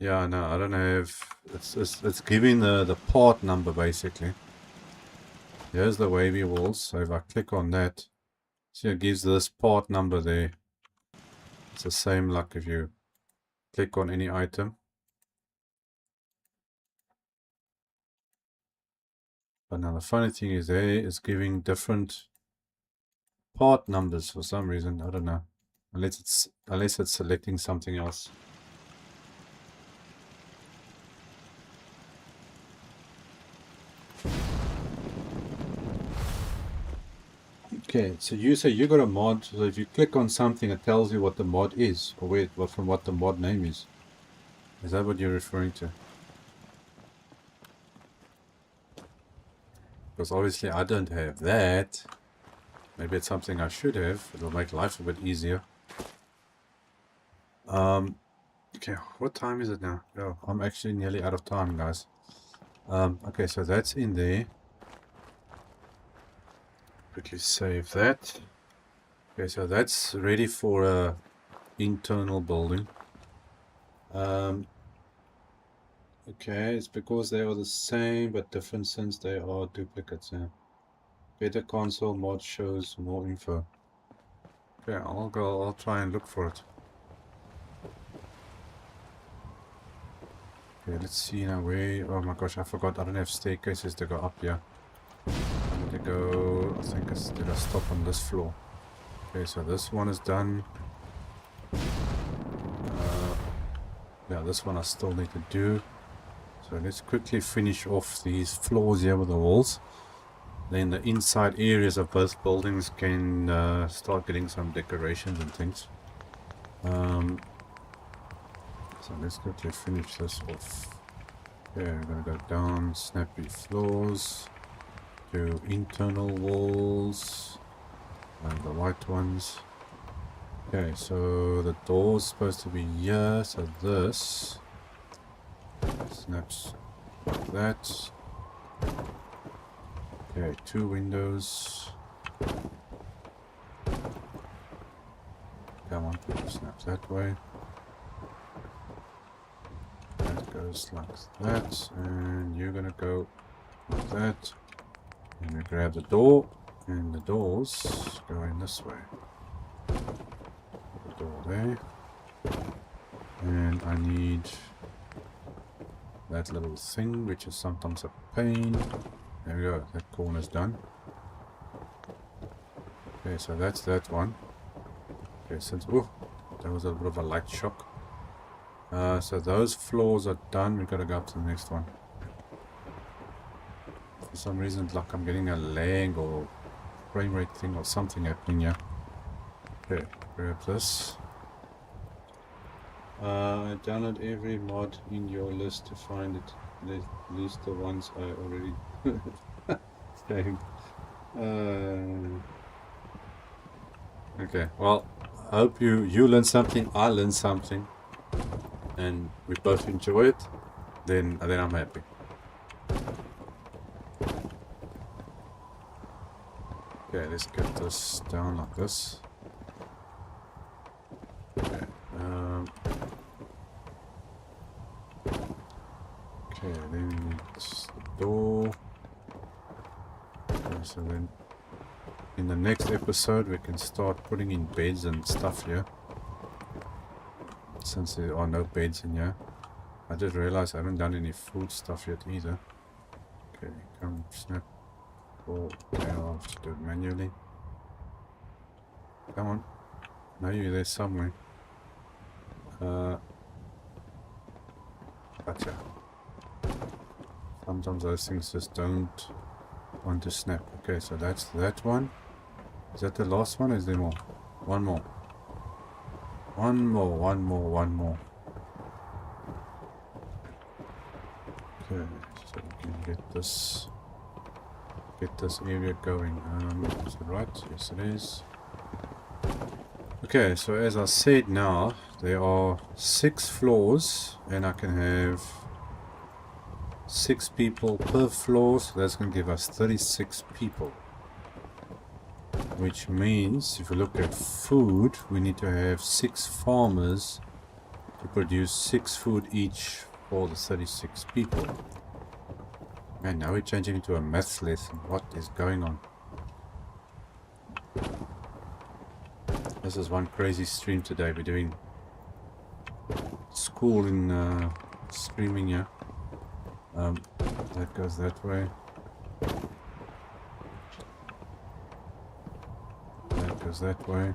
A: Yeah, no, I don't have. It's giving the part number basically. Here's the wavy walls. So if I click on that, see it gives this part number there. It's the same like if you click on any item. But now the funny thing is there is giving different part numbers for some reason. I don't know. Unless it's selecting something else. Okay, so you got a mod. So if you click on something, it tells you what the mod is, or from what the mod name is. Is that what you're referring to? Because obviously I don't have that. Maybe it's something I should have. It'll make life a bit easier. Okay, what time is it now? Oh, I'm actually nearly out of time, guys. Okay, so that's in there. Quickly save that. Okay, so that's ready for a internal building. Okay, it's because they are the same but different since they are duplicates. Yeah. Better console mod shows more info. Okay, I'll try and look for it. Okay, let's see now where. Oh my gosh, I forgot. I don't have staircases to go up here. I need to go. I think did I stop on this floor? Okay, so this one is done. Yeah, this one I still need to do. So let's quickly finish off these floors here with the walls. Then the inside areas of both buildings can start getting some decorations and things. So let's quickly finish this off. Okay, we're gonna go down, snappy floors, to internal walls, and the white ones. Okay, so the door's supposed to be here, so this snaps like that. Okay, 2 windows. Come on, snap that way. That goes like that, and you're gonna go like that. And we grab the door, and the doors go in this way. Put the door there. And I need that little thing, which is sometimes a pain. There we go, that corner's done. Okay, so that's that one. Okay, since, oh, that was a bit of a light shock. So those floors are done, we gotta go up to the next one. For some reason, it's like I'm getting a lag or frame rate thing or something happening here. Okay, grab this. Download every mod in your list to find it. At least the ones I already saved. Okay, well, I hope you learned something, I learned something, and we both enjoy it. Then I'm happy. Okay, let's get this down like this. Okay, okay, then we need the door. Okay, so then in the next episode we can start putting in beds and stuff here. Since there are no beds in here. I just realized I haven't done any food stuff yet either. Okay, come snap. Oh, okay, I'll have to do it manually. Come on. Now you're there somewhere. Gotcha. Sometimes those things just don't want to snap. Okay, so that's that one. Is that the last one? Or is there more? One more. One more. Okay, so we can get this area going. Is it right? Yes, it is. Okay, so as I said now, there are 6 floors, and I can have 6 people per floor, so that's going to give us 36 people. Which means, if you look at food, we need to have 6 farmers to produce 6 food each for the 36 people. And now we're changing into a maths lesson. What is going on? This is one crazy stream today. We're doing school in streaming, yeah. That goes that way. That goes that way.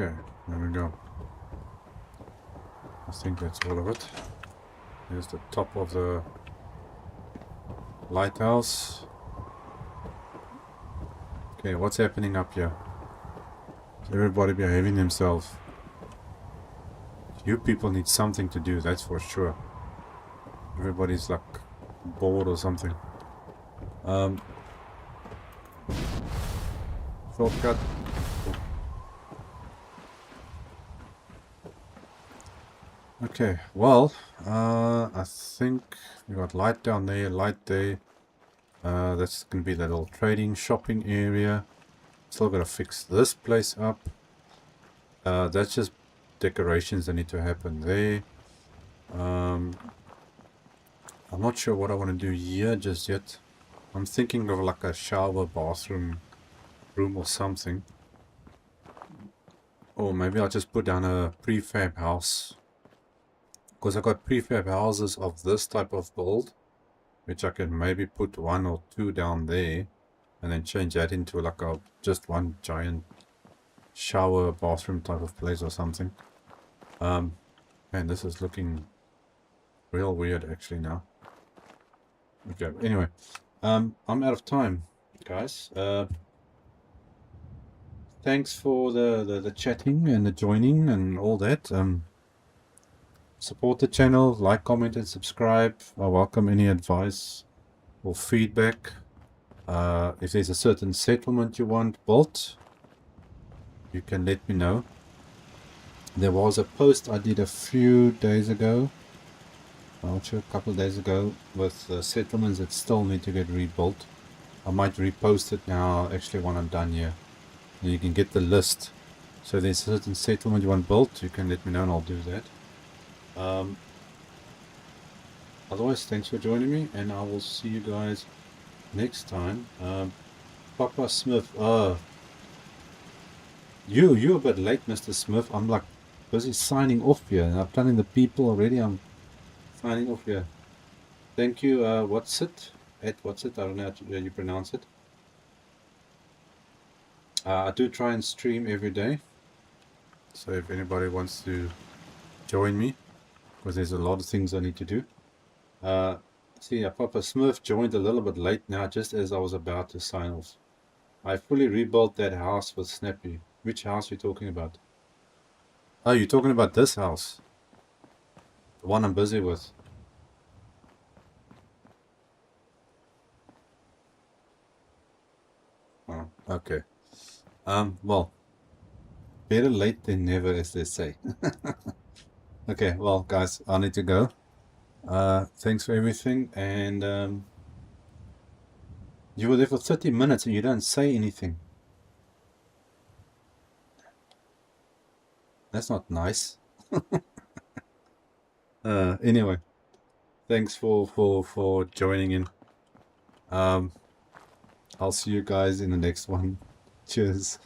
A: Okay, there we go. I think that's all of it. Here's the top of the lighthouse. Okay, what's happening up here? Is everybody behaving themselves? You people need something to do, that's for sure. Everybody's like bored or something. Shortcut. Okay, well, I think we got light down there, light there. That's going to be that little trading shopping area. Still got to fix this place up. That's just decorations that need to happen there. I'm not sure what I want to do here just yet. I'm thinking of like a shower bathroom room or something. Or maybe I'll just put down a prefab house. Because I got prefab houses of this type of build, which I can maybe put 1 or 2 down there, and then change that into like a just one giant shower bathroom type of place or something. Man, this is looking real weird actually now. Okay, anyway, I'm out of time, guys. Thanks for the chatting and the joining and all that. Support the channel, like, comment, and subscribe. I welcome any advice or feedback. If there's a certain settlement you want built, you can let me know. There was a post I did a few days ago, a couple of days ago, with settlements that still need to get rebuilt. I might repost it now, actually, when I'm done here. And you can get the list. So if there's a certain settlement you want built, you can let me know and I'll do that. Otherwise, thanks for joining me, and I will see you guys next time. Papa Smith, you're a bit late, Mr. Smith. I'm like busy signing off here, and I'm telling the people already I'm signing off here. Thank you, what's it? I don't know how you pronounce it. I do try and stream every day, so if anybody wants to join me, because there's a lot of things I need to do. See, Papa Smith joined a little bit late now, just as I was about to sign off. I fully rebuilt that house with Snappy. Which house are you talking about? Oh, you're talking about this house. The one I'm busy with. Oh, okay. Well, better late than never, as they say. Okay, well, guys, I need to go. Thanks for everything, and you were there for 30 minutes and you don't say anything. That's not nice. Anyway, thanks for joining in. I'll see you guys in the next one. Cheers.